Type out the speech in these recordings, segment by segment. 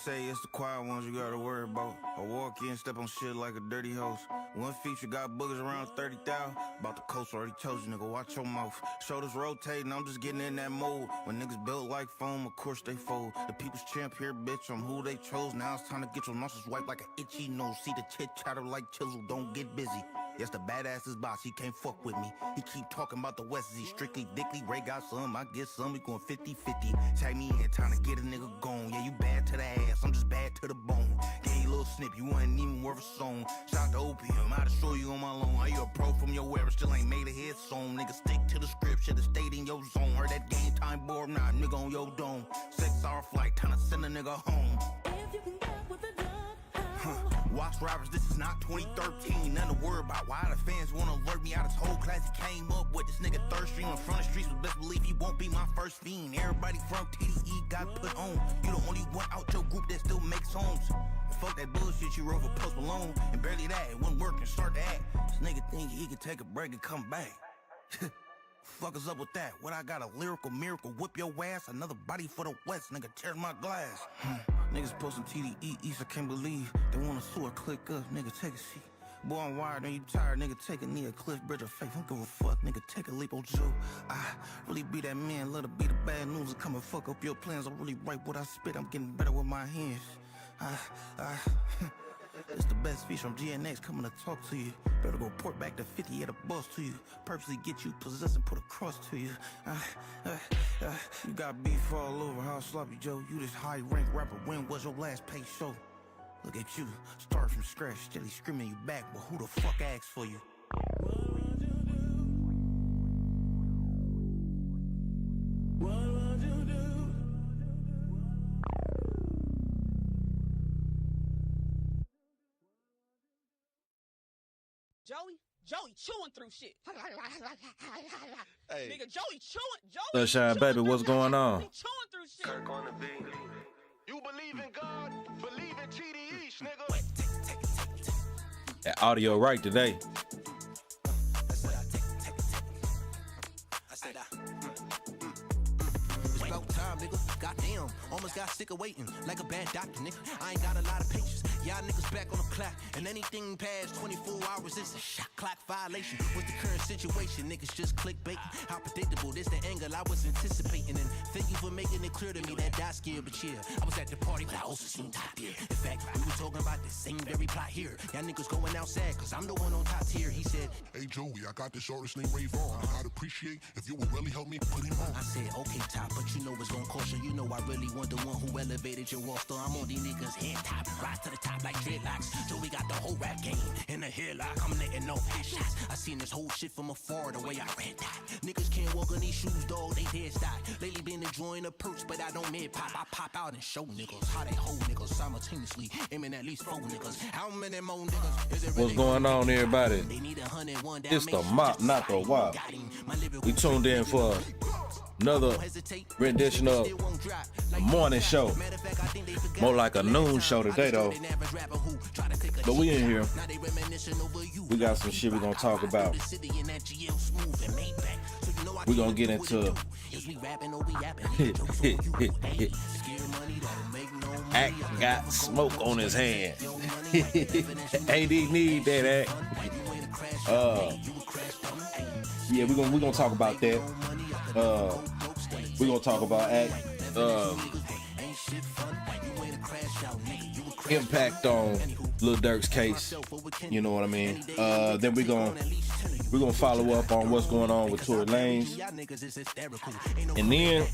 say it's the quiet ones you gotta worry about. I walk in, step on shit like a dirty host. One feature got boogers around 30,000. About the coast already told you, nigga, watch your mouth. Shoulders rotating, I'm just getting in that mode. When niggas built like foam, of course they fold. The people's champ here, bitch, I'm who they chose. Now it's time to get your nostrils wiped like an itchy nose. See the chit chatter like chisel, don't get busy. Yes, the badass is boss, he can't fuck with me. He keep talking about the West, is he strictly dickly? Ray got some, I get some, we going 50-50. Tag me in, time to get a nigga gone. Yeah, you bad to the ass, I'm just bad to the bone. Gave you a little snip, you wasn't even worth a song. Shout to opium, I'd show you on my loan. Are you a pro from your era, still ain't made a hit song. Nigga, stick to the script, should've stayed in your zone. Heard that game time board, nah, nigga on your dome. 6-hour flight, time to send a nigga home. If you can get with the Watch rappers, this is not 2013. Nothing to worry about. Why the fans wanna alert me out this whole class he came up with? This nigga third stream in front of the streets, but best believe he won't be my first fiend. Everybody from TDE got put on. You the only one out your group that still makes homes. Fuck that bullshit you wrote for Post Malone. And barely that, it wouldn't work and start to act. This nigga think he could take a break and come back. Fuck us up with that. What I got, a lyrical miracle, whip your ass. Another body for the West, nigga, tear my glass. Niggas posting TDE East, I can't believe. They wanna sue or click up, nigga, take a seat. Boy, I'm wired, and you tired, nigga, take a knee, a cliff, bridge of faith. Don't give a fuck, nigga, take a leap, oh Joe. I really be that man, let it be the bad news and come and fuck up your plans. I really write what I spit, I'm getting better with my hands. It's the best feature from GNX coming to talk to you. Better go port back to 50 at a boss to you. Purposely get you possessed and put a cross to you. You got beef all over, how sloppy Joe. You this high rank rapper, when was your last paid show? Look at you, start from scratch, steady screaming you back, but who the fuck asked for you? Joey chewing through shit. Hey. Nigga, Joey chewing. Sunshine, baby, what's going on? He chewing through shit. Kirk on the beat. You believe in God, believe in TDE, nigga. That audio right today. It's about time, nigga. Goddamn, almost got sick of waiting like a bad doctor, nigga. I ain't got a lot of patience. Y'all niggas back on the clock, and anything past 24 hours is a shot clock violation. What's the current situation? Niggas just clickbait. How predictable? This the angle I was anticipating. And thank you for making it clear to me that I scared, but yeah, I was at the party, but I also seen top tier. In fact, we were talking about the same very plot here. Y'all niggas going outside, cause I'm the one on top tier. He said, hey Joey, I got this artist named Ray Vaughn. I'd appreciate if you would really help me put him on. I said, okay, top, but you know it's gonna cost you. You know I really want the one who elevated your wall star. I'm on these niggas head top, rise to the top like dreadlocks. So we got the whole rap game in the headlock. I'm letting off headshots. I seen this whole shit from afar, the way I read that. Niggas can't walk on these shoes, dog, they dead stock. Lately been enjoying the perks, but I don't mid pop. I pop out and show niggas how they hold niggas simultaneously, aiming at least 4 niggas. How many more niggas is it really? What's going on, everybody? They need 101 It's the mop, not the wop. We tuned in for another rendition of the morning show. More like a noon show today, though. But we in here. We got some shit we gonna talk about. We gonna get into Act got smoke on his hand. Ain't he need that, Act? Yeah, we gonna talk about that. We're gonna talk about Act. Impact on Lil Durk's case, you know what I mean. Then we're gonna follow up on what's going on with Tory Lanez, and then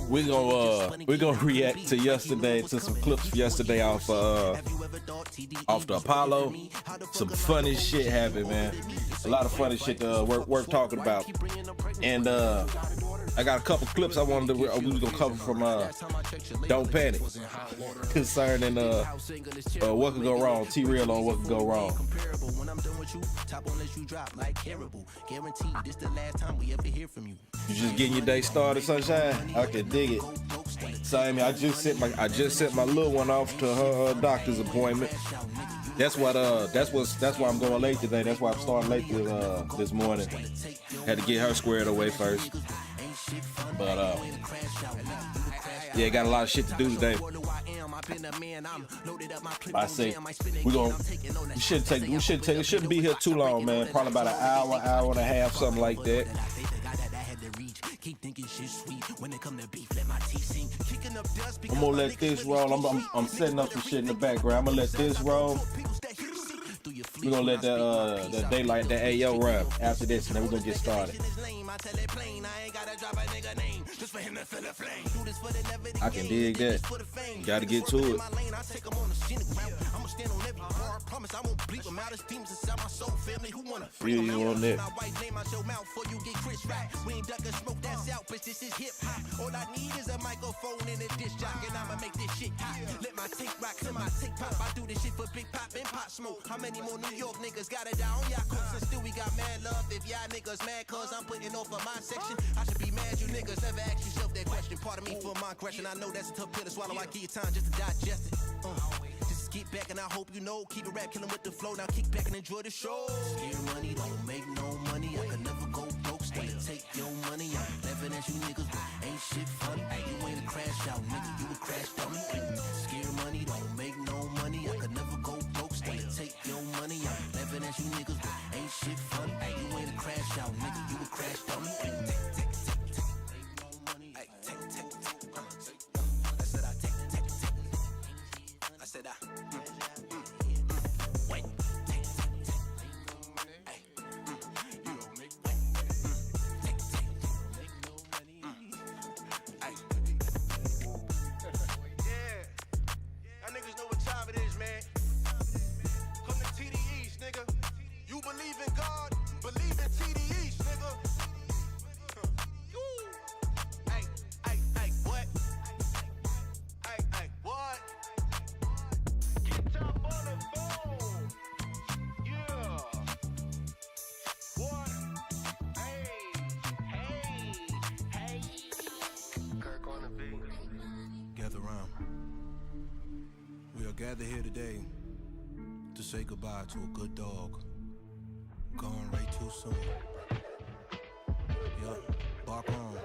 we're gonna react to yesterday, to some clips yesterday off the Apollo. Some funny shit happened, man. A lot of funny shit worth talking about, and I got a couple clips I wanted to we was gonna cover from Don't Panic concerning what could go wrong. TRell on what could go wrong. You just getting your day started, Sunshine? I can dig it. Same. I just sent my little one off to her doctor's appointment. That's why I'm going late today. That's why I'm starting late this morning. Had to get her squared away first. But yeah, got a lot of shit to do today. been a man, I'm loaded up my clip. I say we shouldn't be here too long, man. Probably about an hour and a half, something like that. Keep thinking shit sweet when it come to beef. Let my teeth sing. Kicking up dust. I'm gonna let this roll. I'm setting up some shit in the background. I'm gonna let this roll. We're gonna let the daylight, the AO run after this, and then we're gonna get started. I can dig that. You gotta get to it. Feel you on that. This is hip hop. All I need is a microphone and a disc jock, and I'ma make this shit hot. Let my tape rock, let my tape pop. I do this shit for Big Pop and Pop Smoke. How many more New York niggas got it down on y'all coast? And still we got mad love. If y'all niggas mad cause I'm putting off of my section, I should be mad you niggas never ask yourself that question. Pardon me for my question. I know that's a tough pill to swallow. I give you time just to digest it. Just get back and I hope you know. Keep it rap, killing with the flow. Now kick back and enjoy the show. Scared money don't make no money. I could never go broke. Stay to take your money. I'm laughing at you niggas, but ain't shit funny. You ain't a crash out, nigga. You a crash dummy. Scared money don't make no money. I could never go broke. Stay to take your money. I'm laughing at you niggas, but ain't shit funny. You ain't a crash out, nigga. You a crash dummy. Gather here today to say goodbye to a good dog. Gone way too soon. Yup, bark on,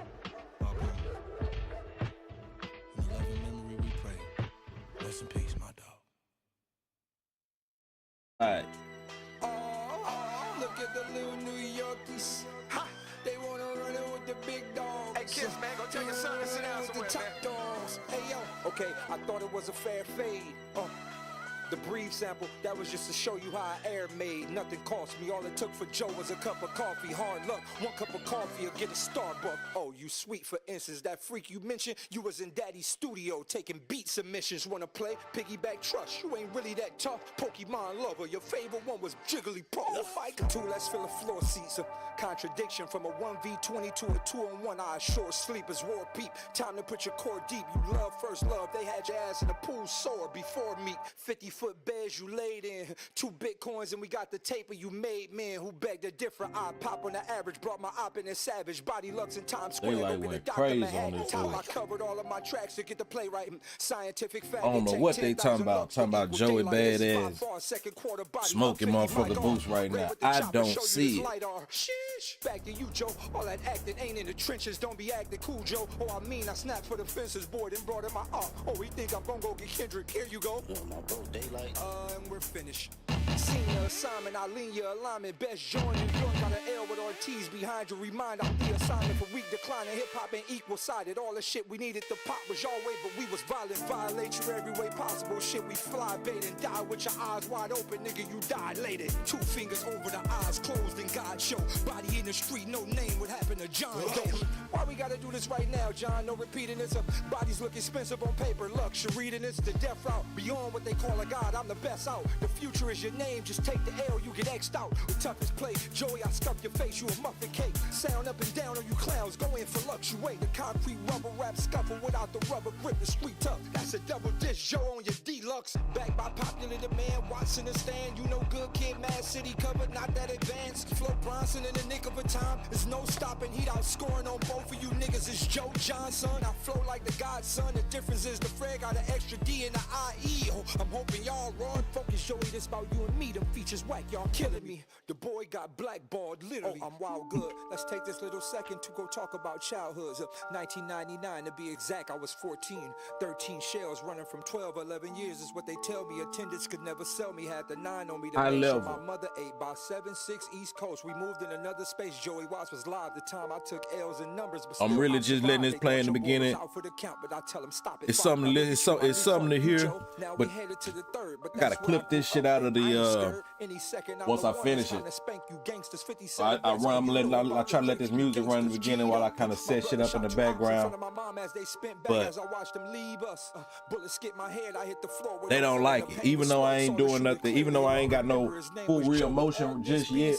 bark on. In the loving memory we pray. Rest in peace, my dog. Alright. Oh, look at the little New Yorkies. Ha! They wanna run it with the big dogs. Hey, kids, man, go tell your son to sit down with somewhere, the top man. dogs. Hey, yo. Okay, I thought it was a fair fade. The brief sample, that was just to show you how I air made. Nothing cost me, all it took for Joe was a cup of coffee. Hard luck, one cup of coffee will get a Starbucks. Oh, you sweet, for instance, that freak you mentioned, you was in Daddy's studio taking beat submissions. Wanna play? Piggyback trust, you ain't really that tough. Pokemon lover, your favorite one was Jigglypuff. The fight two, let's fill a floor seats. A contradiction from a 1v20 to a 2-on-1. I assure sleepers, war peep. Time to put your core deep. You love first love, they had your ass in the pool sore before meet. 50-foot beds you laid in, 2 Bitcoins and we got the taper you made. Man who begged a different I pop on the average, brought my op in a savage. Body looks in Times Square. They like went crazy on this time one. I covered all of my tracks to get the play right. Scientific fact. I don't know what they talking about. Talking about Joey Badass smoking motherfucker boots right now. I don't see it. Back to you, Joe. All that acting ain't in the trenches. Don't be acting cool, Joe. Oh, I mean, I snapped for the fences, boy, then brought in my art. Oh, we think I'm gonna go get Kendrick. Here you go. My bro, daylight. And we're finished. Senior assignment, I lean your alignment. Best join New York, got an L with Ortiz behind you. Remind I'm the assignment for weak declining. Hip hop ain't equal sided. All the shit we needed to pop was your way, but we was violent. Violate you every way possible. Shit, we fly bait and die with your eyes wide open, nigga. You dilated. 2 fingers over the eyes closed and God show. Body in the street, no name. What happened to John Doe? Why we gotta do this right now, John? No repeating this. Bodies look expensive on paper. Luxury, and it's the death route. Beyond what they call a god, I'm the best out. The future is your name, just take the L, you get X'd out. The toughest play, Joey, I scuff your face, you a muffin cake. Sound up and down on you clowns, go in for fluctuate. The concrete rubber rap scuffle without the rubber grip, the street tough. That's a double dish, Joe on your deluxe. Backed by popular demand, Watson the stand. You know good kid, Mad City covered, not that advanced. Flo Bronson in the nick of a time, there's no stopping. Heat outscoring on both of you niggas is Joe Johnson. I flow like the godson, the difference is the Fred got an extra D in the IE. Oh, I'm hoping y'all run. Focus, Joey, this about you and me. Them features whack, y'all killing me. The boy got blackballed. bald, literally. I'm wild good. Let's take this little second to go talk about childhoods. 1999 to be exact, I was 14. 13 shells running from 12, 11 years is what they tell me. Attendants could never sell me. Had the 9 on me to High make sure level. my mother ate. By 7-6 East Coast, we moved in another space. Joey Watts was live. The time I took L's and numbers, but I'm still, really I'm just letting this survived. play in the They thought your boy was beginning. out for the count, but I tell 'em stop it. It's something to it's something to hear, but I gotta clip this shit out of the once I finish it. I try to let this music run in the beginning while I kind of set shit up in the background. But they don't like it, even though I ain't doing nothing, even though I ain't got no full real emotion just yet.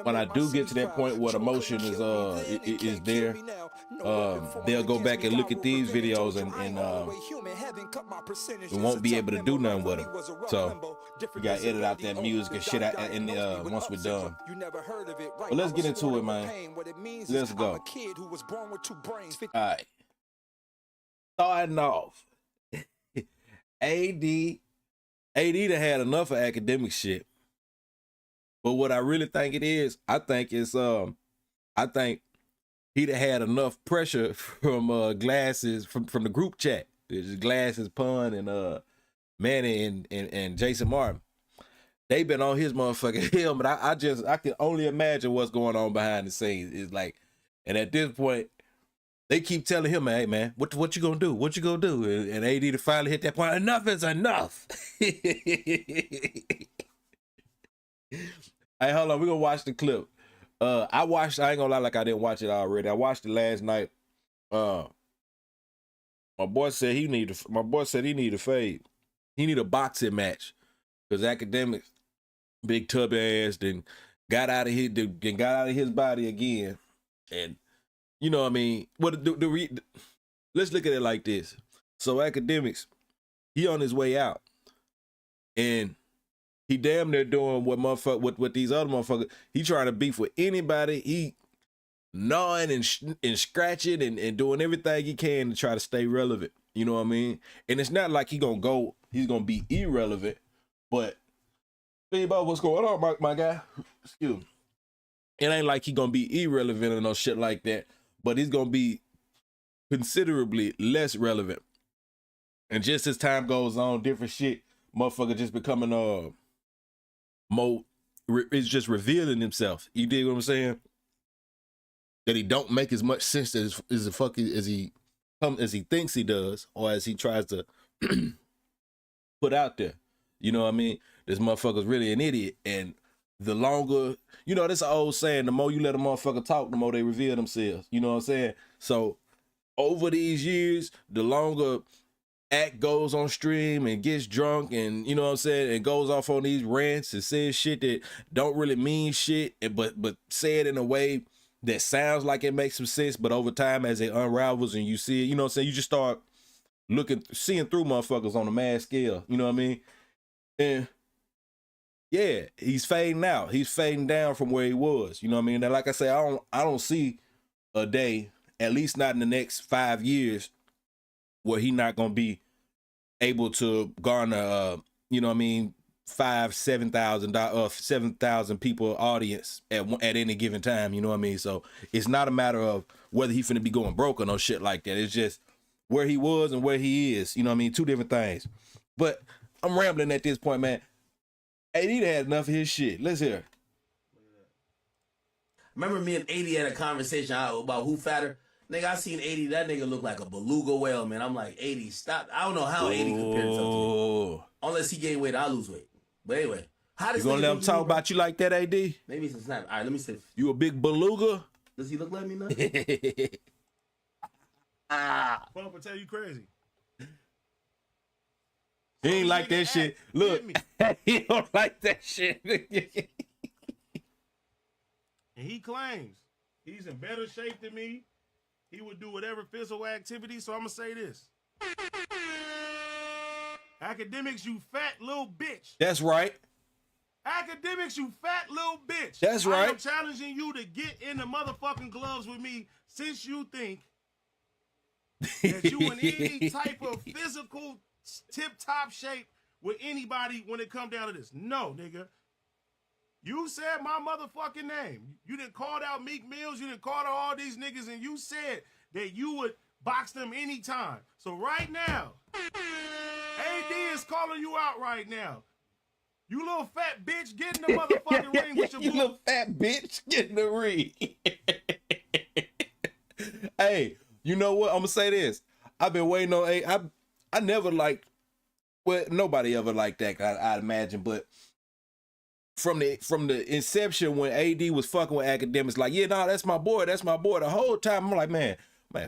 When I do get to that point where the emotion is there, they'll go back and look at these videos and we won't be able to do nothing with them. So we gotta edit out that music and shit out once we're done. But let's get into it, man. Let's go. Alright. Starting off. AD done had enough of academic shit. But what I really think it is, I think he done had enough pressure from Glasses from the group chat. It's Glasses, Pun, and Manny and Jason Martin. They been on his motherfucking hill, but I can only imagine what's going on behind the scenes. It's like, and at this point, they keep telling him, "Hey man, what you gonna do? What you gonna do?" And AD to finally hit that point. Enough is enough. Hey, hold on, we gonna watch the clip. I ain't gonna lie, like I didn't watch it already. I watched it last night. My boy said he need a fade. He need a boxing match. Cause Akademiks, big tub ass, then got out of his body again. And you know what I mean? Let's look at it like this. So Akademiks, he on his way out. And he damn near doing what these other motherfuckers. He trying to beef with anybody. He gnawing and scratching and doing everything he can to try to stay relevant. You know what I mean? And it's not like he's gonna be irrelevant, but think about what's going on, my guy. Excuse me. It ain't like he gonna be irrelevant or no shit like that, but he's gonna be considerably less relevant. And just as time goes on, different shit, motherfucker just becoming it's just revealing himself. You dig what I'm saying? That he don't make as much sense as he thinks he does, or as he tries to put out there. You know what I mean? This motherfucker's really an idiot. And the longer, you know, this is an old saying, the more you let a motherfucker talk, the more they reveal themselves. You know what I'm saying? So over these years, the longer Act goes on stream and gets drunk and, you know what I'm saying, and goes off on these rants and says shit that don't really mean shit, but say it in a way that sounds like it makes some sense, but over time as it unravels and you see it, you know what I'm saying, you just start seeing through motherfuckers on a mass scale, you know what I mean? And yeah, he's fading out. He's fading down from where he was, you know what I mean? And like I say, I don't see a day, at least not in the next 5 years, where he not gonna be able to garner, you know what I mean, 7,000 people audience at any given time, you know what I mean? So it's not a matter of whether he finna be going broke or no shit like that. It's just where he was and where he is, you know what I mean? Two different things. But I'm rambling at this point, man. AD had enough of his shit. Let's hear. Remember me and 80 had a conversation about who fatter? Nigga, I seen 80, that nigga look like a beluga whale, man. I'm like, 80, stop. I don't know how 80 compares himself to me. Unless he gain weight, I lose weight. But anyway, how does you gonna let him talk about you like that, AD? Maybe it's a snap. All right, let me see. You a big beluga? Does he look like me now? Pump will tell you crazy. He ain't like that shit. Look, he don't like that shit. And he claims he's in better shape than me. He would do whatever physical activity. So I'm going to say this. Akademiks, you fat little bitch. That's right. Akademiks, you fat little bitch. That's right. I'm challenging you to get in the motherfucking gloves with me since you think that you in any type of physical tip-top shape with anybody when it come down to this. No, nigga. You said my motherfucking name. You didn't call out Meek Mills. You didn't call out all these niggas, and you said that you would box them anytime. So right now, AD is calling you out right now. You little fat bitch, get in the motherfucking ring with your You little fat bitch, get in the ring. Hey, you know what? I'm gonna say this. I've been waiting on I never liked, well, nobody ever liked that, I'd imagine, but from the inception when AD was fucking with Akademiks, like, yeah, nah, that's my boy. The whole time I'm like, man,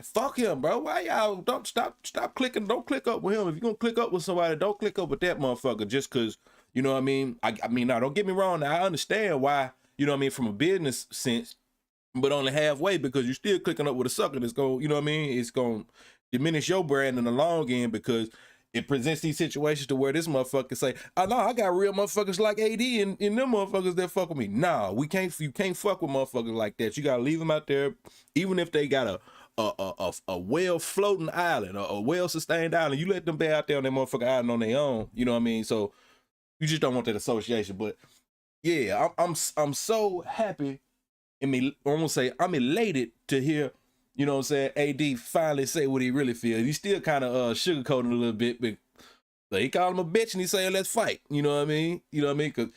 fuck him, bro. Why y'all don't stop clicking? Don't click up with him. If you're gonna click up with somebody, don't click up with that motherfucker just cause, you know what I mean? I mean, now don't get me wrong. Now I understand why, you know what I mean, from a business sense, but only halfway, because you're still clicking up with a sucker that's going, you know what I mean? It's gonna diminish your brand in the long end, because it presents these situations to where this motherfucker say, oh, no, I got real motherfuckers like AD and them motherfuckers that fuck with me. Nah, you can't fuck with motherfuckers like that. You gotta leave them out there, even if they got a well floating island, or a well sustained island. You let them be out there on that motherfucking island on their own. You know what I mean? So you just don't want that association. But yeah, I'm so happy. I'm gonna say I'm elated to hear, you know what I'm saying, AD finally say what he really feels. He still kind of sugarcoating a little bit, but he called him a bitch and he saying, let's fight. You know what I mean? You know what I mean? Because,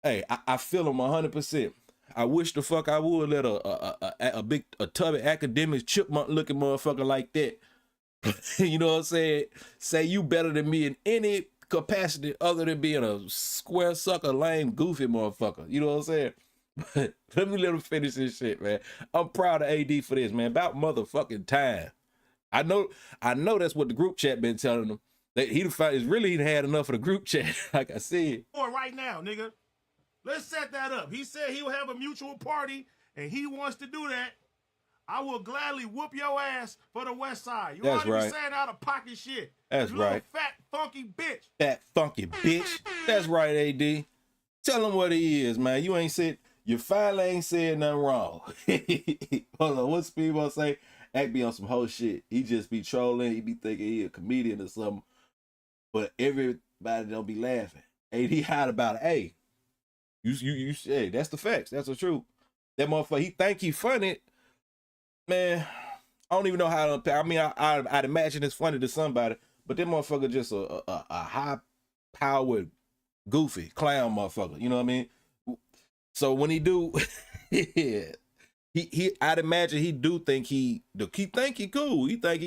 hey, I feel him 100%. I wish the fuck I would let a tubby Akademiks chipmunk looking motherfucker like that, you know what I'm saying, say you better than me in any capacity other than being a square sucker, lame, goofy motherfucker. You know what I'm saying? But let him finish this shit, man. I'm proud of AD for this, man. About motherfucking time. I know that's what the group chat been telling him. That he'd had enough of the group chat, like I said. Right now, nigga. Let's set that up. He said he'll have a mutual party, and he wants to do that. I will gladly whoop your ass for the West Side. You already saying out of pocket shit. That's you right. Little fat, funky bitch. Fat, funky bitch. That's right, AD. Tell him what he is, man. You finally ain't said nothing wrong. Hold on, what's Speedball say? Act be on some whole shit. He just be trolling. He be thinking he a comedian or something. But everybody don't be laughing. AD hot about it. Hey, hey, that's the facts. That's the truth. That motherfucker, he think he funny. Man, I don't even know how to unpack. I mean, I'd imagine it's funny to somebody, but that motherfucker just a high-powered, goofy clown motherfucker. You know what I mean? So when he do, yeah, I'd imagine he do think he think he cool. He think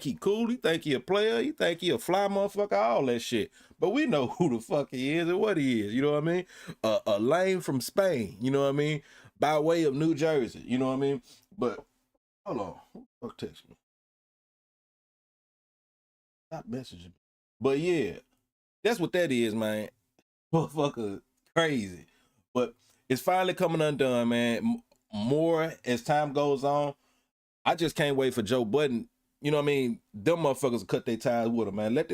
he cool. He think he a player. He think he a fly motherfucker. All that shit. But we know who the fuck he is and what he is. You know what I mean? A lame from Spain. You know what I mean? By way of New Jersey. You know what I mean? But hold on, who the fuck text me? Stop messaging me. But yeah, that's what that is, man. Motherfucker crazy. But it's finally coming undone, man. More as time goes on. I just can't wait for Joe Budden. You know what I mean? Them motherfuckers cut their ties with him, man. Let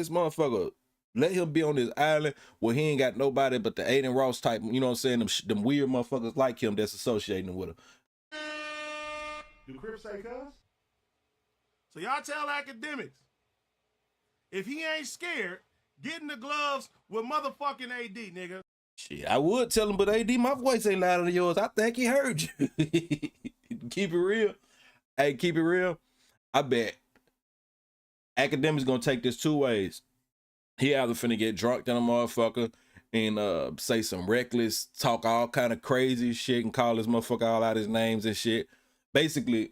him be on this island where he ain't got nobody but the Aiden Ross type, you know what I'm saying? Them weird motherfuckers like him that's associating with him. Do Crips say cuz? So y'all tell Akademiks, if he ain't scared, get in the gloves with motherfucking AD, nigga. Shit, I would tell him, but AD, my voice ain't louder than yours. I think he heard you. Keep it real. Hey, keep it real. I bet Akademiks gonna take this two ways. He either finna get drunk than a motherfucker and say some reckless, talk all kind of crazy shit and call this motherfucker all out his names and shit. Basically,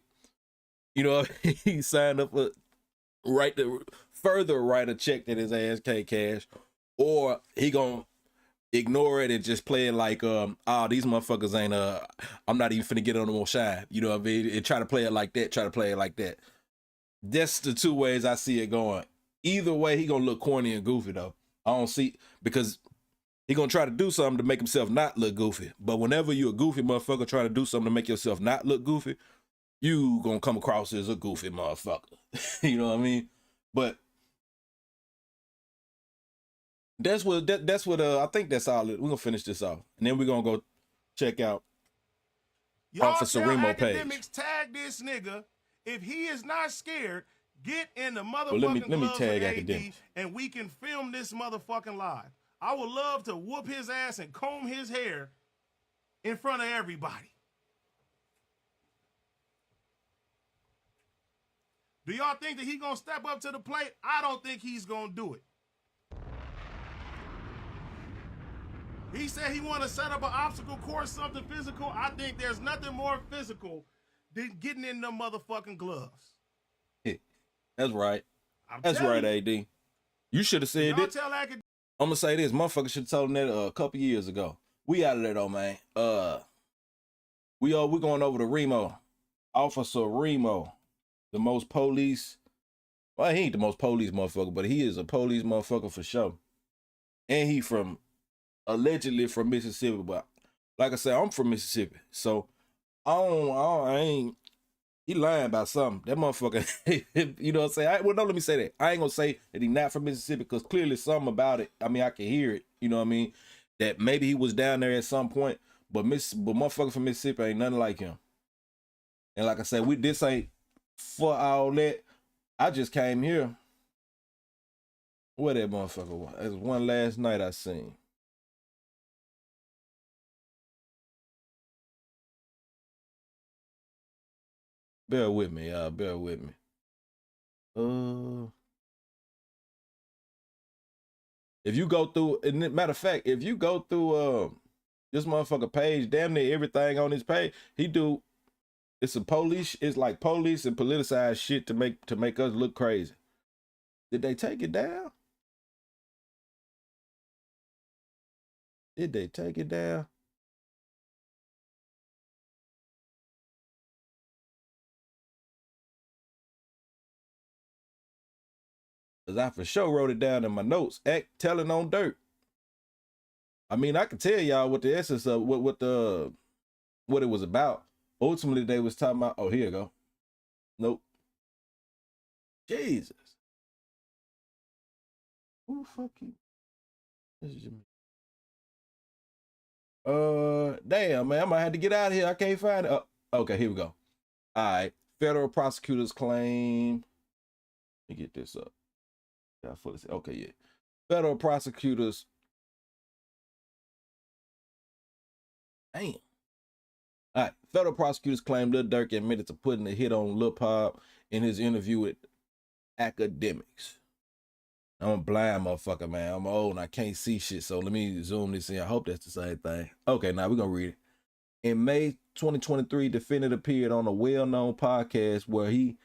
you know, he signed up for write a check that his ass can't cash, or he gonna ignore it and just play it like, these motherfuckers ain't, I'm not even finna get on no more shine. You know what I mean? And try to play it like that. That's the two ways I see it going. Either way, he gonna look corny and goofy though. I don't see, because he gonna try to do something to make himself not look goofy. But whenever you a goofy motherfucker trying to do something to make yourself not look goofy, you gonna come across as a goofy motherfucker. You know what I mean? But that's what I think that's all. We're gonna finish this off, and then we're gonna go check out Officer Remo page. Akademiks tag this nigga. If he is not scared, get in the motherfucking let me gloves tag with Akademiks, AD, and we can film this motherfucking live. I would love to whoop his ass and comb his hair in front of everybody. Do y'all think that he gonna step up to the plate? I don't think he's gonna do it. He said he want to set up an obstacle course, something physical. I think there's nothing more physical than getting in them motherfucking gloves. That's right. That's right, AD. You should have said it. I'm gonna say this, motherfucker should have told him that a couple years ago. We out of there though, man. We going over to Remo. Officer Remo, the most police. Well, he ain't the most police motherfucker, but he is a police motherfucker for sure. And he allegedly from Mississippi, but like I said, I'm from Mississippi, so I ain't. He lying about something. That motherfucker, you know what I'm saying? Well, no, let me say that. I ain't gonna say that he not from Mississippi because clearly something about it. I mean, I can hear it. You know what I mean? That maybe he was down there at some point, but motherfucker from Mississippi ain't nothing like him. And like I said, this ain't for all that. I just came here. Where that motherfucker was? It was one last night I seen. Bear with me, y'all. Bear with me. If you go through, matter of fact, if you go through this motherfucker page, damn near everything on his page, it's like police and politicized shit to make us look crazy. Did they take it down? Did they take it down? Cause I for sure wrote it down in my notes. Telling on dirt. I mean, I can tell y'all what the essence of what it was about. Ultimately, they was talking about. Oh, here you go. Nope. Jesus. Who the fuck you? This is damn, man, I might have to get out of here. I can't find it. Oh, okay, here we go. All right. Federal prosecutors claim. Let me get this up. Okay, yeah. Federal prosecutors. Damn. All right. Federal prosecutors claim Lil Durk admitted to putting a hit on Lil Pop in his interview with Akademiks. I'm a blind motherfucker, man. I'm old and I can't see shit, so let me zoom this in. I hope that's the same thing. Okay, now we're going to read it. In May 2023, defendant appeared on a well-known podcast where he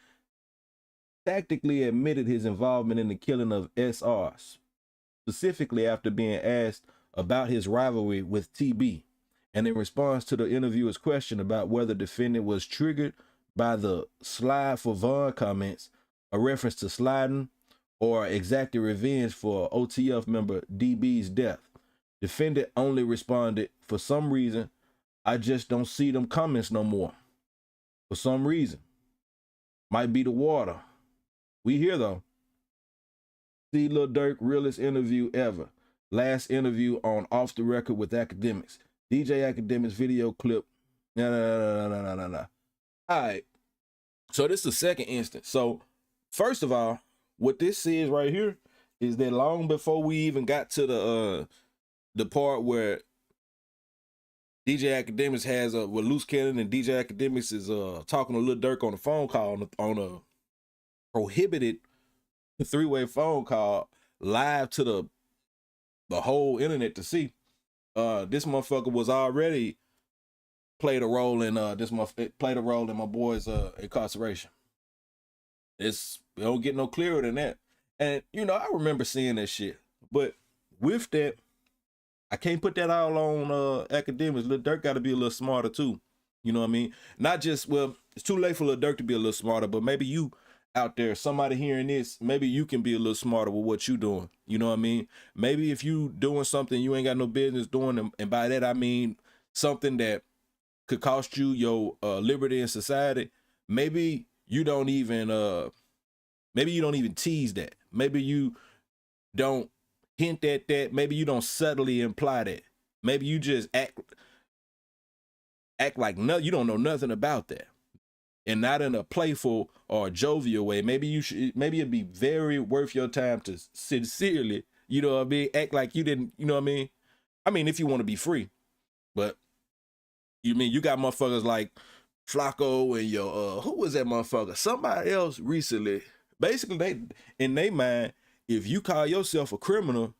tactically admitted his involvement in the killing of SRs, specifically after being asked about his rivalry with TB, and in response to the interviewer's question about whether defendant was triggered by the slide for Vaughn comments, a reference to sliding or exacting revenge for OTF member DB's death. Defendant only responded, "For some reason, I just don't see them comments no more. For some reason. Might be the water. We here though." See Lil Durk realest interview ever. Last interview on Off the Record with Akademiks. DJ Akademiks video clip. No. All right. So this is the second instance. So first of all, what this is right here is that long before we even got to the part where DJ Akademiks has with Loose Cannon and DJ Akademiks is talking to Lil Durk on a phone call on a prohibited three-way phone call live to the whole internet to see. This motherfucker was already played a role in my boy's incarceration. It don't get no clearer than that. And you know, I remember seeing that shit. But with that, I can't put that all on Akademiks. Lil Durk got to be a little smarter too. You know what I mean? Not just, well, it's too late for Lil Durk to be a little smarter, but maybe you out there, somebody hearing this, maybe you can be a little smarter with what you doing. You know what I mean? Maybe if you doing something you ain't got no business doing, and by that I mean something that could cost you your liberty in society, maybe you don't even tease that. Maybe you don't hint at that. Maybe you don't subtly imply that. Maybe you just act like you don't know nothing about that. And not in a playful or jovial way. Maybe it'd be very worth your time to sincerely, you know what I mean, act like you didn't, you know what I mean? I mean, if you want to be free. But You mean you got motherfuckers like Flacco and your who was that motherfucker? Somebody else recently. Basically, they in their mind, if you call yourself a criminal,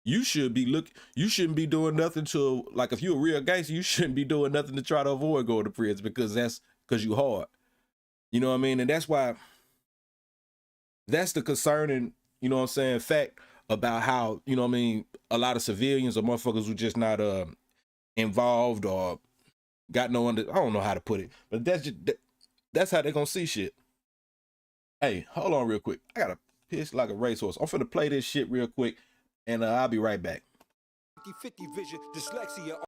you should be you shouldn't be doing nothing to, like, if you're a real gangster, you shouldn't be doing nothing to try to avoid going to prison because you hard. You know what I mean? And that's why that's the concerning, you know what I'm saying, fact about how, you know what I mean, a lot of civilians or motherfuckers who just not involved or got no I don't know how to put it, but that's how they gonna see shit. Hey, hold on real quick. I gotta piss like a racehorse. I'm finna play this shit real quick, and I'll be right back. 50-50 vision, dyslexia,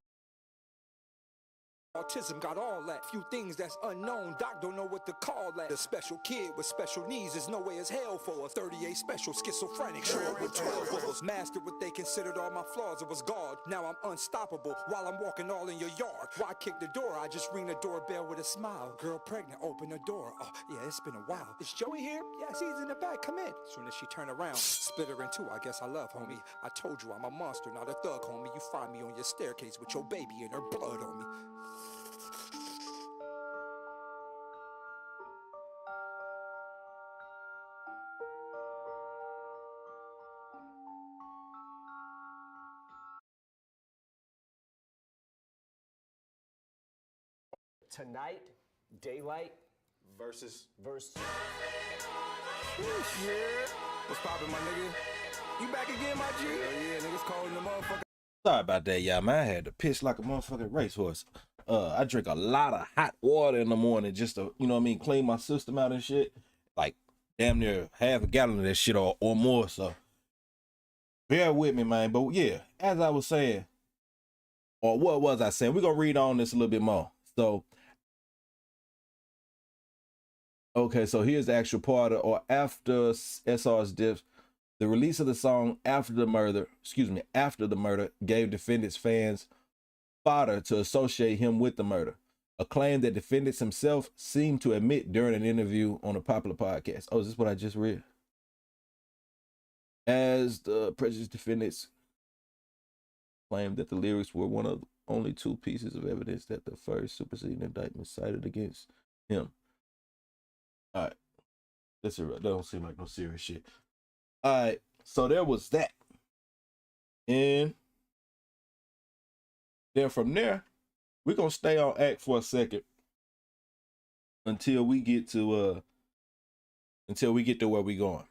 autism, got all that. Few things that's unknown, doc don't know what to call that. The special kid with special needs is no way as hell for us. 38 special schizophrenic, sure with 12 of us. Mastered what they considered all my flaws, it was God. Now I'm unstoppable while I'm walking all in your yard. Why kick the door? I just ring the doorbell with a smile. Girl pregnant, open the door. Oh yeah, it's been a while. Is Joey here? Yes, he's in the back, come in. Soon as she turned around, split her in two, I guess I love, homie. I told you I'm a monster, not a thug, homie. You find me on your staircase with your baby and her blood on me. Tonight, daylight Versus. Yeah. What's poppin', my nigga? You back again, my G? Yeah, niggas calling the motherfucker. Sorry about that, y'all, man. I had to piss like a motherfucking racehorse. I drink a lot of hot water in the morning just to, you know what I mean, clean my system out and shit. Like damn near half a gallon of that shit or more. So bear with me, man. But yeah, as I was saying, or what was I saying? We're gonna read on this a little bit more. So okay, so here's the actual part of, or after SR's death, the release of the song after the murder gave defendant's fans fodder to associate him with the murder, a claim that defendants himself seemed to admit during an interview on a popular podcast. Oh, is this what I just read? As the prejudiced defendants claimed that the lyrics were one of only two pieces of evidence that the first superseding indictment cited against him. All right, that don't seem like no serious shit. All right, so there was that, and then from there, we're gonna stay on act for a second until we get to where we going.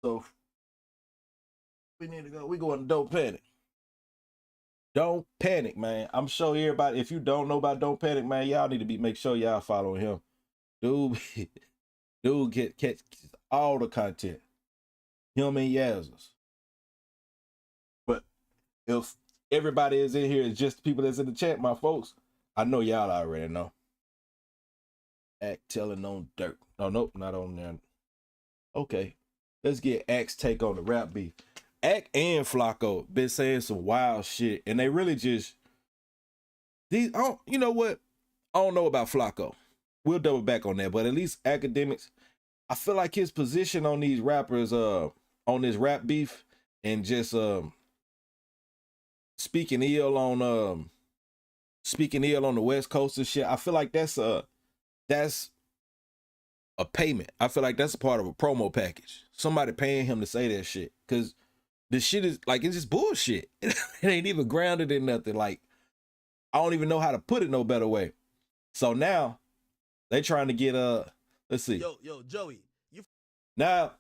So we need to go. We going to Don't Panic. Don't Panic, man. I'm sure everybody, if you don't know about Don't Panic, man, y'all need to make sure y'all following him. Dude catch all the content. Him and Yazzles. But if everybody is in here is just people that's in the chat, my folks, I know y'all already know. Act telling on dirt. Oh, nope, not on there. Okay, let's get Act's take on the rap beef. Act and Flacco been saying some wild shit, and they really just you know what? I don't know about Flacco. We'll double back on that, but at least Akademiks, I feel like his position on these rappers, on this rap beef, and just speaking ill on the West Coast and shit. I feel like that's a payment. I feel like that's a part of a promo package. Somebody paying him to say that shit, because this shit is like, it's just bullshit. It ain't even grounded in nothing. Like, I don't even know how to put it no better way. So now they trying to get let's see. Yo, Joey, you now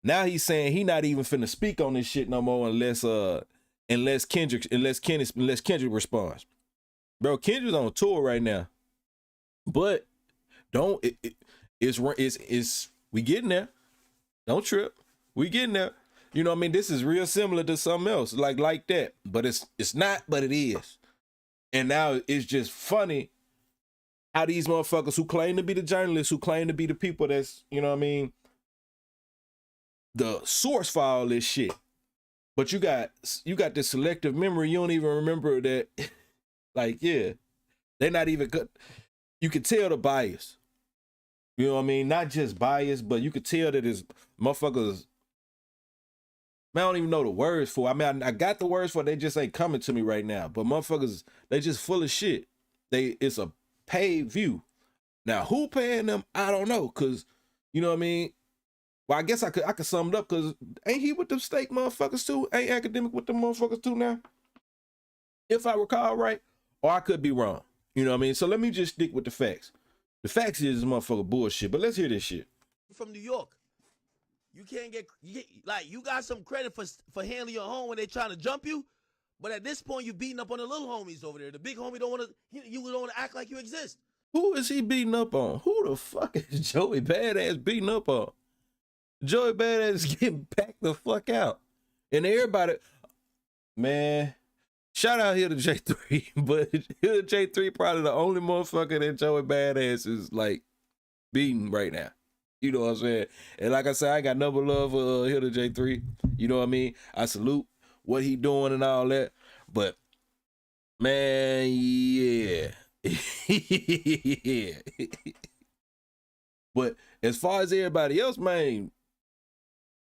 he's saying he not even finna speak on this shit no more unless Kendrick responds. Bro, Kendrick's on tour right now. But it's we getting there. Don't trip. We getting there. You know what I mean? This is real similar to something else like that. But it's not, but it is. And now it's just funny how these motherfuckers who claim to be the journalists, who claim to be the people that's, you know what I mean, the source for all this shit. But you got this selective memory. You don't even remember that. Like, yeah, they're not even good. You could tell the bias. You know what I mean? Not just bias, but you could tell that it's motherfuckers Man, I don't even know the words for it. I mean, I got the words for it. They just ain't coming to me right now. But motherfuckers, they just full of shit. It's a paid view. Now, who paying them? I don't know. Cause, you know what I mean? Well, I guess I could sum it up, cause ain't he with them steak motherfuckers too? Ain't Academic with them motherfuckers too now? If I recall right, or I could be wrong. You know what I mean? So let me just stick with the facts. The facts is motherfucker bullshit, but let's hear this shit. From New York. You got some credit for handling your home when they trying to jump you, but at this point you beating up on the little homies over there. The big homie don't want to. You don't want to act like you exist. Who is he beating up on? Who the fuck is Joey Badass beating up on? Joey Badass is getting packed the fuck out, and everybody, man. Shout out here to J3, but here to J3 probably the only motherfucker that Joey Badass is like beating right now. You know what I'm saying? And like I said, I got number love for here to J3. You know what I mean? I salute what he doing and all that. But man, yeah. Yeah. But as far as everybody else, man,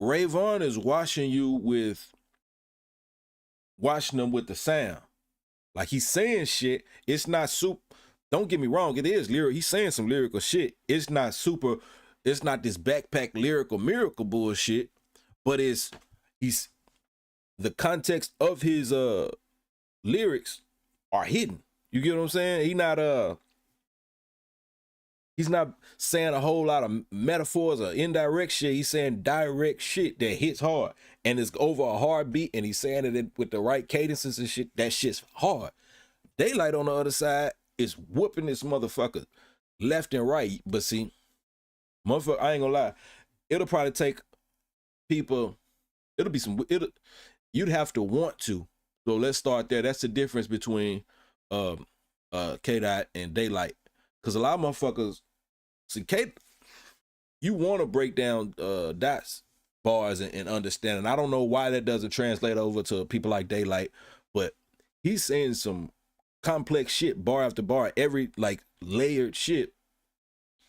Rayvon is washing them with the sound. Like he's saying shit. It's not super. Don't get me wrong. It is lyrical. He's saying some lyrical shit. It's not super. It's not this backpack lyrical miracle bullshit, but he's the context of his lyrics are hidden. You get what I'm saying? He's not saying a whole lot of metaphors or indirect shit. He's saying direct shit that hits hard and it's over a hard beat, and he's saying it with the right cadences and shit. That shit's hard. Daylight on the other side is whooping this motherfucker left and right. But see, motherfucker, I ain't gonna lie. It'll probably take people, you'd have to want to. So let's start there. That's the difference between K-Dot and Daylight. Cause a lot of motherfuckers, see, you want to break down Dot's bars and understand. And I don't know why that doesn't translate over to people like Daylight, but he's saying some complex shit bar after bar, every like layered shit.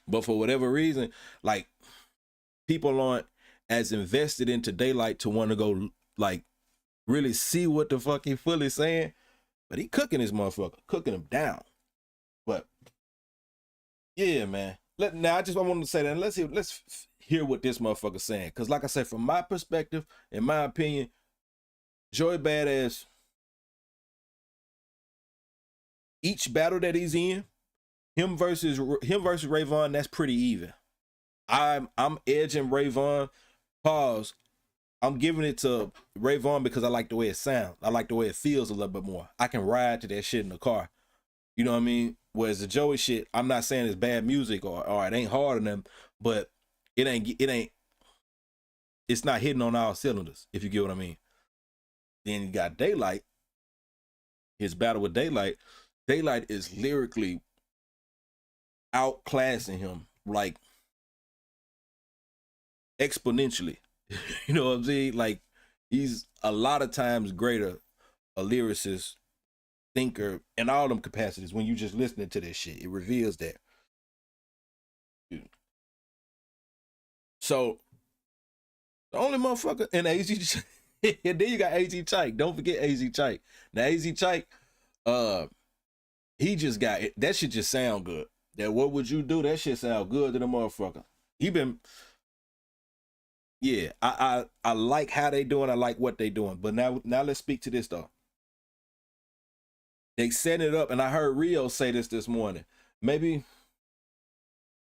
But for whatever reason, like people aren't as invested into Daylight to want to go like really see what the fuck he fully saying. But he cooking his motherfucker, cooking him down. But yeah, man. Now I wanted to say that. Let's hear what this motherfucker's saying. Cause like I said, from my perspective, in my opinion, Joey Badass, each battle that he's in, him versus Rayvon, that's pretty even. I'm edging Rayvon. Pause. I'm giving it to Rayvon because I like the way it sounds. I like the way it feels a little bit more. I can ride to that shit in the car. You know what I mean? Whereas the Joey shit, I'm not saying it's bad music or it ain't hard on them, but it's not hitting on all cylinders, if you get what I mean. Then you got Daylight, his battle with Daylight. Daylight is lyrically outclassing him, like exponentially. You know what I'm saying? Like he's a lot of times greater a lyricist, thinker, in all them capacities. When you just listening to this shit, it reveals that. So the only motherfucker and AZ, and then you got AZ Chike. Don't forget AZ Chike. Now AZ Chike, he just got it. That shit just sound good. That what would you do? That shit sound good to the motherfucker. Yeah, I like how they doing. I like what they doing. But now let's speak to this though. They set it up, and I heard Rio say this morning. Maybe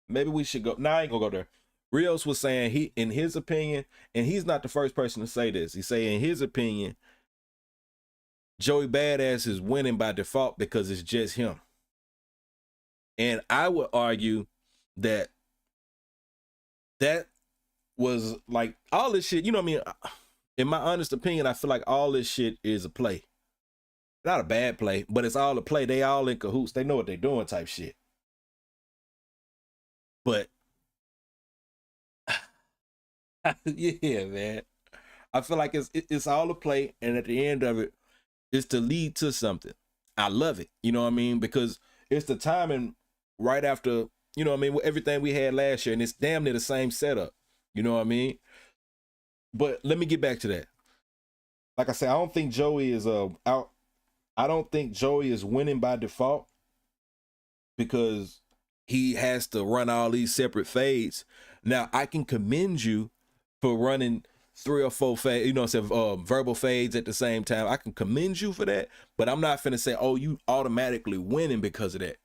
we should go. Nah, I ain't gonna go there. Rios was saying in his opinion, and he's not the first person to say this. He's saying in his opinion, Joey Badass is winning by default because it's just him. And I would argue that was like all this shit, you know what I mean? In my honest opinion, I feel like all this shit is a play. Not a bad play, but it's all a play. They all in cahoots. They know what they're doing type shit. But yeah, man. I feel like it's all a play, and at the end of it, it's to lead to something. I love it. You know what I mean? Because it's the timing right after, you know what I mean, with everything we had last year, and it's damn near the same setup. You know what I mean? But let me get back to that. like I said, I don't think Joey is out. I don't think Joey is winning by default because he has to run all these separate fades. Now I can commend you for running 3 or 4 fades, you know what I'm saying, verbal fades at the same time. I can commend you for that, but I'm not finna say, oh, you automatically winning because of that.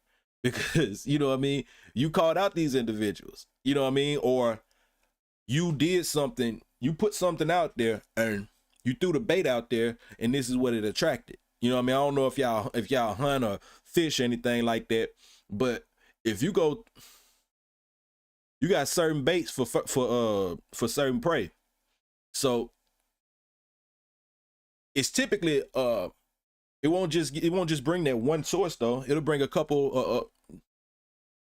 Because, you know what I mean? You called out these individuals, you know what I mean? Or you did something, you put something out there and you threw the bait out there and this is what it attracted. You know what I mean? I don't know if y'all hunt or fish or anything like that, but if you go, you got certain baits for certain prey. So it's typically it won't just bring that one source though. It'll bring a couple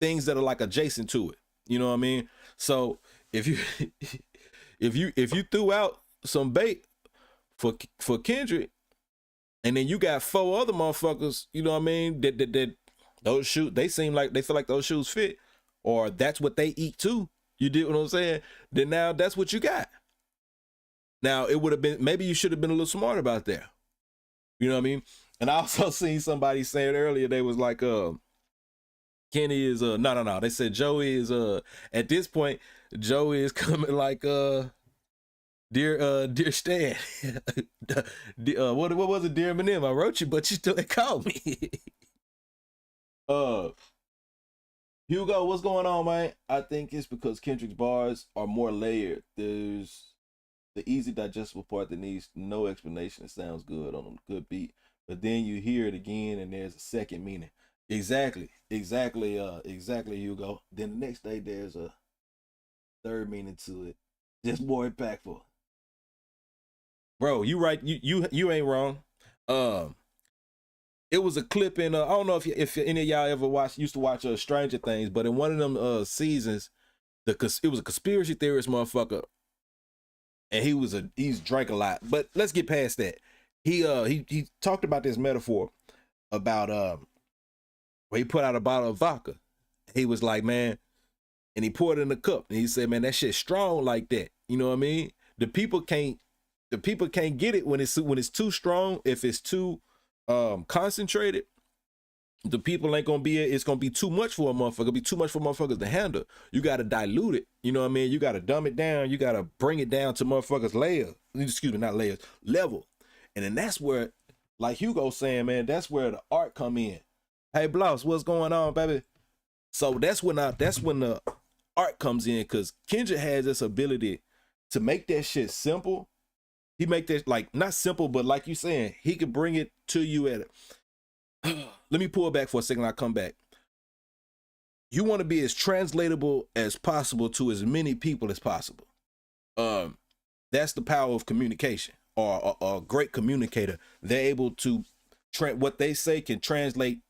things that are like adjacent to it. You know what I mean? So if you if you threw out some bait for Kendrick, and then you got 4 other motherfuckers, you know what I mean, that those shoes, they feel like those shoes fit, or that's what they eat too. You did what I'm saying? Then now that's what you got. Now it would have been, maybe you should have been a little smart about that. You know what I mean? And I also seen somebody saying earlier, they was like, Kenny is no. They said Joey is at this point, Joey is coming like dear Stan. What was it, dear Eminem? I wrote you, but you still ain't called me. Hugo, what's going on, man? I think it's because Kendrick's bars are more layered. There's the easy digestible part that needs no explanation. It sounds good on a good beat, but then you hear it again and there's a second meaning. Exactly, Hugo. Then the next day there's a third meaning to it. Just more impactful. Bro, you right. You ain't wrong. It was a clip in I don't know if any of y'all ever used to watch Stranger Things, but in one of them seasons, it was a conspiracy theorist motherfucker, and he's drank a lot. But let's get past that. He talked about this metaphor about where he put out a bottle of vodka. He was like, man, and he poured it in a cup, and he said, man, that shit's strong like that. You know what I mean? The people can't get it when it's too strong. If it's too concentrated, the people ain't gonna be, it's gonna be too much for a motherfucker. It'll be too much for motherfuckers to handle. You gotta dilute it. You know what I mean? You gotta dumb it down. You gotta bring it down to motherfuckers level. And then that's where, like Hugo saying, man, that's where the art come in. Hey Bloss, what's going on, baby? So that's when the art comes in, because Kendrick has this ability to make that shit simple. He make that, like, not simple, but like you saying, he could bring it to you at it. Let me pull back for a second. I'll come back. You want to be as translatable as possible to as many people as possible. That's the power of communication, or a great communicator. They're able to what they say can translate,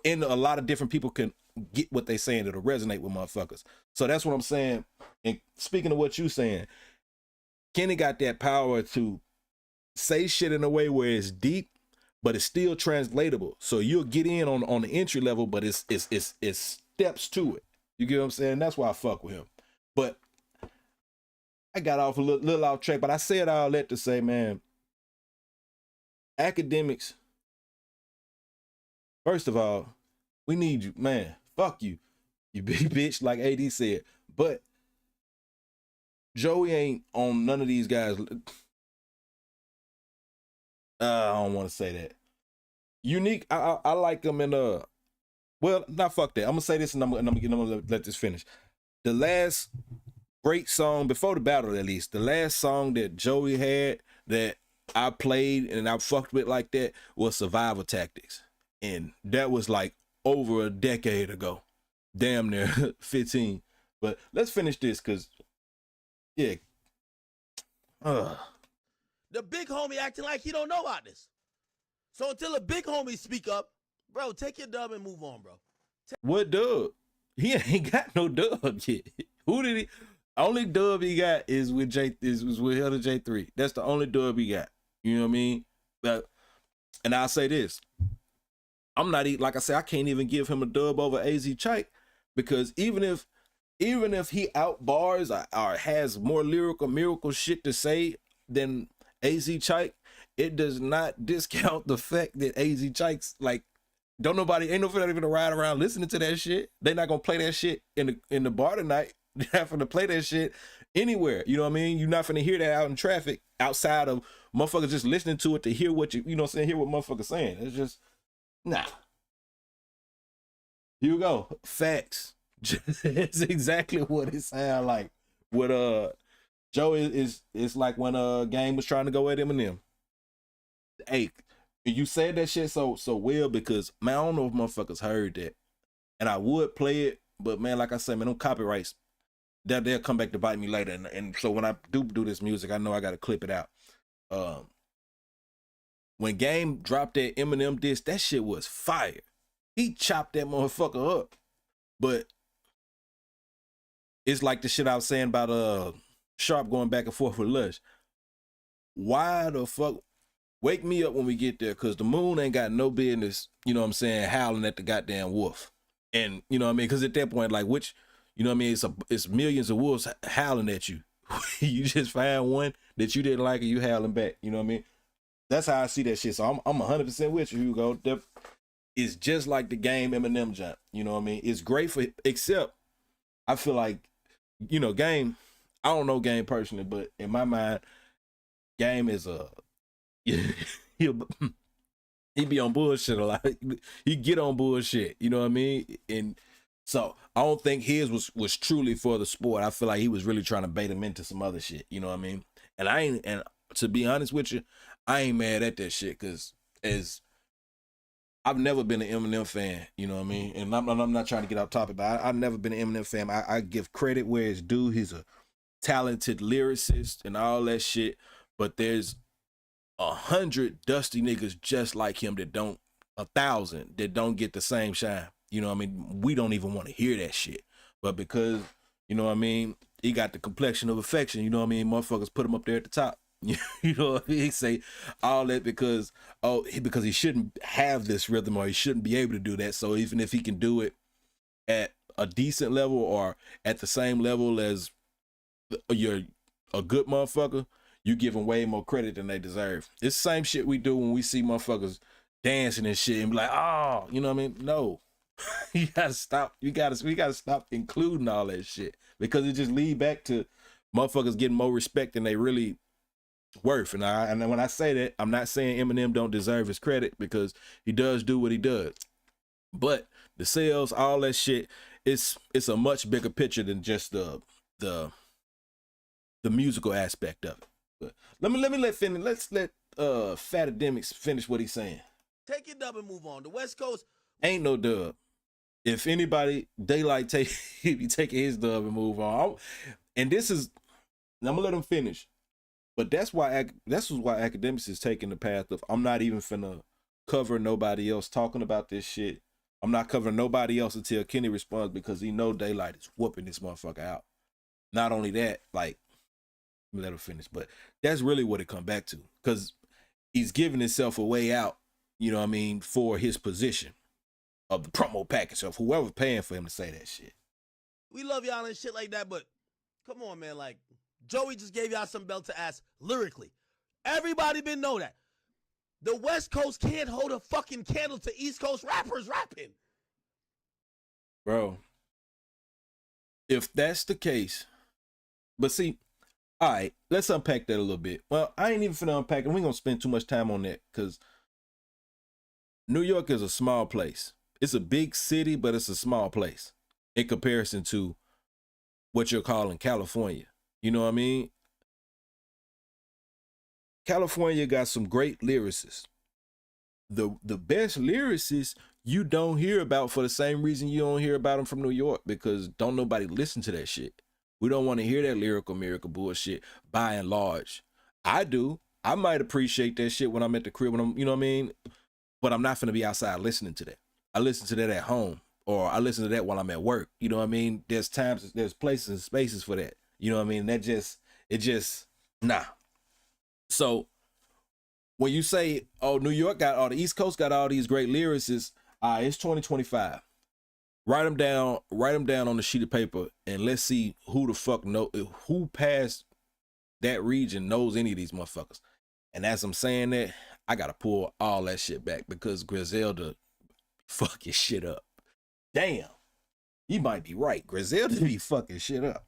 and a lot of different people can get what they saying. It'll resonate with motherfuckers. So that's what I'm saying. And speaking of what you saying, Kenny got that power to say shit in a way where it's deep, but it's still translatable. So you'll get in on the entry level, but it's steps to it. You get what I'm saying? That's why I fuck with him. But I got off a little off track, but I said all that to say, man, Akademiks, first of all, we need you, man. Fuck you, you big bitch, like AD said. But Joey ain't on none of these guys. I don't want to say that. Unique, I like him in well, not fuck that. I'm gonna say this and I'm gonna let this finish. The last great song before the battle, at least, the last song that Joey had that I played and I fucked with like that was Survival Tactics, and that was like over a decade ago, damn near 15. But let's finish this, cause yeah. The big homie acting like he don't know about this. So until a big homie speak up, bro, take your dub and move on, bro. What dub? He ain't got no dub yet. Who did he? Only dub he got is with Hitta J3. That's the only dub he got. You know what I mean? And I'll say this. I'm not, like I said, I can't even give him a dub over AZ Chike, because even if he out bars or has more lyrical miracle shit to say than AZ Chike, it does not discount the fact that AZ Chikes, like, ain't nobody gonna ride around listening to that shit. They not gonna play that shit in the bar tonight. They're not gonna play that shit anywhere. You know what I mean? You're not gonna hear that out in traffic outside of motherfuckers just listening to it to hear what you know what I'm saying, hear what motherfuckers saying. It's just, nah. Here you go. Facts. It's exactly what it sound like. What Joe is like when Game was trying to go at Eminem. Hey, you said that shit so well because man, I don't know if motherfuckers heard that. And I would play it, but man, like I said, man, them copyrights, they'll come back to bite me later. And so when I do this music, I know I gotta clip it out. When Game dropped that Eminem disc, that shit was fire. He chopped that motherfucker up. But it's like the shit I was saying about Sharp going back and forth with Lush. Why the fuck? Wake me up when we get there, because the moon ain't got no business, you know what I'm saying, howling at the goddamn wolf. And, you know what I mean? Because at that point, like, which, you know what I mean, it's millions of wolves howling at you. You just find one that you didn't like and you howling back, you know what I mean? That's how I see that shit. So I'm 100% with you, Hugo. It's just like the Game Eminem jump, you know what I mean? It's great for, except I feel like, you know, Game, I don't know Game personally, but in my mind, Game is he'll be on bullshit a lot. He get on bullshit, you know what I mean? And so I don't think his was truly for the sport. I feel like he was really trying to bait him into some other shit, you know what I mean? And to be honest with you, I ain't mad at that shit, because I've never been an Eminem fan, you know what I mean? And I'm not trying to get off topic, but I've never been an Eminem fan. I give credit where it's due. He's a talented lyricist and all that shit, but there's 100 dusty niggas just like him that don't, 1,000 that don't get the same shine. You know what I mean? We don't even want to hear that shit. But because, you know what I mean, he got the complexion of affection, you know what I mean? Motherfuckers put him up there at the top. You know what I mean? He say all that because he shouldn't have this rhythm, or he shouldn't be able to do that. So even if he can do it at a decent level or at the same level as you're a good motherfucker, you give them way more credit than they deserve. It's the same shit we do when we see motherfuckers dancing and shit and be like, oh, you know what I mean? No. You gotta stop. We gotta stop including all that shit, because it just lead back to motherfuckers getting more respect than they really worth. And when I say that, I'm not saying Eminem don't deserve his credit, because he does do what he does. But the sales, all that shit, it's a much bigger picture than just the musical aspect of it. But let's let Akademiks finish what he's saying. Take your dub and move on. The West Coast ain't no dub. If anybody, Daylight be taking his dub and move on. And this is, I'm gonna let him finish. But that's why Akademiks is taking the path of, I'm not even finna cover nobody else talking about this shit. I'm not covering nobody else until Kenny responds, because he know Daylight is whooping this motherfucker out. Not only that, like, let him finish, but that's really what it come back to, because he's giving himself a way out, you know what I mean, for his position of the promo package of whoever paying for him to say that shit. We love y'all and shit like that, but come on, man. Like, Joey just gave y'all some belt to ass lyrically. Everybody been know that. The West Coast can't hold a fucking candle to East Coast rappers rapping. Bro, if that's the case, but see, all right, let's unpack that a little bit. Well, I ain't even finna unpack it. We ain't gonna spend too much time on that, because New York is a small place. It's a big city, but it's a small place in comparison to what you're calling California. You know what I mean? California got some great lyricists. The best lyricists you don't hear about, for the same reason you don't hear about them from New York, because don't nobody listen to that shit. We don't want to hear that lyrical miracle bullshit by and large. I do. I might appreciate that shit when I'm at the crib, when I'm, you know what I mean? But I'm not finna be outside listening to that. I listen to that at home, or I listen to that while I'm at work. You know what I mean? There's times, there's places and spaces for that. You know what I mean? Nah. So when you say, oh, New York got all, the East Coast got all these great lyricists, it's 2025. Write them down on the sheet of paper, and let's see who the fuck who past that region knows any of these motherfuckers. And as I'm saying that, I gotta pull all that shit back because Griselda fucking shit up. Damn, you might be right. Griselda be fucking shit up.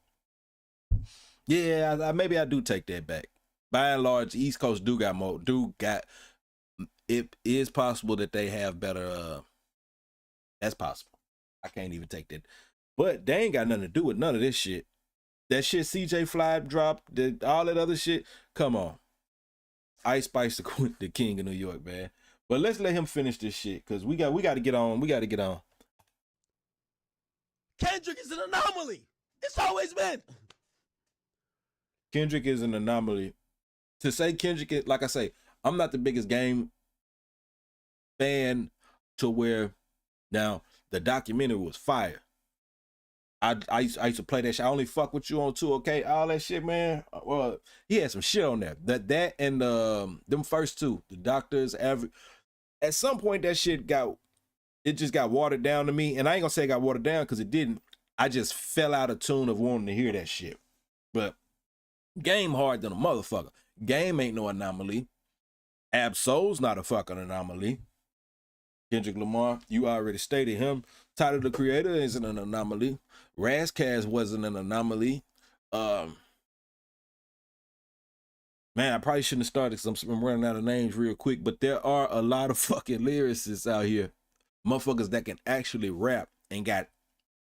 Yeah, maybe I do take that back. By and large, East Coast do got. It is possible that they have better. That's possible. I can't even take that. But they ain't got nothing to do with none of this shit. That shit CJ Fly dropped, all that other shit. Come on. Ice Spice the king of New York, man. But let's let him finish this shit because we got to get on. We got to get on. Kendrick is an anomaly. It's always been. Kendrick is an anomaly. To say Kendrick is, like I say, I'm not the biggest Game fan to where now the documentary was fire. I used to play that shit. I only fuck with you on 2, okay? All that shit, man. Well, he had some shit on there. That and them first 2, the Doctors. At some point, that shit just got watered down to me. And I ain't gonna say it got watered down because it didn't. I just fell out of tune of wanting to hear that shit. But Game hard than a motherfucker. Game ain't no anomaly. Ab-Soul's not a fucking anomaly. Kendrick Lamar, you already stated him. Tyler, the Creator, isn't an anomaly. Razkaz wasn't an anomaly. Man, I probably shouldn't have started because I'm running out of names real quick, but there are a lot of fucking lyricists out here. Motherfuckers that can actually rap and got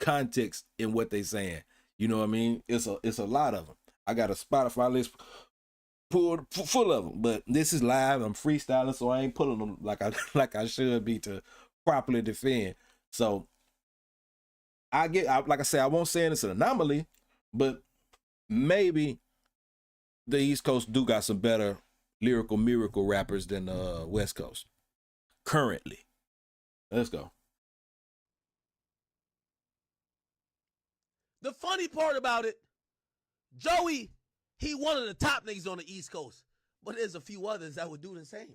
context in what they saying. You know what I mean? It's a lot of them. I got a Spotify list pulled full of them, but this is live. I'm freestyling, so I ain't pulling them like I should be to properly defend. So like I say, I won't say it's an anomaly, but maybe the East Coast do got some better lyrical miracle rappers than West Coast currently. Let's go. The funny part about it, Joey, he one of the top niggas on the East Coast, but there's a few others that would do the same.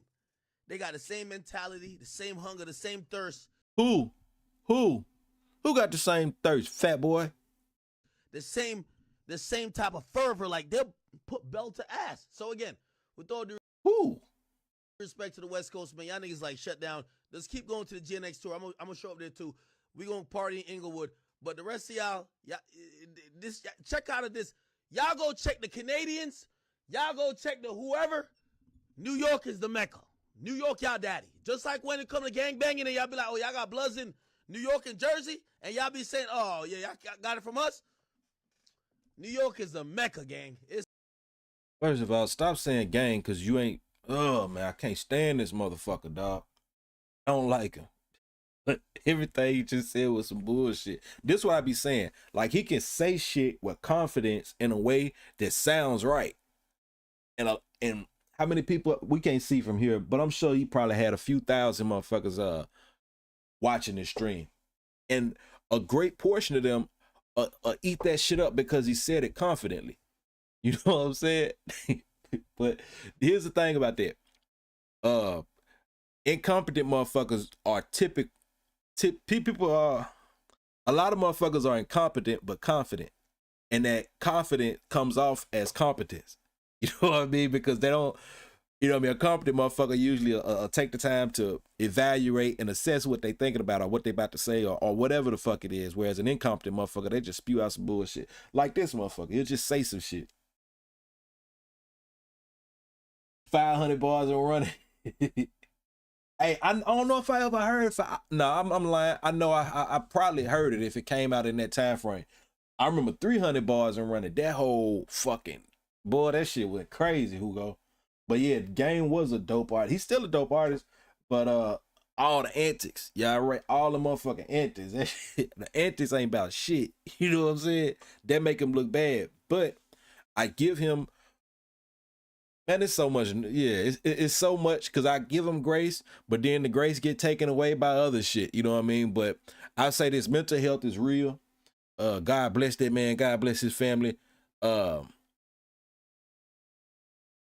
They got the same mentality, the same hunger, the same thirst. Who got the same thirst, fat boy? The same type of fervor, like they'll put belt to ass. So again, with all due respect to the West Coast, man, y'all niggas like shut down. Let's keep going to the GNX tour. I'm gonna show up there too. We gonna party in Inglewood, but the rest of y'all, check out of this. Y'all go check the Canadians. Y'all go check the whoever. New York is the Mecca. New York, y'all daddy. Just like when it come to gangbanging and y'all be like, oh, y'all got bloods in New York and Jersey, and y'all be saying, oh, yeah, y'all got it from us. New York is the Mecca, gang. First of all, stop saying gang because you ain't, oh, man, I can't stand this motherfucker, dog. I don't like him. Everything he just said was some bullshit. This is what I be saying. Like, he can say shit with confidence in a way that sounds right. And how many people, we can't see from here, but I'm sure he probably had a few thousand motherfuckers watching this stream. And a great portion of them eat that shit up because he said it confidently. You know what I'm saying? But here's the thing about that. Incompetent motherfuckers are people are, a lot of motherfuckers are incompetent but confident, and that confident comes off as competence. You know what I mean? Because they don't, you know what I mean? A competent motherfucker usually take the time to evaluate and assess what they thinking about or what they about to say or whatever the fuck it is. Whereas an incompetent motherfucker, they just spew out some bullshit. Like this motherfucker, he'll just say some shit. 500 bars and running. Hey, I don't know if I ever heard. No, I'm lying. I know I probably heard it if it came out in that time frame. I remember 300 bars and running. That whole fucking, boy, that shit went crazy, Hugo. But yeah, Game was a dope artist. He's still a dope artist, but all the antics, yeah, right, all the motherfucking antics. That shit, the antics ain't about shit. You know what I'm saying? That make him look bad. But I give him, man, it's so much. Yeah, it's so much because I give him grace, but then the grace get taken away by other shit. You know what I mean? But I say this mental health is real. God bless that man. God bless his family.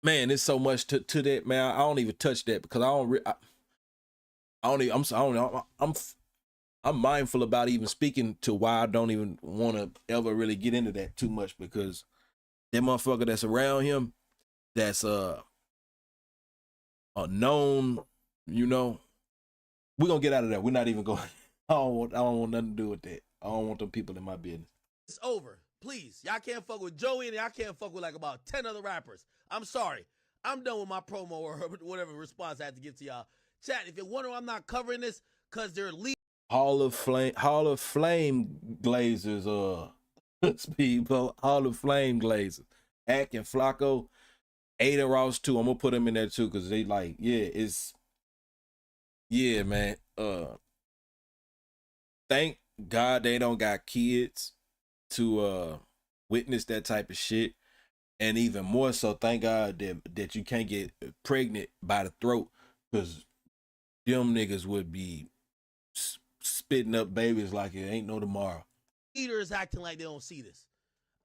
Man, there's so much to that, man. I don't even touch that because I'm mindful about even speaking to why I don't even want to ever really get into that too much because that motherfucker that's around him, that's known, you know, we're gonna get out of that. We're not even going. I don't want nothing to do with that. I don't want them people in my business. It's over. Please. Y'all can't fuck with Joey and y'all can't fuck with like about 10 other rappers. I'm sorry. I'm done with my promo or whatever response I had to give to y'all. Chat, if you're wondering why I'm not covering this, because they're leaving. Hall of Flame Glazers, people. Hall of Flame Glazers. Ack and Flacco, Ada Ross too. I'm gonna put them in there too, because they like, yeah, man. Thank God they don't got kids to witness that type of shit. And even more so, thank God that you can't get pregnant by the throat, because them niggas would be spitting up babies like it ain't no tomorrow. Leaders acting like they don't see this.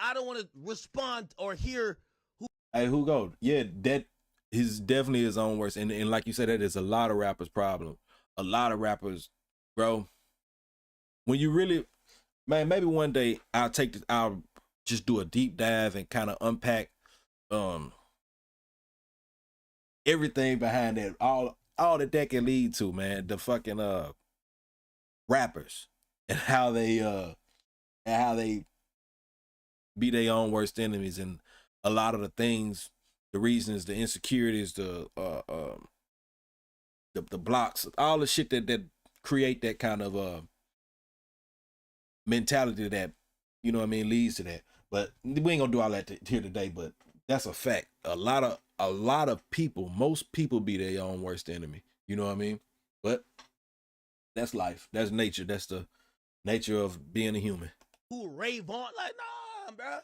I don't want to respond or hear who. Hey, who go? Yeah, that is definitely his own worst. And like you said, that is a lot of rappers' problem. A lot of rappers, bro. When you really, man, maybe one day I'll just do a deep dive and kind of unpack everything behind that, all that can lead to, man. The fucking rappers and how they be their own worst enemies, and a lot of the things, the reasons, the insecurities, the blocks, all the shit that create that kind of mentality that, you know what I mean, leads to that. But we ain't gonna do all that here today, but that's a fact. A lot of people, most people be their own worst enemy. You know what I mean? But that's life. That's nature. That's the nature of being a human. Who rave on? Like, nah, bro.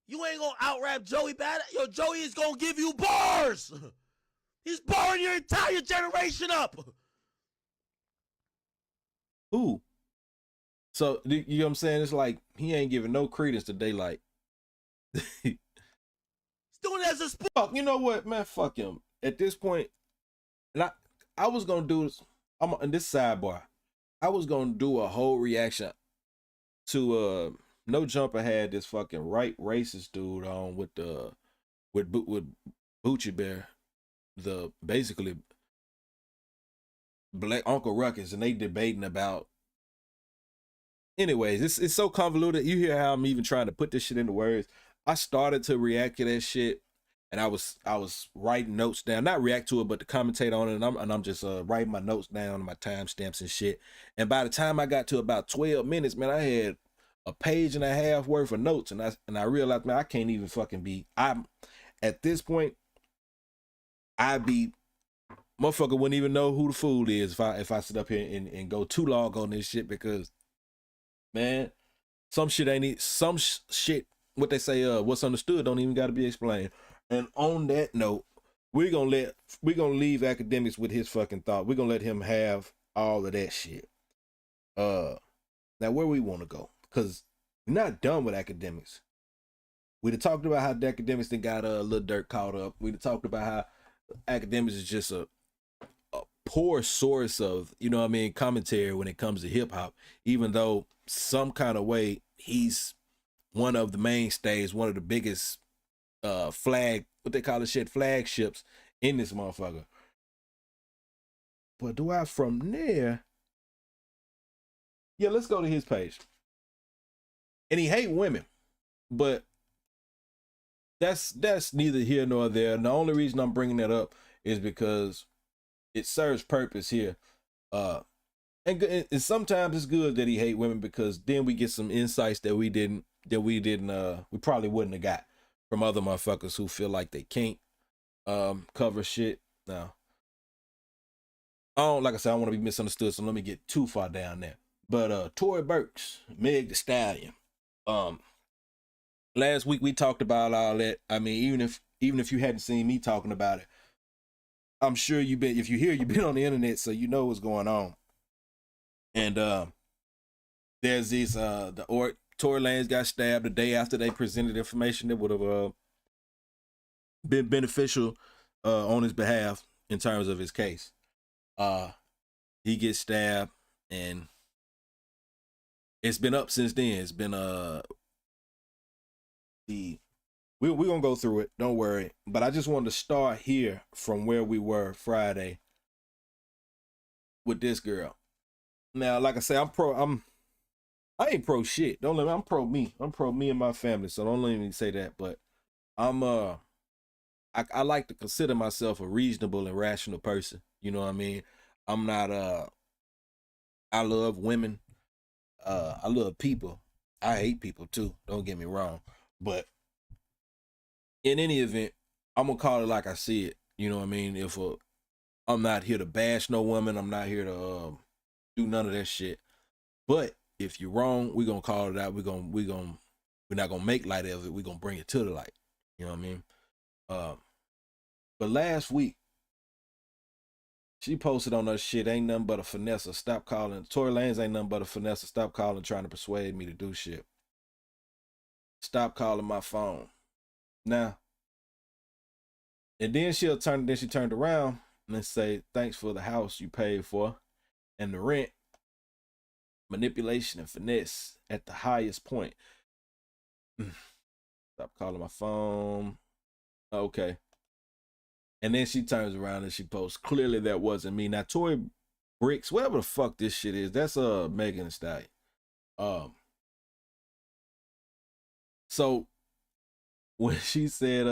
You ain't gonna out-rap Joey bad. Yo, Joey is gonna give you bars. He's barring your entire generation up. Ooh. So, you know what I'm saying? It's like he ain't giving no credence to Daylight. He's doing it as a sport. Fuck, you know what, man? Fuck him. At this point, and I was gonna do this. In this sidebar, I was gonna do a whole reaction to Nojumper had this fucking right racist dude on with Bucci Bear, the basically Black Uncle Ruckus, and they debating about. Anyways, it's so convoluted. You hear how I'm even trying to put this shit into words. I started to react to that shit, and I was writing notes down, not react to it, but to commentate on it. And I'm just writing my notes down, my timestamps and shit. And by the time I got to about 12 minutes, man, I had a page and a half worth of notes, and I realized, man, I can't even fucking be. I'm at this point, motherfucker wouldn't even know who the fool is if I sit up here and go too long on this shit, because, man, some shit, what they say, what's understood don't even got to be explained. And on that note, we're gonna leave Akademiks with his fucking thought. We're gonna let him have all of that shit. Now where we want to go, because we're not done with Akademiks. We'd have talked about how the Akademiks then got a little dirt caught up. We'd have talked about how Akademiks is just a poor source of, you know what I mean, commentary when it comes to hip hop, even though some kind of way he's one of the mainstays, one of the biggest flagships in this motherfucker. But do I from there? Yeah, let's go to his page. And he hate women, but that's neither here nor there. And the only reason I'm bringing that up is because it serves purpose here. And sometimes it's good that he hate women, because then we get some insights that we probably wouldn't have got from other motherfuckers who feel like they can't cover shit. Now, like I said, I don't want to be misunderstood, so let me get too far down there. But Tory Burks, Meg the Stallion. Last week we talked about all that. I mean, even if you hadn't seen me talking about it, I'm sure you've been on the internet, so you know what's going on. And there's these Tory Lanez got stabbed the day after they presented information that would have been beneficial on his behalf in terms of his case. He gets stabbed, and it's been up since then. It's been the we're gonna go through it. Don't worry. But I just wanted to start here from where we were Friday with this girl. Now, like I say, I ain't pro shit. Don't let me, I'm pro me. I'm pro me and my family. So don't let me say that. But I like to consider myself a reasonable and rational person. You know what I mean? I'm not I love women. I love people. I hate people too. Don't get me wrong. But in any event, I'm gonna call it like I see it. You know what I mean? If I'm not here to bash no woman, I'm not here to do none of that shit. But if you're wrong, we're gonna call it out. We're not gonna make light of it. We're gonna bring it to the light. You know what I mean? But last week, she posted on her shit, ain't nothing but a finesse. Stop calling. Tory Lanez ain't nothing but a finesse. Stop calling, trying to persuade me to do shit. Stop calling my phone. Now, and then she turned around and say, thanks for the house you paid for and the rent. Manipulation and finesse at the highest point. Stop calling my phone. Okay. And then she turns around and she posts, clearly that wasn't me. Now, Tory Bricks, whatever the fuck this shit is, that's Megan Thee Stallion. So when she said,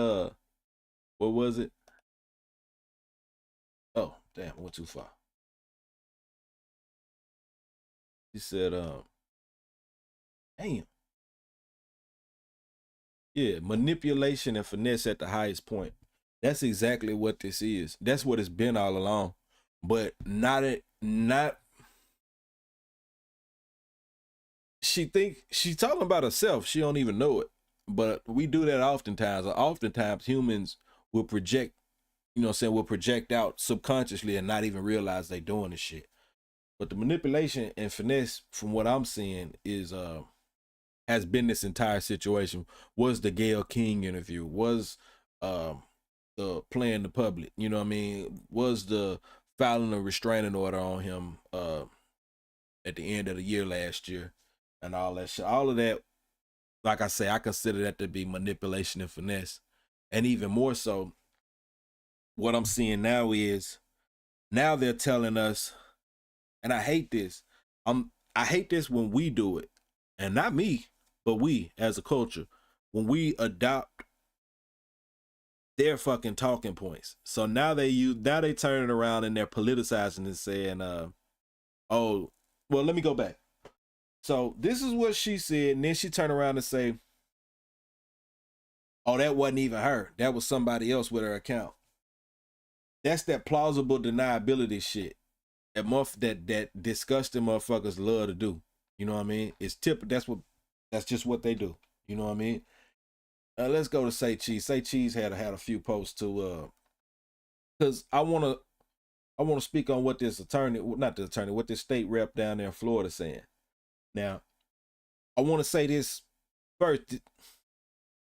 what was it? Oh, damn, I went too far. She said, damn. Yeah, manipulation and finesse at the highest point. That's exactly what this is. That's what it's been all along. But she's talking about herself. She don't even know it. But we do that oftentimes. Oftentimes humans will project, you know what I'm saying, will project out subconsciously and not even realize they doing this shit. But the manipulation and finesse, from what I'm seeing, is has been this entire situation. Was the Gayle King interview, was the playing the public, you know what I mean, was the filing a restraining order on him at the end of the year last year, and all that shit. All of that, like I say, I consider that to be manipulation and finesse. And even more so, what I'm seeing now is, now they're telling us, and I hate this, I hate this when we do it, and not me, but we as a culture, when we adopt their fucking talking points. So now they turn it around and they're politicizing and saying, oh, well, let me go back. So this is what she said, and then she turned around and say, oh, that wasn't even her. That was somebody else with her account. That's that plausible deniability shit that disgusting motherfuckers love to do. You know what I mean? It's that's just what they do. You know what I mean? Let's go to Say Cheese. Say Cheese had a few posts to because I wanna speak on what this what this state rep down there in Florida saying. Now, I want to say this first.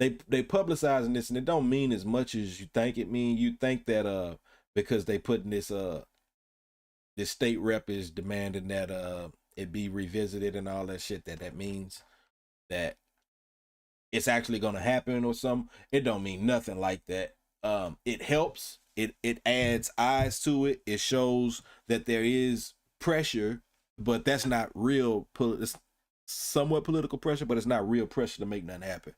They publicizing this, and it don't mean as much as you think it mean. You think that because they putting this this state rep is demanding that it be revisited and all that shit, that means that it's actually gonna happen or something. It don't mean nothing like that. It helps. It adds eyes to it. It shows that there is pressure, but that's not real. It's somewhat political pressure, but it's not real pressure to make nothing happen.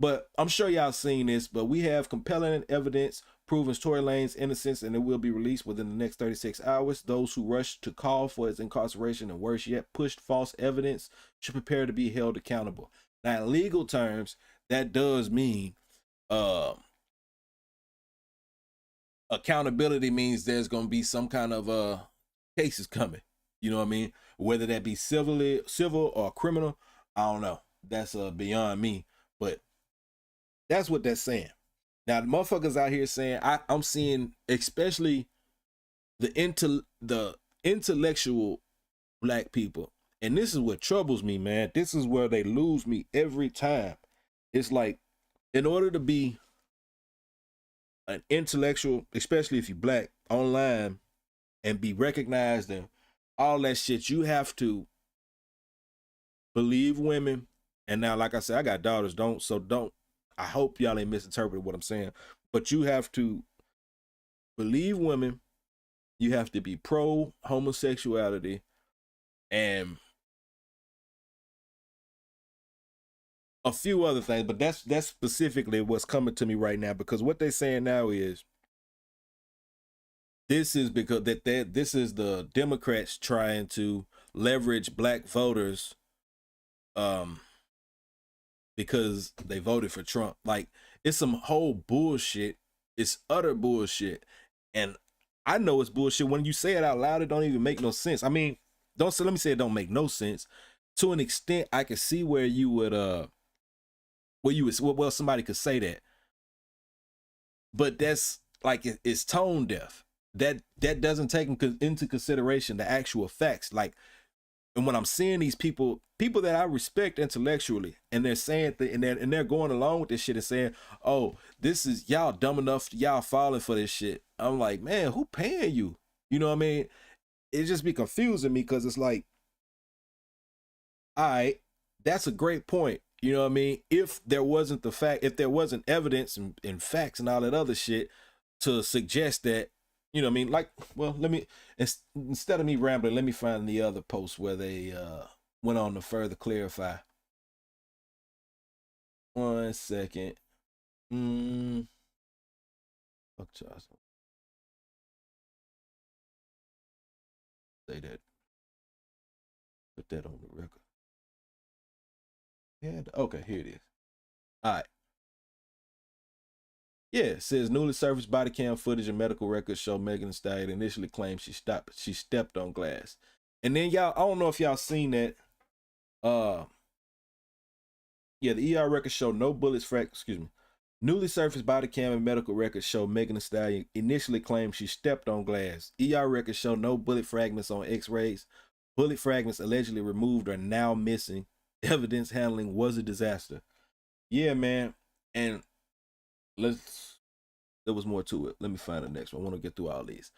But I'm sure y'all seen this, but we have compelling evidence proving Tory Lanez's innocence, and it will be released within the next 36 hours. Those who rush to call for his incarceration, and worse yet, pushed false evidence, should prepare to be held accountable. Now, in legal terms, that does mean accountability means there's going to be some kind of cases coming. You know what I mean? Whether that be civil or criminal, I don't know. That's beyond me. But that's what that's saying. Now, the motherfuckers out here saying, I'm seeing especially the intellectual black people. And this is what troubles me, man. This is where they lose me every time. It's like, in order to be an intellectual, especially if you're black, online, and be recognized and all that shit, you have to believe women. And now, like I said, I got daughters, don't I hope y'all ain't misinterpreted what I'm saying, but you have to believe women. You have to be pro homosexuality, and a few other things, but that's specifically what's coming to me right now, because what they're saying now is this is because this is the Democrats trying to leverage black voters because they voted for Trump. Like, it's some whole bullshit. It's utter bullshit. And I know it's bullshit. When you say it out loud, it don't even make no sense. I mean, let me say it don't make no sense. To an extent, I can see where you would well, somebody could say that, but that's like, it's tone deaf. That doesn't take into consideration the actual facts. Like, and when I'm seeing these people that I respect intellectually, and they're saying and they're going along with this shit and saying, "Oh, this is y'all dumb enough, y'all falling for this shit." I'm like, man, who paying you? You know what I mean? It just be confusing me, because it's like, all right, that's a great point. You know what I mean? If there wasn't evidence and facts and all that other shit to suggest that, you know what I mean? Like, well, instead of me rambling, let me find the other post where they went on to further clarify. 1 second. Fuck Charles. Say that. Put that on the record. Yeah, okay, here it is. All right. Yeah, it says newly surfaced body cam footage and medical records show Megan Thee Stallion initially claimed she stepped on glass. And then y'all, I don't know if y'all seen that. Yeah, the ER records show no bullets Newly surfaced body cam and medical records show Megan Thee Stallion initially claimed she stepped on glass. ER records show no bullet fragments on x-rays. Bullet fragments allegedly removed are now missing. Evidence handling was a disaster. Yeah, man. And there was more to it. Let me find the next one. I want to get through all these,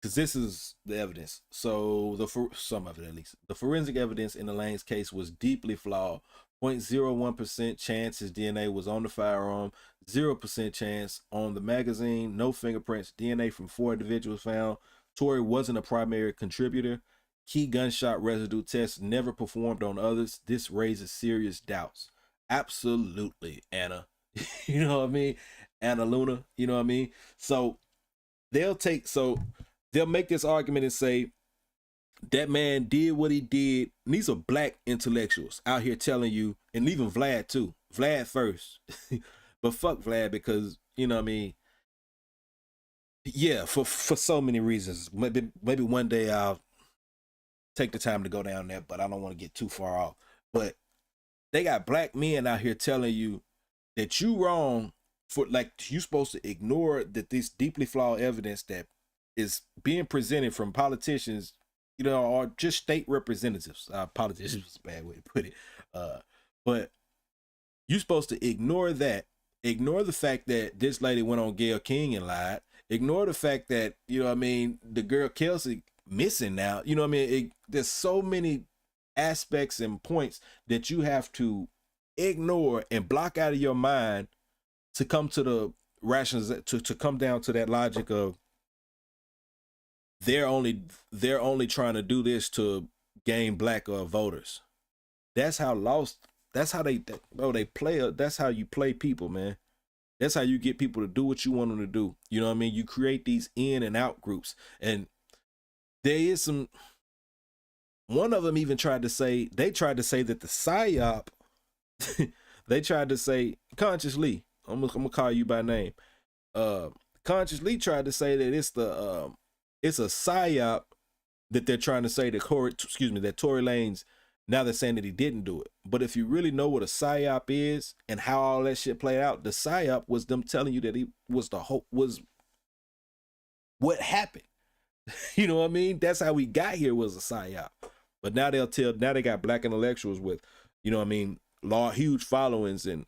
because this is the evidence. So some of it, at least. The forensic evidence in Elaine's case was deeply flawed. 0.01% chance his DNA was on the firearm. 0% chance on the magazine. No fingerprints. DNA from 4 individuals found. Tory wasn't a primary contributor. Key gunshot residue tests never performed on others. This raises serious doubts. Absolutely, Anna. You know what I mean? Anna Luna, you know what I mean? So they'll make this argument and say that man did what he did. And these are black intellectuals out here telling you, and even Vlad too. Vlad first. But fuck Vlad, because, you know what I mean? Yeah, for so many reasons. Maybe one day I'll take the time to go down there, but I don't want to get too far off. But they got black men out here telling you that you wrong, for like, you supposed to ignore that this deeply flawed evidence that is being presented from politicians, you know, or just state representatives. Politicians is a bad way to put it. But you're supposed to ignore that. Ignore the fact that this lady went on Gayle King and lied. Ignore the fact that, you know what I mean, the girl Kelsey missing now. You know what I mean? There's so many aspects and points that you have to ignore and block out of your mind to come to the rations, to come down to that logic of they're only trying to do this to gain black voters. That's how they play. That's how you play people, man. That's how you get people to do what you want them to do. You know what I mean? You create these in and out groups. And there is one of them even tried to say that the PSYOP, they tried to say, Conscious Lee, I'm gonna call you by name. Conscious Lee tried to say that it's a PSYOP that they're trying to say that Tory Lanez, now they're saying that he didn't do it. But if you really know what a PSYOP is and how all that shit played out, the PSYOP was them telling you that he was was what happened. You know what I mean? That's how we got here, was a PSYOP. But now they got black intellectuals with, you know what I mean, huge followings, and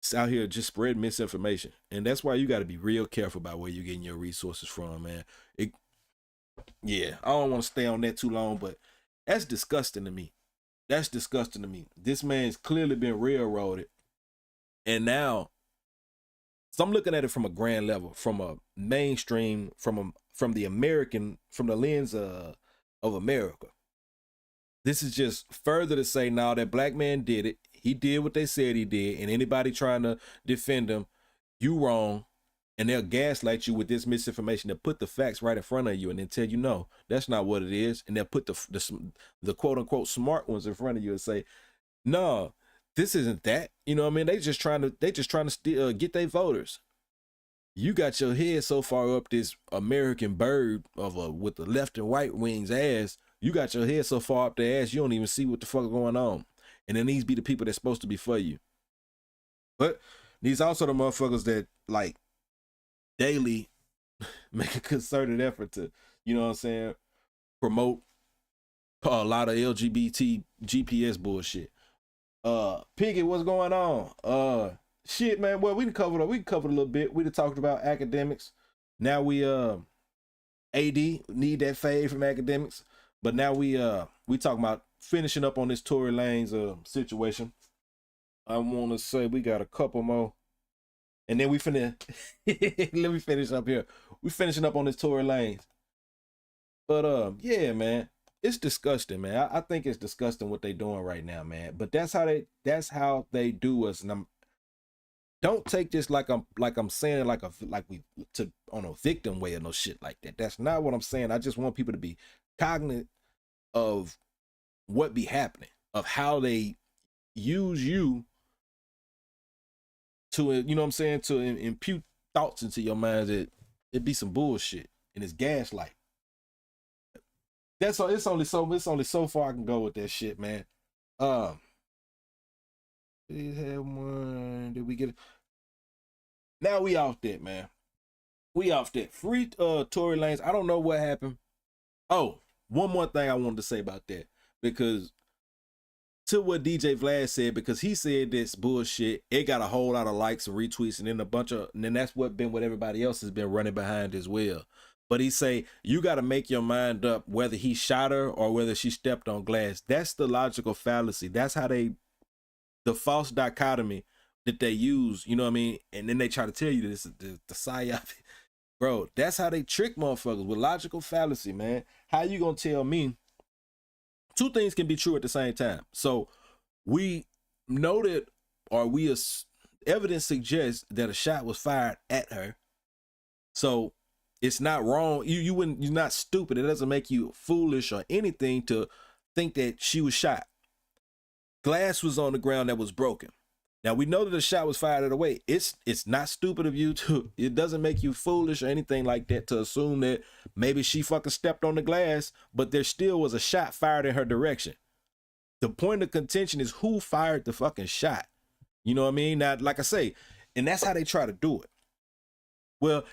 it's out here just spreading misinformation. And that's why you got to be real careful about where you're getting your resources from, man. I don't want to stay on that too long, but that's disgusting to me. This man's clearly been railroaded And now, so I'm looking at it from a grand level, from a mainstream, from the lens of America. This is just further to say now that black man did it. He did what they said he did, and anybody trying to defend him, you wrong. And they'll gaslight you with this misinformation. They'll put the facts right in front of you and then tell you, no, that's not what it is. And they'll put the quote unquote smart ones in front of you and say, no, this isn't that. You know what I mean? They just trying to get their voters. You got your head so far up this American bird with the left and right wings ass. You got your head so far up their ass, you don't even see what the fuck is going on. And then these be the people that's supposed to be for you. But these also the motherfuckers that like daily make a concerted effort to, you know what I'm saying, promote a lot of LGBT GPS bullshit. Piggy, what's going on? Shit, man. Well, we covered a little bit. We done talked about academics. Now we AD need that fade from academics, but now we talking about finishing up on this Tory Lanez situation. I want to say we got a couple more. And then we finna let me finish up here. We finishing up on this Tory Lanez. But yeah, man, it's disgusting, man. I think it's disgusting what they doing right now, man. But that's how they do us. And don't take this like I'm saying on a victim way or no shit like that. That's not what I'm saying. I just want people to be cognizant of what be happening, of how they use you to, you know what I'm saying, to impute thoughts into your mind that it be some bullshit and it's gaslight. That's all. It's only so far I can go with that shit, man. We had one. Did we get it? Now we off that, man. We off that. Free Tory Lanez. I don't know what happened. Oh, one more thing I wanted to say about that, because to what DJ Vlad said, because he said this bullshit, it got a whole lot of likes and retweets, and then that's what everybody else has been running behind as well. But he say, you got to make your mind up whether he shot her or whether she stepped on glass. That's the logical fallacy. That's how the false dichotomy that they use, you know what I mean? And then they try to tell you this, the psyop. Bro, that's how they trick motherfuckers, with logical fallacy, man. How you gonna tell me two things can be true at the same time? So we know that, or evidence suggests that a shot was fired at her. So it's not wrong. You're not stupid. It doesn't make you foolish or anything to think that she was shot. Glass was on the ground that was broken. Now we know that the shot was fired at a way. It's not stupid of you to, it doesn't make you foolish or anything like that to assume that maybe she fucking stepped on the glass, but there still was a shot fired in her direction. The point of contention is who fired the fucking shot. You know what I mean? Now, like I say, and that's how they try to do it. Well,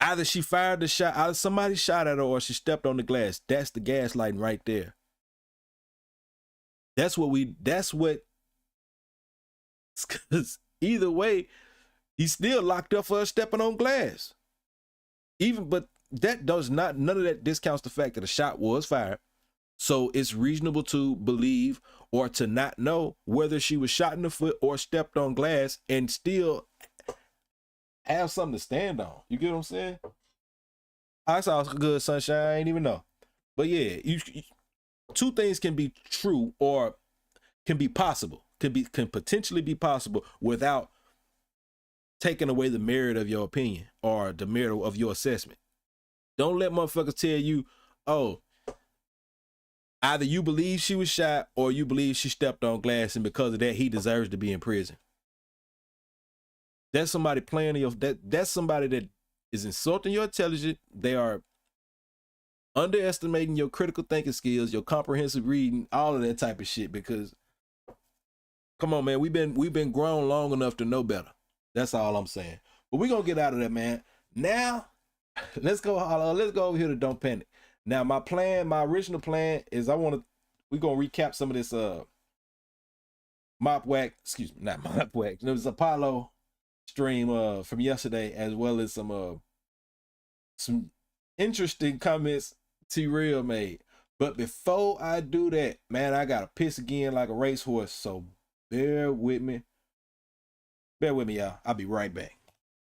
either she fired the shot, either somebody shot at her or she stepped on the glass. That's the gaslighting right there. That's what, because either way, he's still locked up for stepping on glass. But that does not, none of that discounts the fact that a shot was fired. So it's reasonable to believe or to not know whether she was shot in the foot or stepped on glass and still have something to stand on. You get what I'm saying? I saw good, sunshine. I ain't even know. But yeah, two things can be true or can be possible, can potentially be possible without taking away the merit of your opinion or the merit of your assessment. Don't let motherfuckers tell you, oh, either you believe she was shot or you believe she stepped on glass, and because of that, he deserves to be in prison. That's somebody playing in your, that's somebody that is insulting your intelligence. They are underestimating your critical thinking skills, your comprehensive reading, all of that type of shit. Because, come on, man, we've been grown long enough to know better. That's all I'm saying. But we're gonna get out of that, man. Now, let's go over here to Don't Panic. Now, my original plan is we're gonna recap some of this Mopwack, excuse me, not Mopwack. There was Apollo stream from yesterday, as well as some interesting comments TRell made. But before I do that, man, I gotta piss again like a racehorse, so bear with me. Bear with me, y'all. I'll be right back.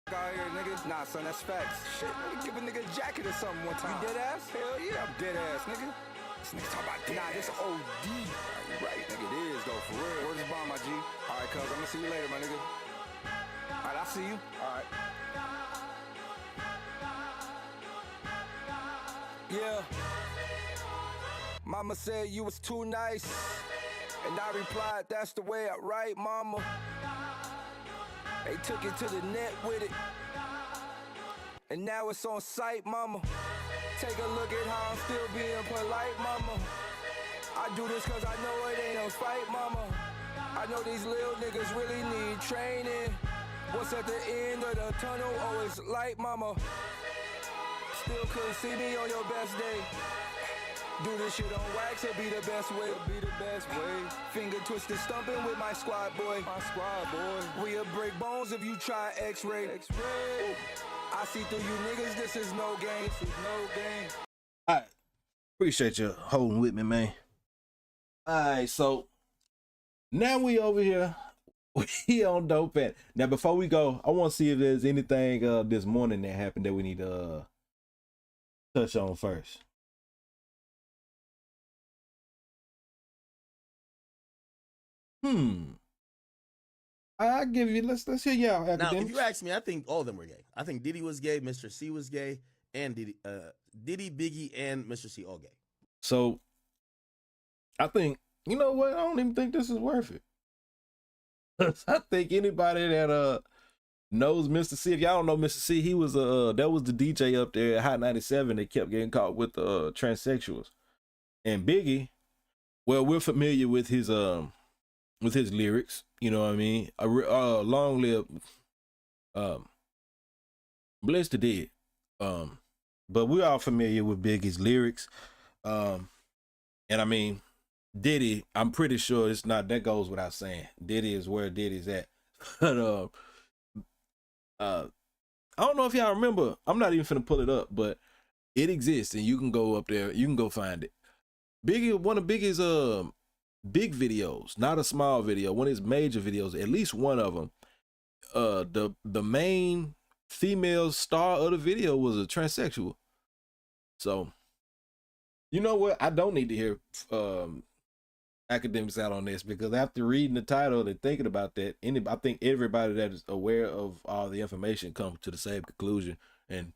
Out here, nigga. Nah, son, that's facts. Shit, nigga, give a nigga a jacket or something one time. You dead ass? Hell yeah, I'm dead ass, nigga. This nigga talking about dead ass. Nah, this OD. You right, nigga, it is, though, for real. Where's this bomb, my G? All right, cuz, I'm gonna see you later, my nigga. All right, I'll see you. All right. Yeah. Mama said you was too nice. And I replied, that's the way I write, mama. They took it to the net with it. And now it's on site, mama. Take a look at how I'm still being polite, mama. I do this cause I know it ain't a fight, mama. I know these little niggas really need training. What's at the end of the tunnel? Oh, it's light, mama. Still couldn't see me on your best day. Do this shit on wax, it'll be the best way. It'll be the best way. Finger twisted stumping with my squad boy. My squad boy. We'll break bones if you try X-ray. X-ray. I see through you niggas, this is no game. This is no game. Alright. Appreciate you holding with me, man. Alright, so now we over here. We on Dope Pat. Now before we go, I want to see if there's anything this morning that happened that we need to touch on first. I give you, let's hear y'all. Now, if you ask me, I think all of them were gay. I think Diddy was gay, Mr. C was gay, and Diddy, Biggie, and Mr. C all gay. So I think, you know what? I don't even think this is worth it. I think anybody that knows Mr. C, if y'all don't know Mr. C, he was that was the DJ up there at Hot 97 that kept getting caught with transsexuals. And Biggie, well, we're familiar with his lyrics, you know what I mean? Long live bless the dead. But we're all familiar with Biggie's lyrics. And I mean, Diddy, I'm pretty sure it's not, that goes without saying. Diddy is where Diddy's at. But I don't know if y'all remember, I'm not even finna pull it up, but it exists and you can go up there, you can go find it. Biggie, one of Biggie's big videos, not a small video, one of his major videos, at least one of them, the main female star of the video was a transsexual. So, you know what? I don't need to hear Akademiks out on this, because after reading the title and thinking about that, I think everybody that is aware of all the information comes to the same conclusion. And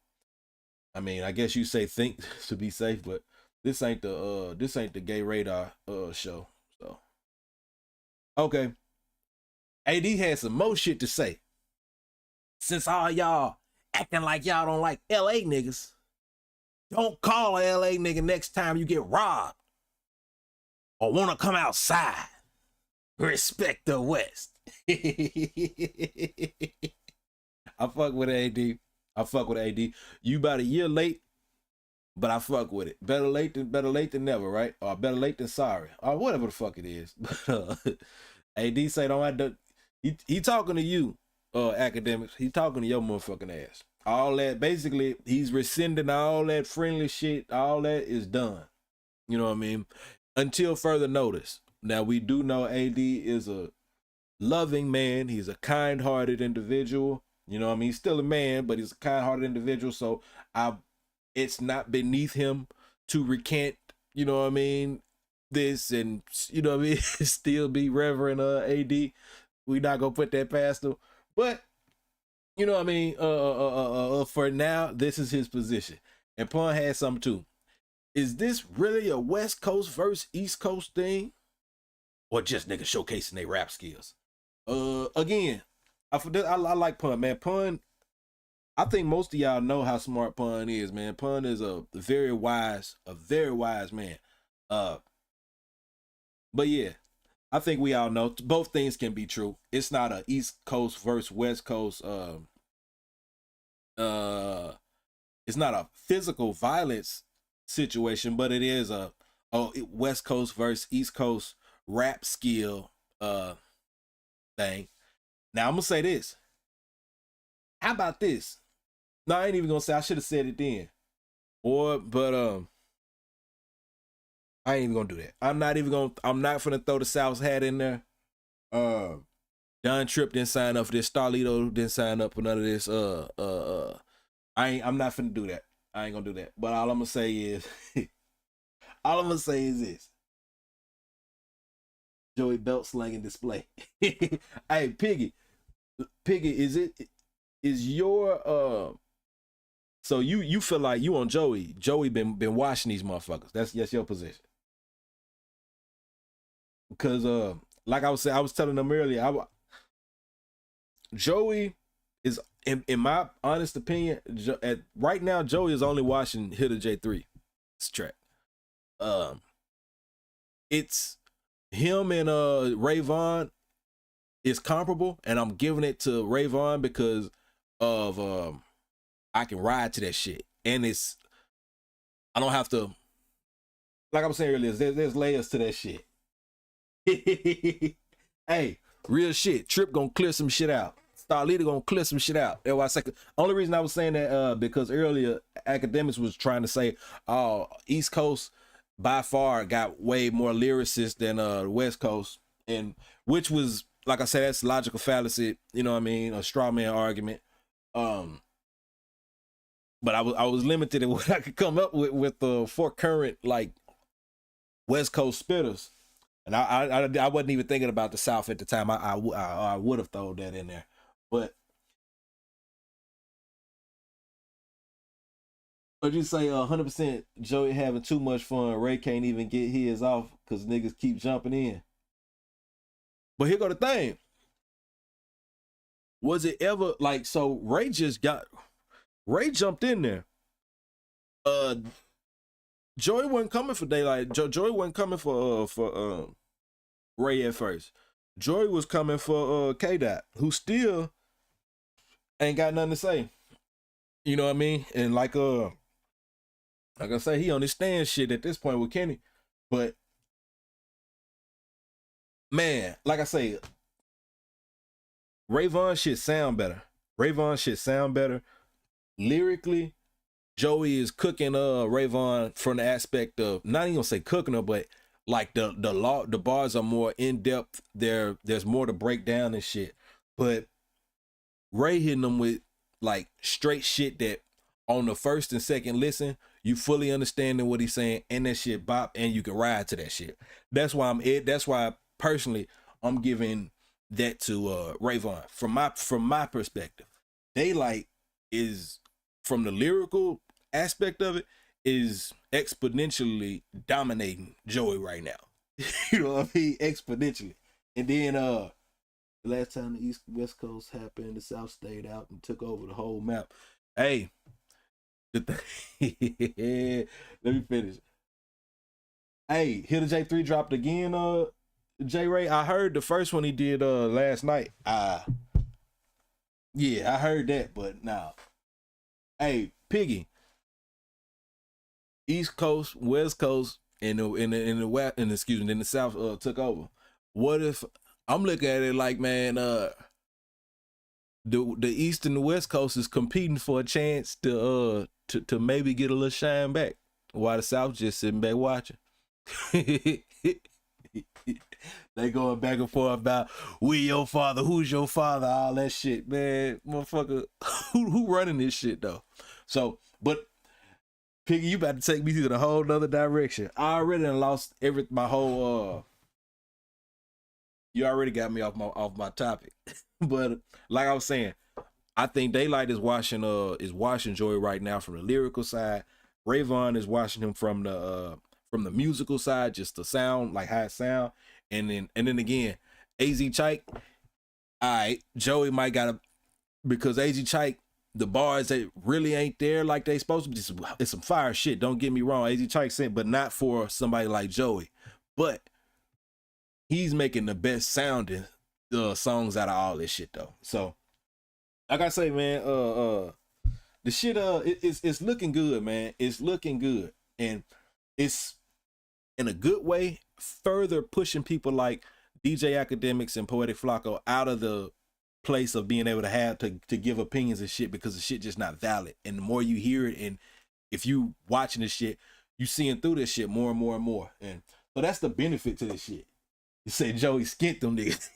I mean, I guess you say think to be safe, but this ain't the gay radar show. So okay, AD had some more shit to say. Since all y'all acting like y'all don't like LA niggas, don't call a LA nigga next time you get robbed or want to come outside. Respect the West. I fuck with AD. I fuck with AD. You about a year late, but I fuck with it. Better late than never, right? Or better late than sorry, or whatever the fuck it is. AD say don't have to. He talking to you, Akademiks. He talking to your motherfucking ass. All that, basically, he's rescinding all that friendly shit. All that is done. You know what I mean? Until further notice. Now, we do know AD is a loving man. He's a kind-hearted individual. You know what I mean? He's still a man, but he's a kind-hearted individual. So it's not beneath him to recant, you know what I mean, this, and, you know what I mean, still be Reverend AD. We not gonna put that past him. But, you know what I mean, for now, this is his position. And Pun had something too. Is this really a West Coast versus East Coast thing? Or just niggas showcasing their rap skills? Again, I like Pun, man. Pun, I think most of y'all know how smart Pun is, man. Pun is a very wise man. But yeah, I think we all know both things can be true. It's not a East Coast versus West Coast. It's not a physical violence situation, but it is a West Coast versus East Coast rap skill thing. Now I'm gonna say this. How about this? No, I ain't even gonna say. I should have said it then. But I ain't even gonna do that. I'm not gonna throw the South hat in there. Don Tripp didn't sign up for this. Starlito didn't sign up for none of this. I'm not finna do that. I ain't gonna do that. But all I'm gonna say is, this. Joey belt slanging display. Hey, Piggy, is your so you feel like you on Joey? Joey been watching these motherfuckers. That's your position. Because like I was telling them earlier, Joey is in my honest opinion, right now Joey is only watching Hitta J3 track. It's him and Ray Vaughn is comparable, and I'm giving it to Ray Vaughn because of I can ride to that shit, and I don't have to, like I was saying earlier, there's layers to that shit. Hey, real shit. Trip gonna clear some shit out. Starlita gonna clear some shit out. That's why I say, only reason I was saying that because earlier Akademiks was trying to say, oh, East Coast by far got way more lyricists than the West Coast, and which was, like I said, that's logical fallacy. You know what I mean? A straw man argument. But I was limited in what I could come up with the four current like West Coast spitters. And I wasn't even thinking about the South at the time. I would have thrown that in there, but you say 100% Joey having too much fun. Ray can't even get his off because niggas keep jumping in. But here go the thing. Was it ever like, so Ray jumped in there. Joey wasn't coming for Daylight. Joey wasn't coming for Ray at first. Joey was coming for K-Dot, who still ain't got nothing to say. You know what I mean? And like I say, he understands shit at this point with Kenny. But man, like I say, Ray Vaughn shit sound better. Lyrically, Joey is cooking Ray Vaughn from the aspect of, not even gonna say cooking her, but like the bars are more in depth. There's more to break down and shit. But Ray hitting them with like straight shit that on the first and second listen, you fully understanding what he's saying, and that shit bop, and you can ride to that shit. That's why personally I'm giving that to Ray Vaughn. From my perspective, Daylight is, from the lyrical aspect of it, is exponentially dominating Joey right now. You know what I mean? Exponentially. And then the last time the West Coast happened, the South stayed out and took over the whole map. Hey, let me finish. Hey, Hitta J3 dropped again, J Ray. I heard the first one he did last night. Yeah, I heard that, but nah. Hey, Piggy. East Coast, West Coast, and the West, and then the South took over. What if I'm looking at it like, man, the East and the West Coast is competing for a chance to maybe get a little shine back, while the South just sitting back watching. They going back and forth about we your father, who's your father, all that shit, man. Motherfucker, who running this shit though? So, but Piggy, you about to take me to the whole nother direction. I already done lost my whole you already got me off my topic. But like I was saying, I think Daylight is watching Joey right now from the lyrical side. Ray Vaughn is watching him from the musical side, just the sound, like how it sound. And then again, AZ Chike, all right, Joey might gotta, because AZ Chike, the bars that really ain't there like they supposed to be. It's some fire shit, don't get me wrong. AZ Chike sent, but not for somebody like Joey. But he's making the best sounding songs out of all this shit though. So like I say, man, the shit it's looking good, man. It's looking good, and it's in a good way, further pushing people like DJ Akademiks and Poetic Flocko out of the place of being able to give opinions and shit, because the shit just not valid. And the more you hear it, and if you watching this shit, you seeing through this shit more and more and more. And so that's the benefit to this shit. You say Joey skint them niggas.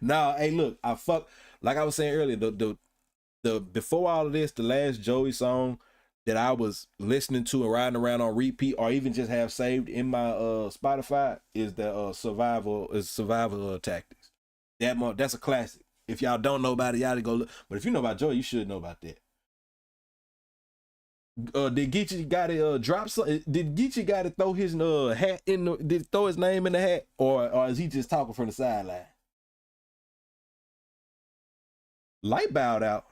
Nah, hey, look, like I was saying earlier, the before all of this, the last Joey song that I was listening to and riding around on repeat, or even just have saved in my Spotify, is the survival tactics. That's a classic. If y'all don't know about it, y'all go look. But if you know about Joey, you should know about that. Did Geechee got to drop something? Did Geechee got to throw his hat in the? Did he throw his name in the hat, or is he just talking from the sideline? Light bowed out.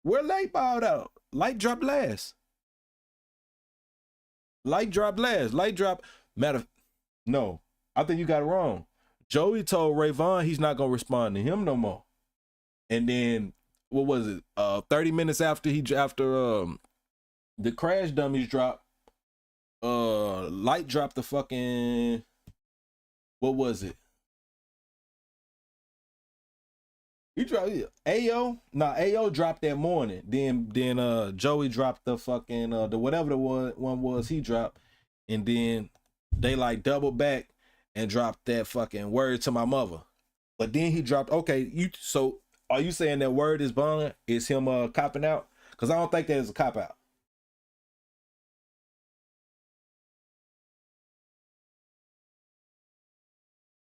Where Light bowed out? Light dropped last. Light dropped last. Light dropped. No, I think you got it wrong. Joey told Rayvon he's not gonna respond to him no more. And then what was it? 30 minutes after the Crash Dummies drop, Light dropped the fucking, what was it? He dropped Ayo. Nah, Ayo dropped that morning. Then Joey dropped the fucking the whatever the one was he dropped, and then they like doubled back and dropped that fucking Word to My Mother. But then he dropped, okay, so are you saying that Word is bond is him copping out? Because I don't think that is a cop out.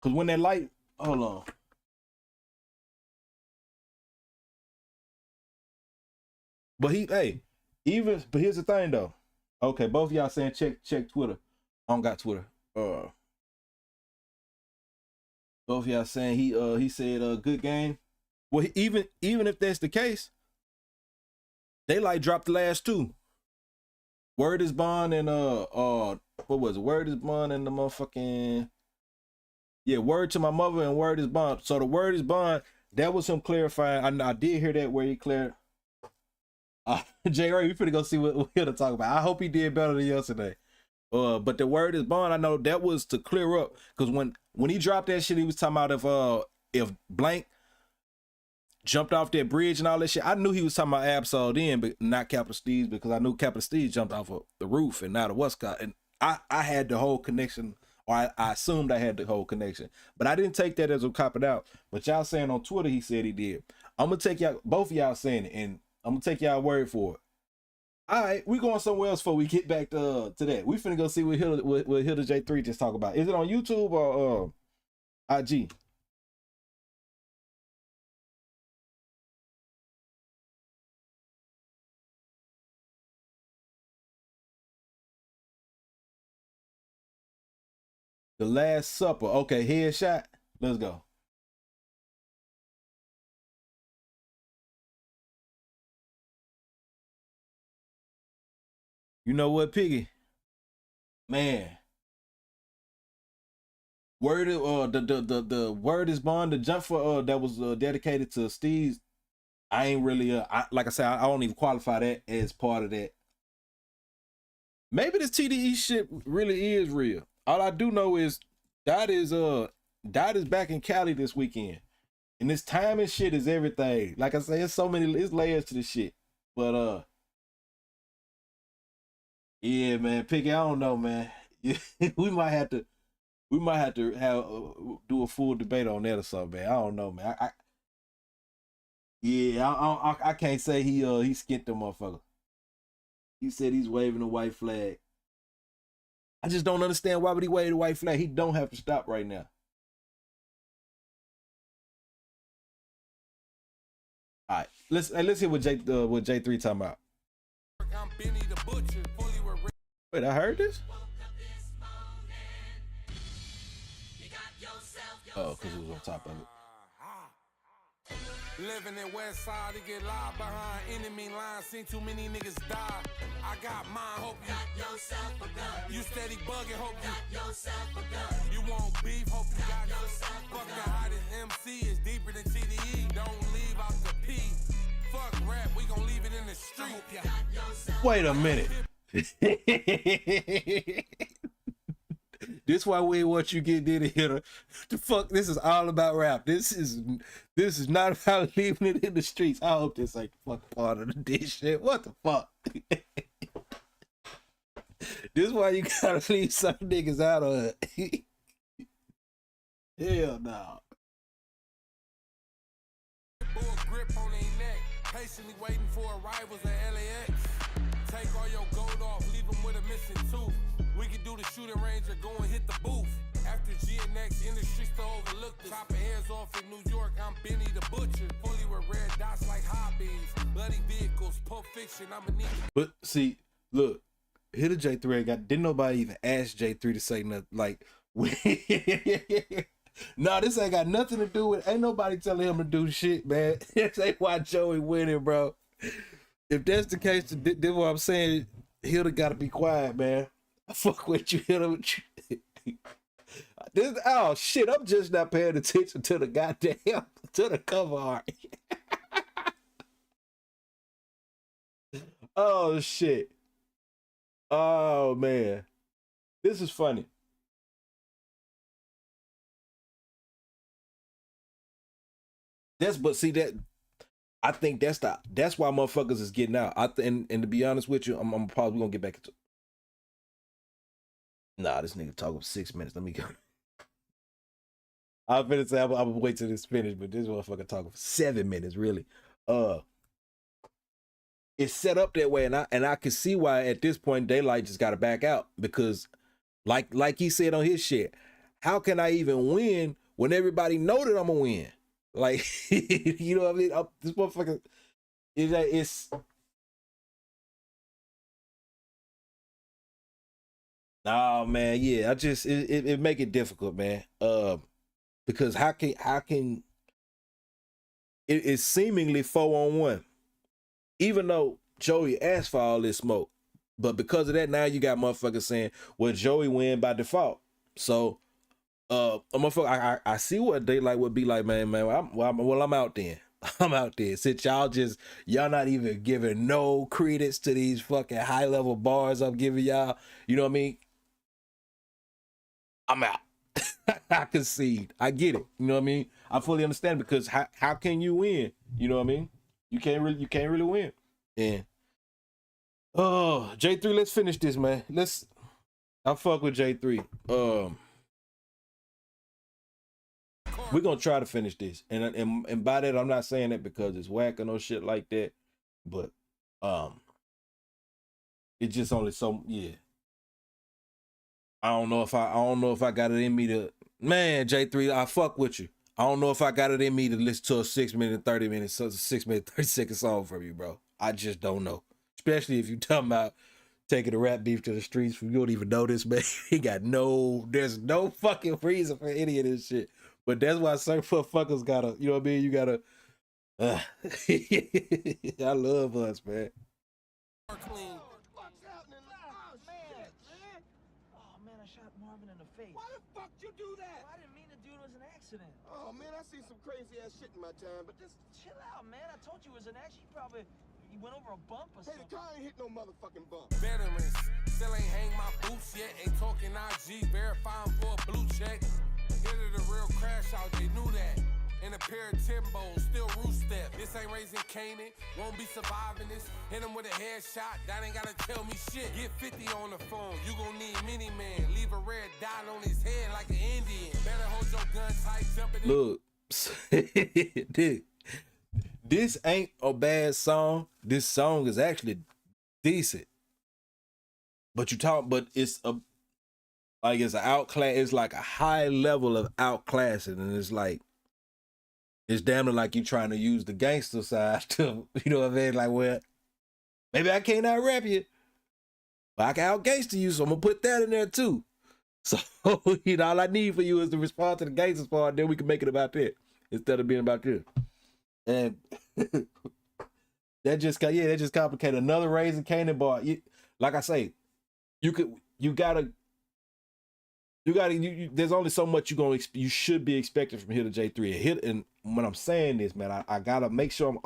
Because when that Light, hold on. But but here's the thing though. Okay, both of y'all saying check Twitter. I don't got Twitter. Both of y'all saying he said good game. Well, even if that's the case, they like dropped the last two. Word is bond and what was it? Word is bond and the motherfucking, yeah, Word to My Mother and Word is bond. So the Word is bond, that was him clarifying. I did hear that where he cleared. J. Ray, we finna go see what we're to talk about. I hope he did better than yesterday. But the Word is bond, I know that was to clear up, because when he dropped that shit, he was talking about if Blank jumped off that bridge and all that shit. I knew he was talking about Absol then, but not Capital Steez, because I knew Capital Steez jumped off of the roof and not a Westcott. And I had the whole connection, or I assumed I had the whole connection, but I didn't take that as a cop it out. But y'all saying on Twitter he said he did. I'm gonna take y'all, both of y'all saying it, and I'm gonna take y'all word for it. All right, we going somewhere else before we get back to that. We finna go see what Hitta J3 just talk about. Is it on YouTube or IG? The Last Supper. Okay, headshot. Let's go. You know what, Piggy? Man. Word the Word is bond, the jump for that was dedicated to Steez. I ain't really like I said, I don't even qualify that as part of that. Maybe this TDE shit really is real. All I do know is Dot is back in Cali this weekend. And this timing shit is everything. Like I say, it's layers to this shit. But yeah, man, Piggy, I don't know, man. we might have to have do a full debate on that or something, man. I don't know, man. I can't say he skint the motherfucker. He said he's waving a white flag. I just don't understand why would he wave the white flag. He don't have to stop right now. All right, let's hear what J3 talking about. Wait, I heard this? Oh, because it was on top of it. Living in West Side to get live behind enemy lines. Seen too many niggas die. I got mine, hope you got yourself a gun. You steady bugging, hope you got yourself a gun. You want beef, hope you got yourself a gun. Fuck the hottest MC is deeper than TDE. Don't leave out the P. Fuck rap, we gon' leave it in the street. Wait a minute. This why we ain't what you get did here. The fuck, this is all about rap. This is not about leaving it in the streets. I hope this ain't the fuck part of this shit. What the fuck? This is why you gotta leave some niggas out of it. Hell no. Bull grip on their neck, patiently waiting for arrivals at LAX. Take all your gold off, leave them with a missing tooth. We can do the shooting range or go and hit the booth. After GNX, industry still overlooked us. Chopping heads off in New York, I'm Benny the Butcher. Fully with red dots like hobbies. Bloody vehicles, Pulp Fiction, I'ma need. But see, look, Hitta J3 ain't got, didn't nobody even ask J3 to say nothing. Like, no, this ain't got nothing to do with, ain't nobody telling him to do shit, man. This ain't why Joey winning, bro. If that's the case, then what I'm saying, Hitta gotta be quiet, man. I fuck with you, Hitta. This, oh shit, I'm just not paying attention to the goddamn, to the cover art. Oh shit. Oh man. This is funny. But see that, I think that's why motherfuckers is getting out. And to be honest with you, I'm probably gonna get back into. Nah, this nigga talking for 6 minutes. Let me go. I'm finna say I'm gonna wait till this finished, but this motherfucker talking for 7 minutes, really. It's set up that way, and I can see why at this point Daylight just gotta back out, because like he said on his shit, how can I even win when everybody know that I'm gonna win? Like, you know what I mean? This motherfucker, it's nah, man. Yeah, it make it difficult, man. Because how can it's seemingly 4-on-1, even though Joey asked for all this smoke, but because of that, now you got motherfuckers saying, well, Joey win by default. So motherfucker, I see what Daylight would be like, man. I'm out then. I'm out there. Since y'all not even giving no credence to these fucking high level bars I'm giving y'all, you know what I mean? I'm out. I concede. I get it. You know what I mean? I fully understand, because how can you win? You know what I mean? You can't really win. Yeah. Oh, J3, let's finish this, man. I fuck with J3. We're gonna try to finish this, and by that I'm not saying that because it's whack or no shit like that, but it's just only so, yeah. I don't know if I got it in me to, man, J3, I fuck with you. I don't know if I got it in me to listen to a 6 minute 30 minutes, so it's a 6 minute 30 second song from you, bro. I just don't know, especially if you talking about taking the rap beef to the streets. You don't even know this, man. There's no fucking reason for any of this shit. But that's why certain fuckers gotta, you know what I mean? You gotta, I love us, man. Oh man, I shot Marvin in the face. Why the fuck you do that? I didn't mean to do it. It was an accident. Oh man, I seen some crazy ass shit in my time, but this. Chill out, man. I told you it was an accident. You went over a bump or Hey, something. the car ain't hit no motherfucking bump. Veterans, still ain't hang my boots yet. Ain't talking IG, verifying for a blue check. Hit it a real crash out, they knew that. In a pair of Timbos, still roof step. This ain't raising Canaan, won't be surviving this. Hit him with a headshot, that ain't gotta tell me shit. Get 50 on the phone, you gon' need mini man. Leave a red dot on his head like an Indian. Better hold your gun tight, jumping in. Look, dude, this ain't a bad song. This song is actually decent. But it's it's an outclass. It's like a high level of outclassing, and it's like, it's damn near like you trying to use the gangster side to, you know what I mean? Like, well, maybe I can't out rap you, but I can out gangster you, so I'm gonna put that in there too. So, you know, all I need for you is to respond to the gangster part, then we can make it about that instead of being about this. And that just complicated. Another Raising Canaan bar. Like I say, there's only so much you should be expecting from Hitta J3. And when I'm saying this, man, I gotta make sure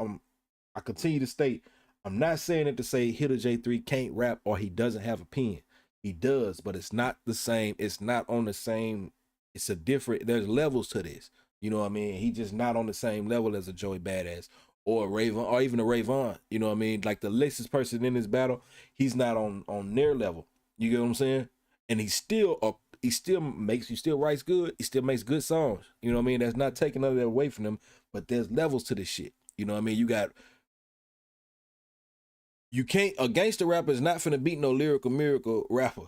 I continue to state, I'm not saying it to say Hitta J3 can't rap or he doesn't have a pen. He does, but it's not the same. It's not on the same. It's a different. There's levels to this. You know what I mean? He just not on the same level as a Joey Badass or a Raven or even a Rayvon. You know what I mean? Like the latest person in this battle, he's not on their level. You get what I'm saying? And he's still he still writes good. He still makes good songs. You know what I mean? That's not taking none of that away from him, but there's levels to this shit. You know what I mean? A gangster rapper is not finna beat no lyrical miracle rapper.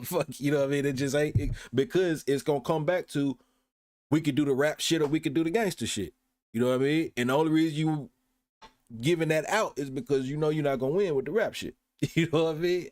Fuck, you know what I mean? It just ain't, because it's gonna come back to, we could do the rap shit or we could do the gangster shit. You know what I mean? And the only reason you giving that out is because you know you're not gonna win with the rap shit. You know what I mean?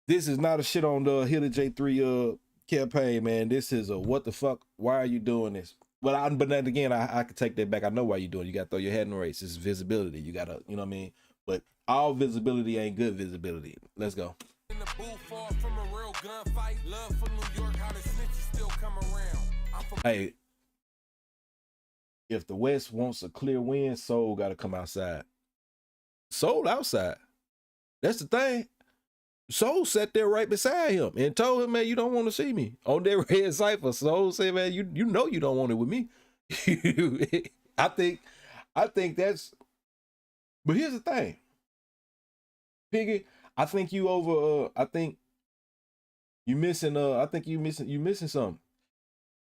This is not a shit on the Hitta J3 campaign, man. This is a what the fuck? Why are you doing this? But then again, I could take that back. I know why you're doing it. You gotta throw your head in the race. It's visibility. You gotta, you know what I mean? But all visibility ain't good visibility. Let's go. In the booth, far from a real gunfight. Love for New York, how the snitches still come around. Hey, if the West wants a clear win, Soul gotta come outside. Soul outside. That's the thing. Soul sat there right beside him and told him, man, you don't want to see me. On that red cipher, Soul said, man, you know you don't want it with me. I think that's, but here's the thing. Piggy, I think you missing something.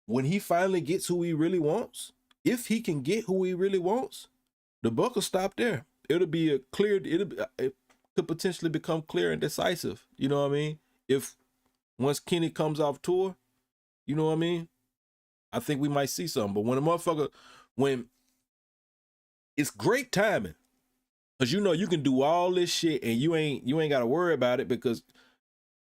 When he finally gets who he really wants, if he can get who he really wants, the buck will stop there. It could potentially become clear and decisive. You know what I mean? If once Kenny comes off tour, you know what I mean? I think we might see something. But when it's great timing, because you know you can do all this shit and you ain't got to worry about it because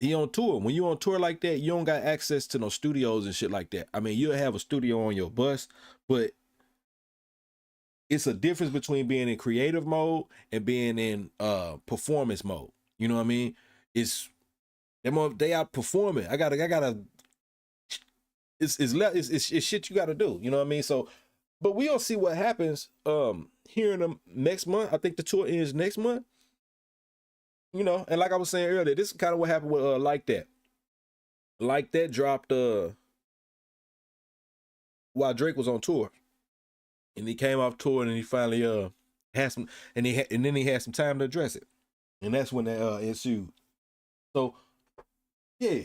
he on tour. When you on tour like that, you don't got access to no studios and shit like that. I mean, you'll have a studio on your bus, but it's a difference between being in creative mode and being in performance mode. You know what I mean? They out performing. It's shit you gotta do. You know what I mean? So, but we'll see what happens here in the next month. I think the tour ends next month. You know, and like I was saying earlier, this is kind of what happened with Like That. Like That dropped while Drake was on tour. And he came off tour and he finally had some, and then he had some time to address it. And that's when that ensued. So yeah.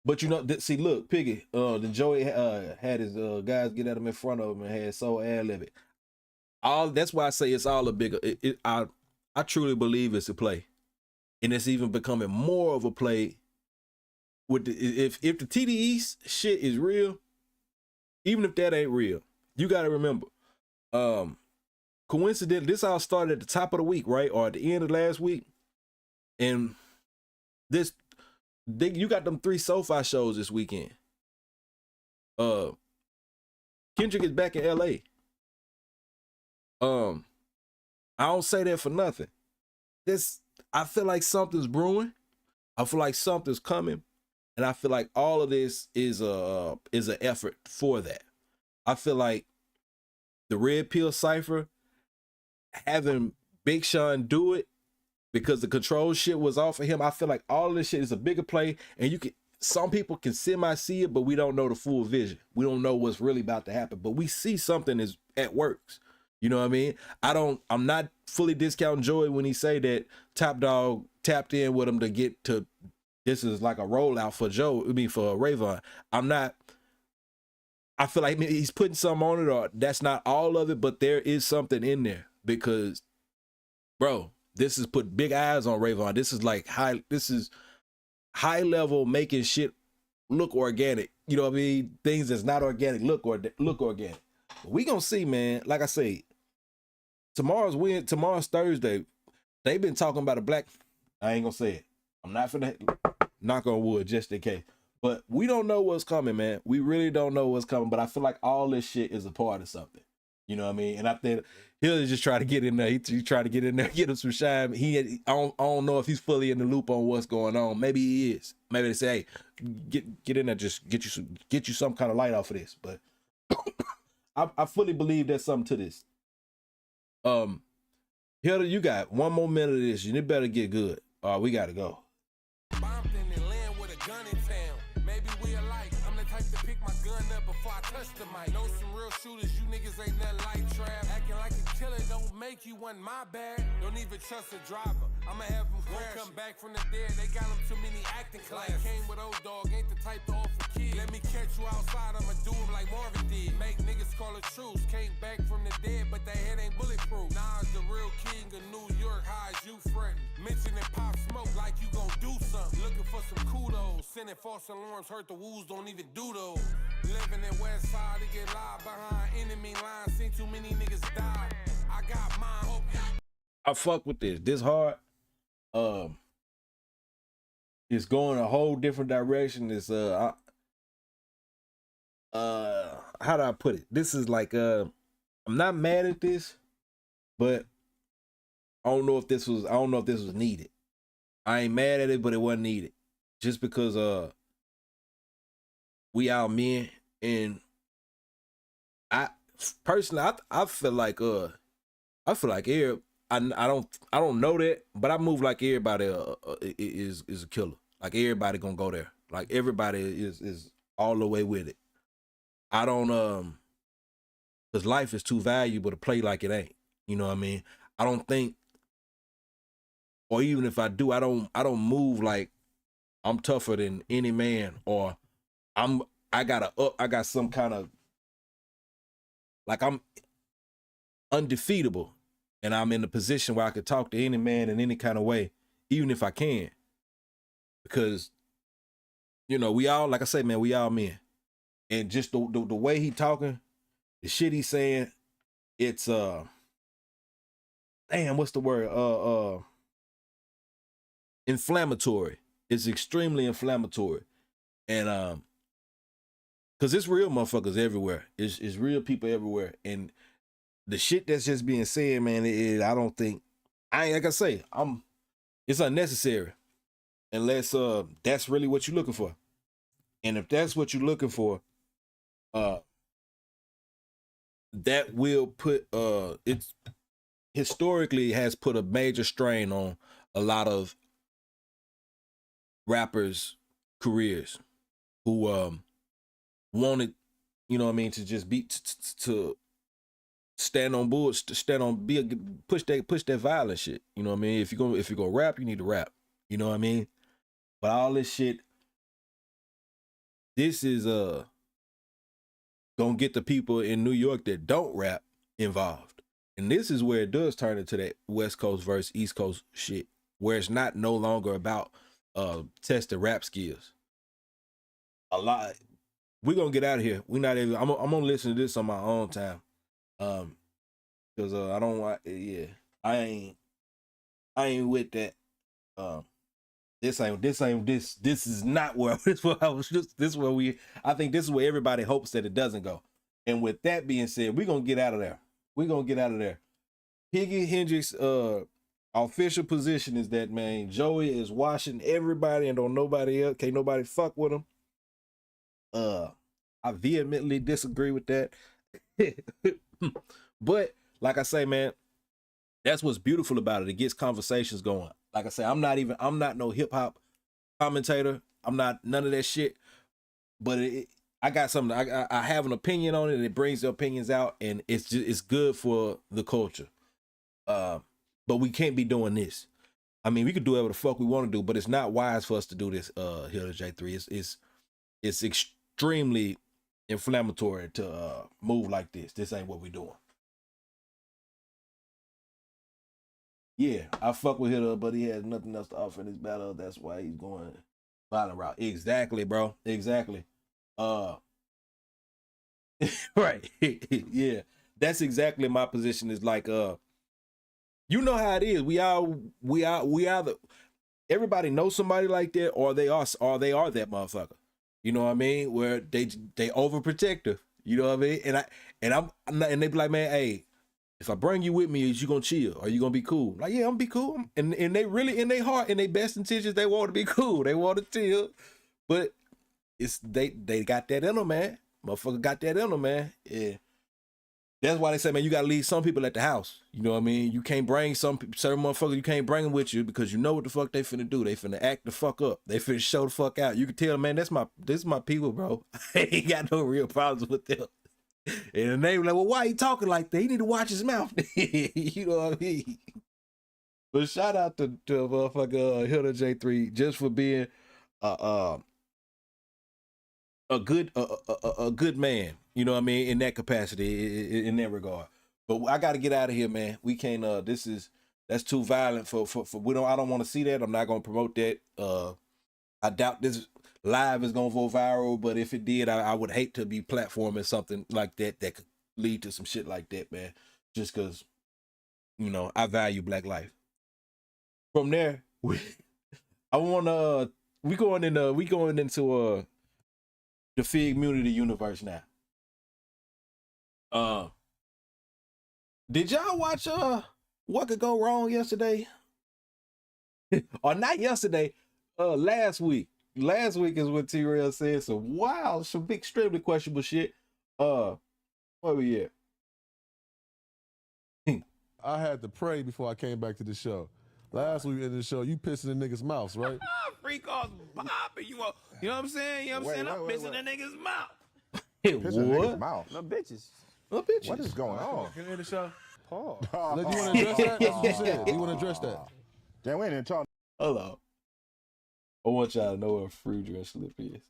But you know, see, look, Piggy, the Joey had his guys get at him in front of him and had Soul ad-lib it. That's why I say it's all a bigger. I truly believe it's a play, and it's even becoming more of a play. With if the TDE shit is real, even if that ain't real, you got to remember. Coincidentally, this all started at the top of the week, right, or at the end of last week, and you got them 3 SoFi shows this weekend. Kendrick is back in LA. I don't say that for nothing. I feel like something's brewing. I feel like something's coming. And I feel like all of this is an effort for that. I feel like the Red Pill Cypher, having Big Sean do it because the control shit was off of him. I feel like all of this shit is a bigger play, and some people can semi-see it, but we don't know the full vision. We don't know what's really about to happen, but we see something is at works. You know what I mean? I'm not fully discounting Joey when he say that Top Dog tapped in with him to get to. This is like a rollout for for Rayvon. I feel like he's putting something on it, or that's not all of it, but there is something in there because, bro, this is put big eyes on Rayvon. This is high level making shit look organic. You know what I mean? Things that's not organic look organic. But we gonna see, man. Like I say, tomorrow's Thursday. They've been talking about I ain't gonna say it. I'm not finna knock on wood just in case. But we don't know what's coming, man. We really don't know what's coming. But I feel like all this shit is a part of something. You know what I mean? And I think he'll just try to get in there. He try to get in there, get him some shine. I don't know if he's fully in the loop on what's going on. Maybe he is. Maybe they say, hey, get in there, just get you some kind of light off of this. But I fully believe there's something to this. Hitta, you got one more minute of this. You better get good. We gotta go. Maybe we alike. I'm the type to pick my gun up before before I touch the mic. Know some real shooters, you niggas ain't nothing like trap. Acting like a killer don't make you one, my bad. Don't even trust a driver, I'ma have him crash. Come back from the dead, they got him too many acting classes. Came with old dog, ain't the type to offer kids. Let me catch you outside, I'ma do him like Marvin did. Make niggas call a truce, came back from the dead, but that head ain't bulletproof. Nas the real king of New York, high as you fretting. Mentioning Pop Smoke like you gon' do something. Looking for some kudos, sending false alarms, hurt the woos, don't even do those. Living in West Side to get live behind enemy lines, seen too many niggas die. I got mine, hope you. I fuck with this. This hard. It's going a whole different direction. It's how do I put it? This is like I'm not mad at this, but I don't know if this was needed. I ain't mad at it, but it wasn't needed. Just because we out men, and I personally I feel like I don't know that, but I move like everybody is a killer. Like everybody gonna go there. Like everybody is all the way with it. I don't because life is too valuable to play like it ain't. You know what I mean? I don't think, or even if I do, I don't move like I'm tougher than any man, or I got some kind of, like I'm undefeatable, and I'm in a position where I could talk to any man in any kind of way, even if I can. Because, you know, we all, like I say, man, we all men. And just the way he talking, the shit he's saying, it's damn, what's the word? Inflammatory. It's extremely inflammatory. And because it's real motherfuckers everywhere. It's real people everywhere. And the shit that's just being said, man, I don't think, like I say, it's unnecessary. Unless that's really what you're looking for. And if that's what you're looking for, that will put it's historically has put a major strain on a lot of rappers' careers who wanted, you know what I mean, to just be to stand on boards, to stand on, push that violent shit. You know what I mean? If you're gonna rap, you need to rap. You know what I mean? But all this shit, this is gonna get the people in New York that don't rap involved. And this is where it does turn into that West Coast versus East Coast shit, where it's no longer about testing rap skills. A lot. We're gonna get out of here. I'm gonna listen to this on my own time. Because I don't want, yeah, I ain't with that. This is not where this is where I think this is where everybody hopes that it doesn't go. And with that being said, we're gonna get out of there. Piggy Hendrix official position is that, man, Joey is washing everybody and don't nobody else, can't nobody fuck with him. I vehemently disagree with that. But like I say, man, that's what's beautiful about it. It gets conversations going. Like I say, I'm not no hip hop commentator. I'm not none of that shit. But I got something. I have an opinion on it, and it brings the opinions out, and it's good for the culture. But we can't be doing this. I mean, we could do whatever the fuck we want to do, but it's not wise for us to do this. Hitta J3. It's extremely inflammatory to move like this. This ain't what we doing. Yeah, I fuck with Hitta, but he has nothing else to offer in his battle. That's why he's going violent route. Exactly, bro. Exactly. Right. Yeah. That's exactly my position. Is like, you know how it is. We either everybody knows somebody like that, or they are that motherfucker. You know what I mean? Where they overprotective. You know what I mean? And they be like, man, hey, if I bring you with me, is you gonna chill? Are you gonna be cool? Like, yeah, I'm gonna be cool. And they really, in their heart, in their best intentions, they want to be cool. They want to chill. But it's they got that in them, man. Motherfucker got that in them, man. Yeah. That's why they say, man, you gotta leave some people at the house. You know what I mean? You can't bring certain motherfuckers, you can't bring them with you because you know what the fuck they finna do. They finna act the fuck up. They finna show the fuck out. You can tell, man, this is my people, bro. I ain't got no real problems with them. And they were like, well, why he talking like that? He need to watch his mouth. You know what I mean? But shout out to motherfucker Hitta J3 just for being a good man. You know what I mean? In that capacity, in that regard. But I got to get out of here, man. We can't. That's too violent for I don't want to see that. I'm not gonna promote that. I doubt this live is gonna go viral. But if it did, I would hate to be platforming something like that that could lead to some shit like that, man. Just because, you know, I value Black life. From there, we going into the CUHMUNITY universe now. Did y'all watch What Could Go Wrong yesterday? Or not yesterday, last week. Last week is when TRell said some extremely questionable shit. Where we at? I had to pray before I came back to the show. Last week in the show, you pissing in niggas' mouths, right? Freak off, popping. You know what I'm saying? You know what I'm saying? I'm pissing in niggas' mouth. Pissing in niggas' mouth? No bitches. No bitches. What is going on? Can you hear the show? Pause. Look, you want to address that? That's what you said. You want to address that? Damn, we ain't talking. Hold on. I want y'all to know what a Freudian slip is.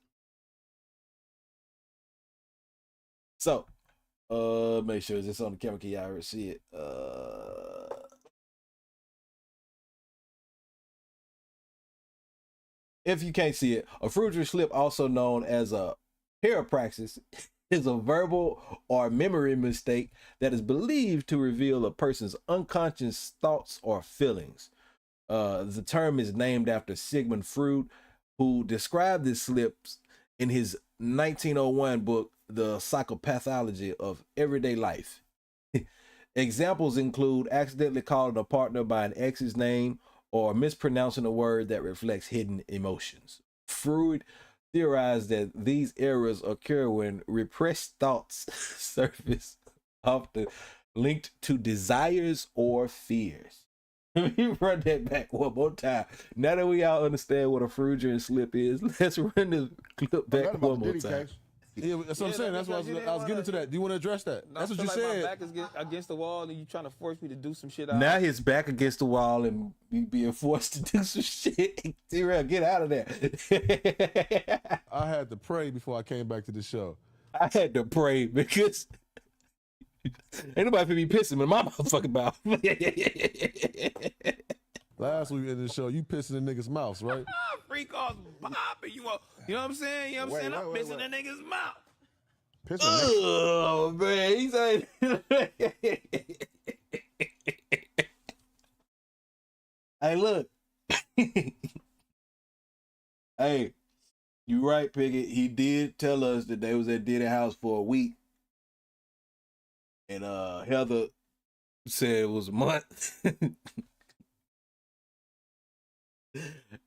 So, make sure it's on the camera. Can y'all already see it? If you can't see it, a Freudian slip, also known as a parapraxis, is a verbal or memory mistake that is believed to reveal a person's unconscious thoughts or feelings. The term is named after Sigmund Freud, who described these slips in his 1901 book, The Psychopathology of Everyday Life. Examples include accidentally calling a partner by an ex's name or mispronouncing a word that reflects hidden emotions. Freud theorized that these errors occur when repressed thoughts surface, often linked to desires or fears. Let me run that back one more time. Now that we all understand what a Freudian slip is, let's run this clip back one more time. Yeah, that's what I'm saying. That's what I was getting to that. Do you want to address that? That's what you said. My back is against the wall, and you trying to force me to do some shit. Now his back against the wall, and you being forced to do some shit. TRell, get out of there. I had to pray before I came back to the show. I had to pray because ain't nobody finna be pissing in my motherfucking mouth. Last week in the show, you pissing in niggas' mouths, right? Freak off, popping. You know what I'm saying? You know what I'm saying? I'm pissing in niggas' mouth. Oh man, he's like, hey, look. Hey, you right, Piggy. He did tell us that they was at Diddy house for a week. And Heather said it was a month.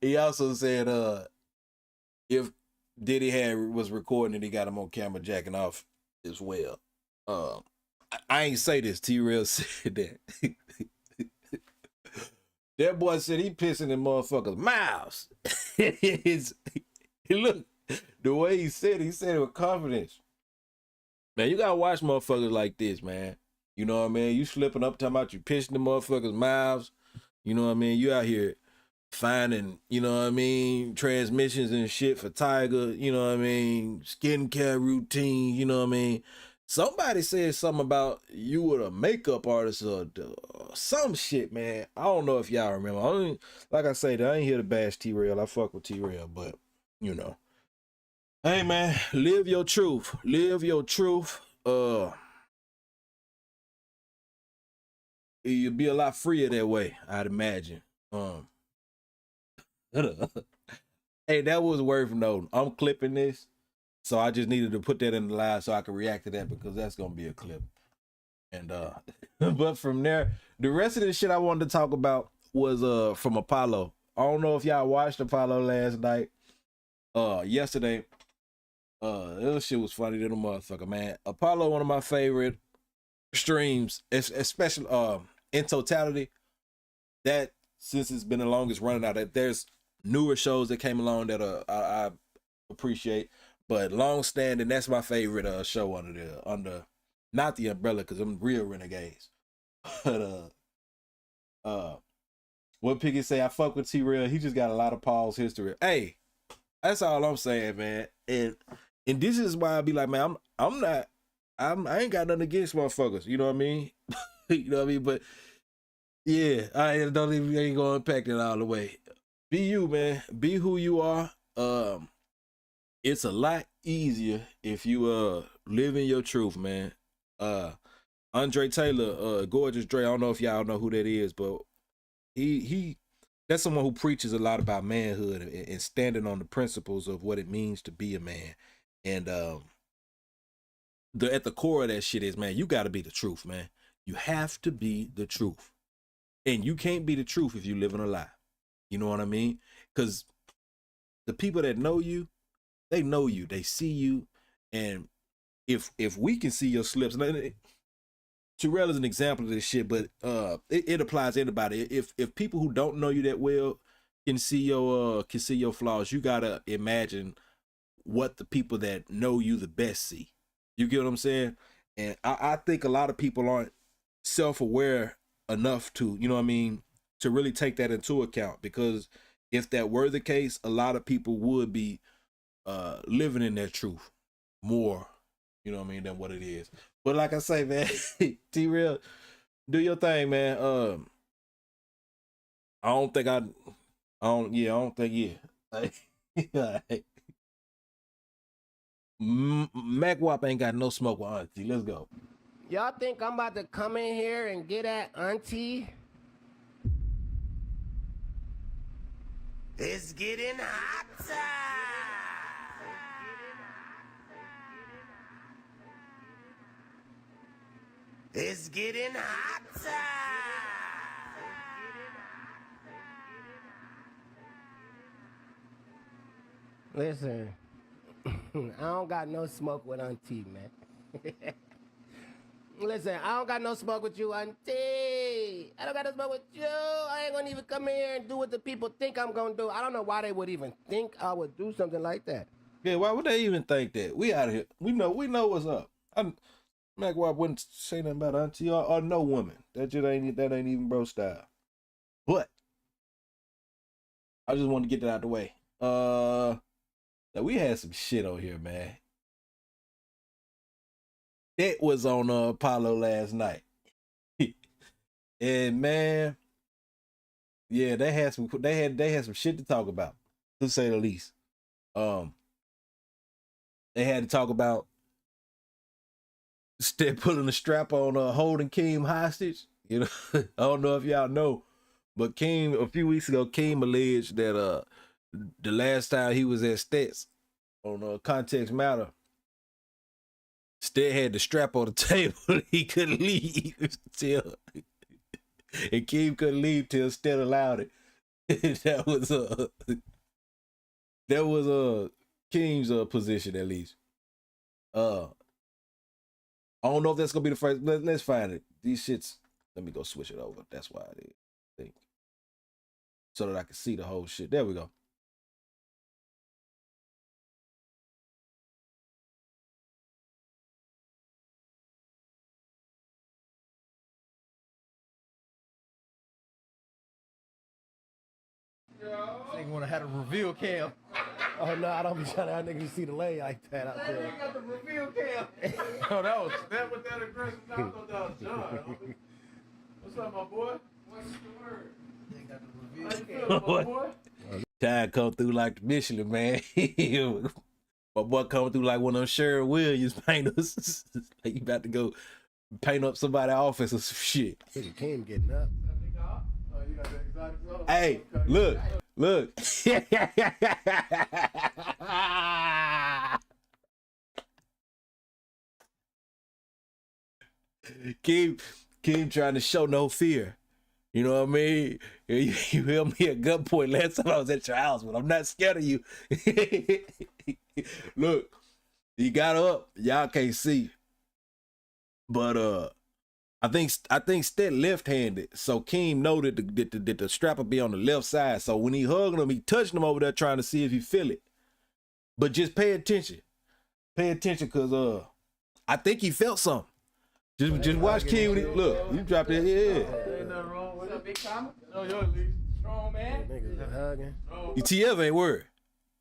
He also said if Diddy was recording and he got him on camera jacking off as well. I ain't say this, TRell said that. That boy said he pissing in motherfuckers' mouths. Look, the way he said it with confidence. Man, you gotta watch motherfuckers like this, man. You know what I mean? You slipping up talking about you pissing in motherfuckers' mouths. You know what I mean? You out here finding, you know what I mean, transmissions and shit for Tiger, you know what I mean, skincare routine, you know what I mean. Somebody said something about you were a makeup artist or some shit, man. I don't know if y'all remember. Like I said, I ain't here to bash TRell. I fuck with TRell, but, you know. Hey, man, live your truth. Live your truth. You'll be a lot freer that way, I'd imagine. Hey, that was worth noting. I'm clipping this, so I just needed to put that in the live so I could react to that because that's gonna be a clip. And but from there, the rest of the shit I wanted to talk about was from Apollo. I don't know if y'all watched Apollo last night. Yesterday. This shit was funny to the motherfucker, man. Apollo, one of my favorite streams, especially in totality, that since it's been the longest running out, that there's newer shows that came along that I appreciate, but long standing, that's my favorite show under not the umbrella, because I'm real renegades. But what Piggy say, I fuck with TRell, he just got a lot of Paul's history. Hey, that's all I'm saying, man. And this is why I be like, man, I ain't got nothing against motherfuckers, you know what I mean? You know what I mean? But yeah, I ain't gonna unpack it all the way. Be you, man. Be who you are. It's a lot easier if you live in your truth, man. Andre Taylor, Gorgeous Dre, I don't know if y'all know who that is, but he that's someone who preaches a lot about manhood and standing on the principles of what it means to be a man. And at the core of that shit is, man, you got to be the truth, man. You have to be the truth. And you can't be the truth if you live in a lie. You know what I mean? Because the people that know you, they know you, they see you. And if we can see your slips, TRell is an example of this shit, but it applies to anybody. If people who don't know you that well can see your flaws, you gotta imagine what the people that know you the best see. You get what I'm saying? And I think a lot of people aren't self-aware enough to, you know what I mean, to really take that into account, because if that were the case, a lot of people would be living in their truth more, you know what I mean, than what it is. But like I say, man, TRell, do your thing, man. I don't think. Mopwack ain't got no smoke with Auntie. Let's go. Y'all think I'm about to come in here and get at Auntie? It's getting hotter. It's getting hotter. Listen, I don't got no smoke with Auntie, man. Listen, I don't got no smoke with you, Auntie. I don't got no smoke with you. I ain't gonna even come in here and do what the people think I'm gonna do. I don't know why they would even think I would do something like that. Yeah, why would they even think that? We out of here. We know what's up. Mopwack wouldn't say nothing about Auntie or no woman. That ain't even bro style. But I just wanted to get that out the way. Now we had some shit on here, man. It was on Apollo last night. And man, yeah, they had some shit to talk about, to say the least. They had to talk about Stet pulling the strap on holding Keem hostage. You know, I don't know if y'all know, but Keem, a few weeks ago, Keem alleged that the last time he was at Stet's on Context Matter, Stet had the strap on the table. He couldn't leave till, and Keem couldn't leave till Stet allowed it. that was Keem's position, at least. I don't know if that's gonna be the first. Let's find it. These shits. Let me go switch it over. That's why I did. I think, so that I can see the whole shit. There we go. Nigga wanna have a reveal cam. Oh no, I don't be trying to have niggas see the lay like that out there. That nigga got the reveal cam. Oh, that was Stet with that aggressive. I thought that was John. What's up, my boy? What's the word? They got the reveal cam, my boy. Time come through like the Michelin, man. My boy coming through like one of them Sherry Williams painters. Like you about to go paint up somebody's office or some shit. Nigga Keem getting up. Hey, look. Keem trying to show no fear. You know what I mean? You held me at gunpoint last time I was at your house, but I'm not scared of you. Look, he got up. Y'all can't see. But I think Stet left-handed, so Keem know that the strap will be on the left side. So when he hugging him, he touching him over there trying to see if he feel it. But just pay attention. Pay attention, cause I think he felt something. Just watch Keem when he look. You dropped it, yeah. Ain't nothing wrong with it. Big Thomas? No, you're at least. Strong man. Niggas hugging. TF ain't worried.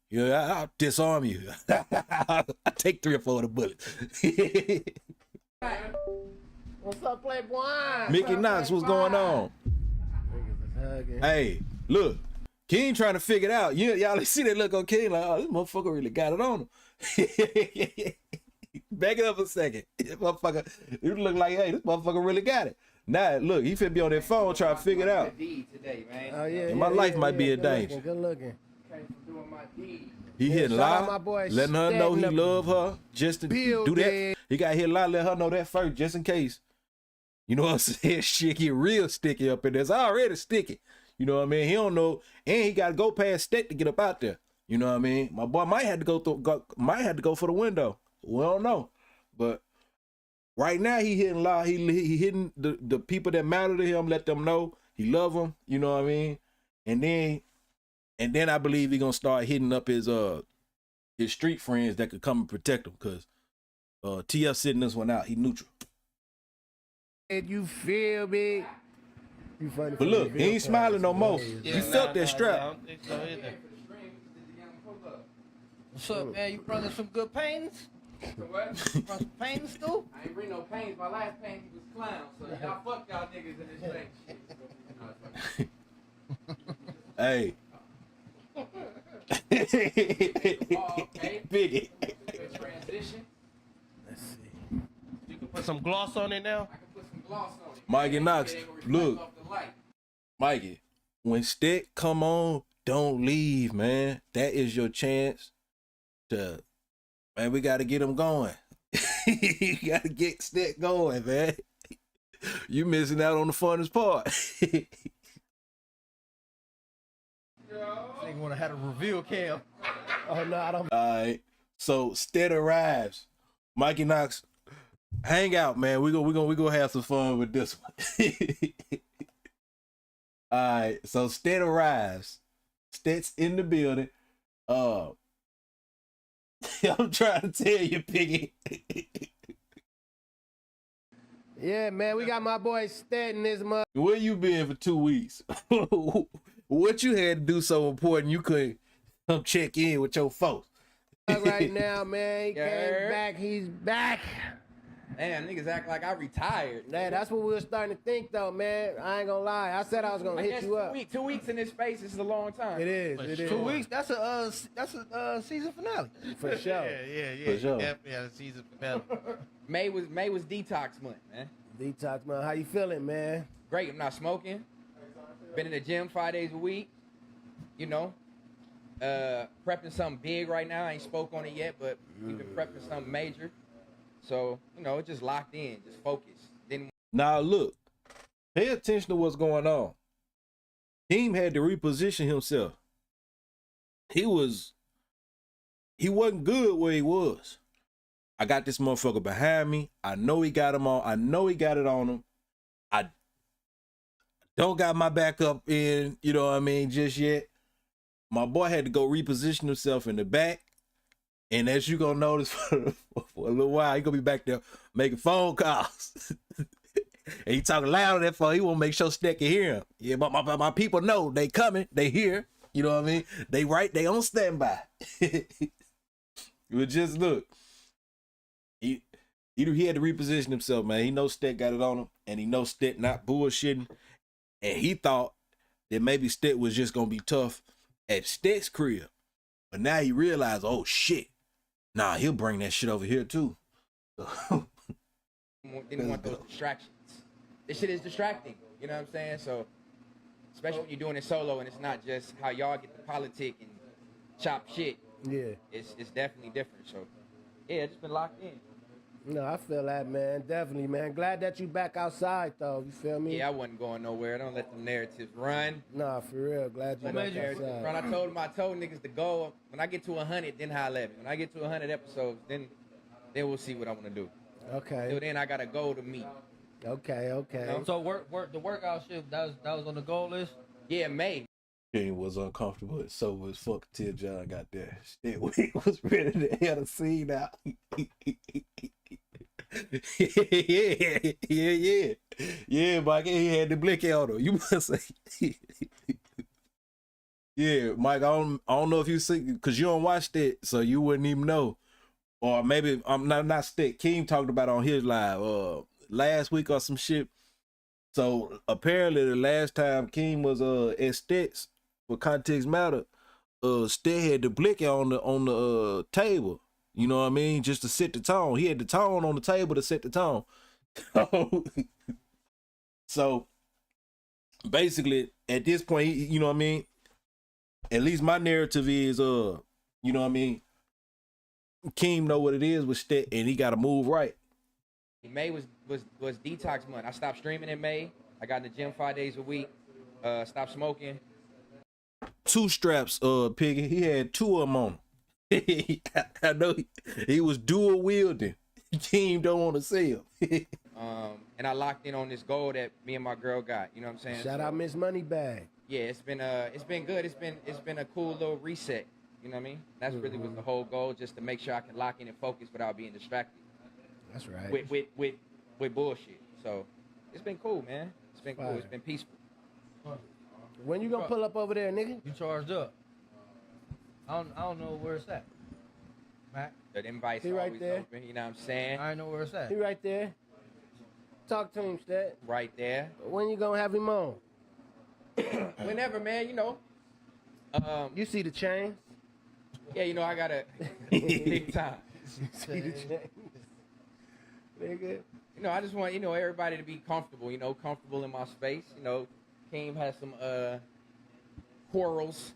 Yeah, I'll disarm you. I take 3 or 4 of the bullets. What's up, Playboy? Mickey Knox, what's going on? Hey, look, Keem trying to figure it out. Y'all see that look on Keem like, oh, this motherfucker really got it on him. Back it up a second. This motherfucker, it look like, hey, this motherfucker really got it. Now, look, he finna be on that phone trying to figure it out. Oh, yeah, My life might be in danger. Good looking. He hitting lie, letting her know he love her, just to do that. He got to hit lie, let her know that first, just in case. You know what I'm saying? Shit get real sticky up in there. It's already sticky. You know what I mean? He don't know, and he got to go past Stet to get up out there. You know what I mean? My boy might have to go for the window. We don't know, but right now he hitting lie. He hitting the people that matter to him. Let them know he love them. You know what I mean? And then I believe he gonna start hitting up his street friends that could come and protect him, because TF sitting this one out. He neutral. You feel me? You funny. But look, he ain't smiling no more. You felt that strap. I don't think so either. What's up, man? You bringing some good paintings? What? You brought some paintings too? I ain't bring no paintings. My last painting was clown, so y'all fuck y'all niggas in this thing. Hey. Okay. Biggie. Transition. Let's see. You can put some gloss on it now. I can put some gloss on it. Mikey Knox, look. Off the light. Mikey, when Stet come on, don't leave, man. That is your chance to, man, we got to get him going. You got to get Stet going, man. You missing out on the funnest part. Nigga wanna have a reveal cam. Oh no, I don't. All right. So Stet arrives. Mikey Knox, hang out, man. We gonna have some fun with this one. All right. So Stet arrives. Stet's in the building. I'm trying to tell you, Piggy. Yeah, man, we got my boy Stet in this mother. Where you been for 2 weeks? What you had to do so important you couldn't come check in with your folks? Right now, man, he came back. He's back. Damn, niggas act like I retired. Man, that's what we were starting to think, though, man. I ain't gonna lie. I said I was gonna hit you up. 2 weeks in this space is a long time. It is. It is. 2 weeks. That's a season finale. For sure. Yeah. For sure. Definitely had a season finale. May was detox month, man. Detox, man. How you feeling, man? Great. I'm not smoking. Been in the gym 5 days a week. You know, prepping something big right now. I ain't spoke on it yet, but we've been prepping something major. So, you know, just locked in, just focused. Now look, pay attention to what's going on. Keem had to reposition himself. He wasn't good where he was. I got this motherfucker behind me. I know he got him on. I know he got it on him. I don't got my backup in, you know what I mean, just yet. My boy had to go reposition himself in the back. And as you gonna notice for a little while, he gonna be back there making phone calls. And he talking loud on that phone. He wanna make sure Stet can hear him. Yeah, but my people know they coming, they here. You know what I mean? They on standby. But just look. He had to reposition himself, man. He knows Stet got it on him, and he knows Stet not bullshitting. And he thought that maybe Stet was just gonna be tough at Stet's crib. But now he realized, oh shit. Nah, he'll bring that shit over here too. Didn't want those distractions. This shit is distracting, you know what I'm saying? So, especially when you're doing it solo and it's not just how y'all get the politic and chop shit. Yeah. It's definitely different. So, yeah, just been locked in. No, I feel that, man. Definitely, man. Glad that you back outside, though. You feel me? Yeah, I wasn't going nowhere. Don't let them narratives run. Nah, for real. Glad you back outside. Bro, I told niggas to go. When I get to 100, then holla at me. When I get to 100 episodes, then we'll see what I want to do. Okay. Till then, I got a goal to meet. Okay. You know? So the workout shit that was on the goal list. Yeah, May. King was uncomfortable and sober as fuck till John got there. Shit, we was ready to have a scene out. Yeah, Mike, he had the blicky on him. You must say. Yeah, Mike, I don't know if you see, because you don't watch that, so you wouldn't even know. Or maybe, I'm not Stet. Keem talked about it on his live last week or some shit. So apparently the last time Keem was at Stet's, for context matter, Stet had the blicky on the table. You know what I mean? Just to set the tone. He had the tone on the table to set the tone. So basically, at this point, you know what I mean? At least my narrative is, you know what I mean? Keem know what it is with Stet, and he got to move right. May was detox month. I stopped streaming in May. I got in the gym 5 days a week. Stopped smoking. 2 straps, Piggy. He had 2 of them on him. I know he was dual wielding. Keem don't want to see him. And I locked in on this goal that me and my girl got. You know what I'm saying? Shout out Miss Moneybag. Yeah, it's been good. It's been a cool little reset. You know what I mean? That's really was the whole goal, just to make sure I can lock in and focus without being distracted. That's right. With bullshit. So it's been cool, man. It's been cool. It's been peaceful. When you gonna pull up over there, nigga? You charged up. I don't know where it's at. Mac. The invite's He right always there. open. You know what I'm saying? I know where it's at. He right there. Talk to him, Stet. Right there. When you gonna have him on? Whenever, man. You know. You see the chains? Yeah, you know I gotta big time. You see the chains, nigga. You know, I just want everybody to be comfortable. Comfortable in my space. Keem has some quarrels.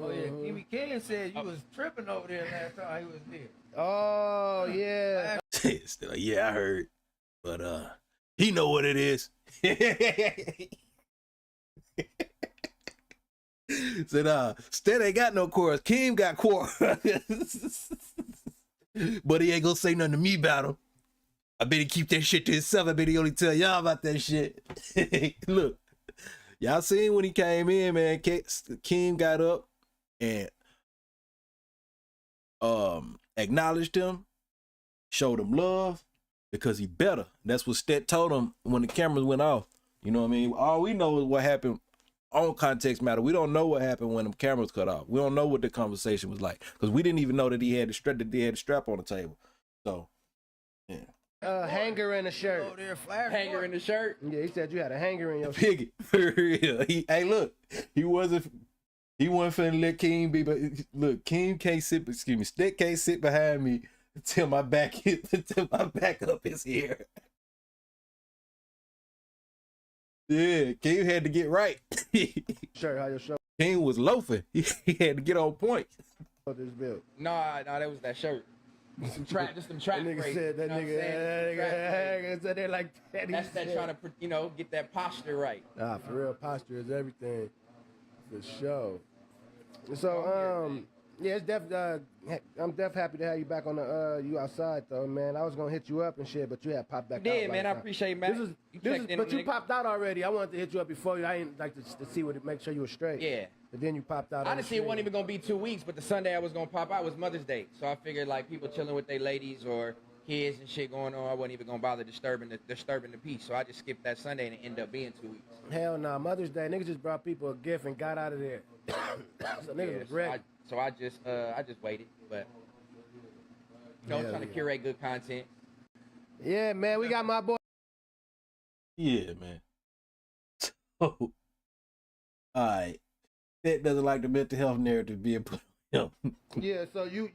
Oh yeah, Kimmy King said you was tripping over there last time he was there. Oh yeah. Still, yeah, I heard, but he know what it is. Said Stet ain't got no quarrels. Keem got quarrels, but he ain't gonna say nothing to me about him. I bet he keep that shit to himself. I bet he only tell y'all about that shit. Look, y'all seen when he came in, man. Keem got up and acknowledged him, showed him love because he better. That's what Stet told him when the cameras went off. You know what I mean? All we know is what happened on context matter. We don't know what happened when the cameras cut off. We don't know what the conversation was like because we didn't even know that he had the strap on the table. So, yeah. Hanger in a shirt. Oh, there, flash Hanger in the shirt. Yeah, he said you had a hanger in your shirt. Piggy, for real. Hey, look, he wasn't finna let Keem be, but look, Keem can't sit. Excuse me, Stet can't sit behind me until my back up his ear. Yeah, Keem had to get right. Shirt, how your show? Keem was loafing. He had to get on point. What this built? Nah, that was that shirt. Just some trap That nigga breaks, said that nigga said it like that. That's that trying to get that posture right. Nah, for real, posture is everything. For sure. So yeah, it's I'm happy to have you back on the you outside though, man. I was gonna hit you up and shit, but you had popped back out. Yeah, man, I appreciate it, man. But you popped out already. I wanted to hit you up before you. I didn't like to see make sure you were straight. Yeah. But then you popped out. Honestly, it wasn't even gonna be 2 weeks, but the Sunday I was gonna pop out was Mother's Day, so I figured like people chilling with their ladies or kids and shit going on, I wasn't even gonna bother disturbing the peace. So I just skipped that Sunday and it ended up being 2 weeks. Hell nah, Mother's Day, niggas just brought people a gift and got out of there. So niggas was ready. So I just waited, but trying to curate good content. Yeah, man, we got my boy. Yeah, man. So, all right. That doesn't like the mental health narrative being put on him. Yeah, so you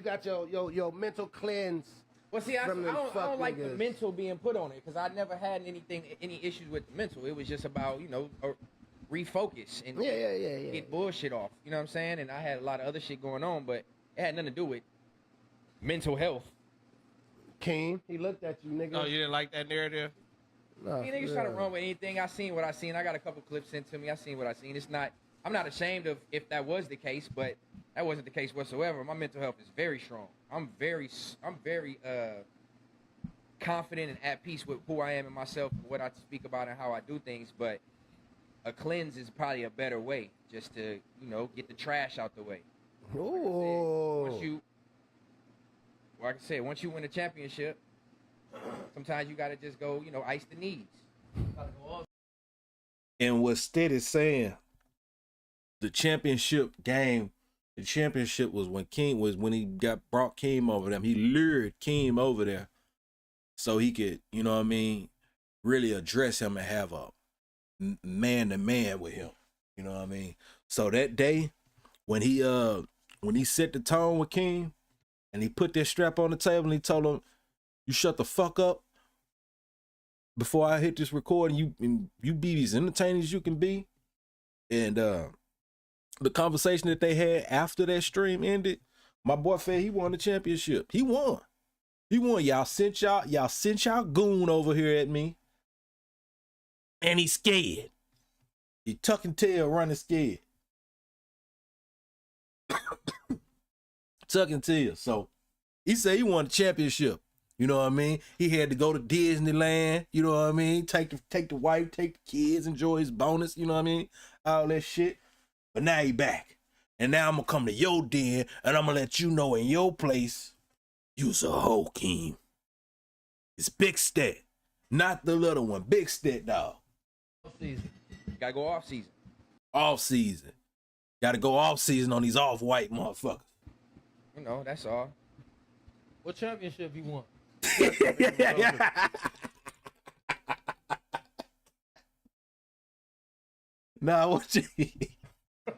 got your mental cleanse. Well, see, I don't like the mental being put on it because I never had any issues with the mental. It was just about refocus and get bullshit off. You know what I'm saying? And I had a lot of other shit going on, but it had nothing to do with mental health. Keem, he looked at you, nigga. Oh, you didn't like that narrative? No, You niggas trying to run with anything. I seen what I seen. I got a couple clips sent to me. I seen what I seen. I'm not ashamed of if that was the case, but that wasn't the case whatsoever. My mental health is very strong. I'm very confident and at peace with who I am and myself, and what I speak about and how I do things. But a cleanse is probably a better way, just to, you know, get the trash out the way. Ooh. Like I said, once you win a championship, sometimes you gotta just go, you know, ice the knees. And what Stet is saying, the championship game, the championship was when he brought Keem over them. He lured Keem over there so he could, you know what I mean, really address him and have a man to man with him. You know what I mean? So that day when he set the tone with Keem and he put that strap on the table and he told him, "You shut the fuck up before I hit this recording. You be as entertaining as you can be." And the conversation that they had after that stream ended, my boy said he won the championship. He won. Y'all sent y'all goon over here at me. And he's scared. He tucking tail running scared. Tucking tail. So he said he won the championship. You know what I mean? He had to go to Disneyland, you know what I mean? Take the wife, take the kids, enjoy his bonus, you know what I mean? All that shit. But now he back. And now I'm gonna come to your den and I'm gonna let you know in your place, you's a hoe, Keem. It's Big Stet, not the little one. Big Stet, dog. Season. Gotta go off season. Off season. Gotta go off season on these off-white motherfuckers. You know, that's all. What championship you won? Nah, what you...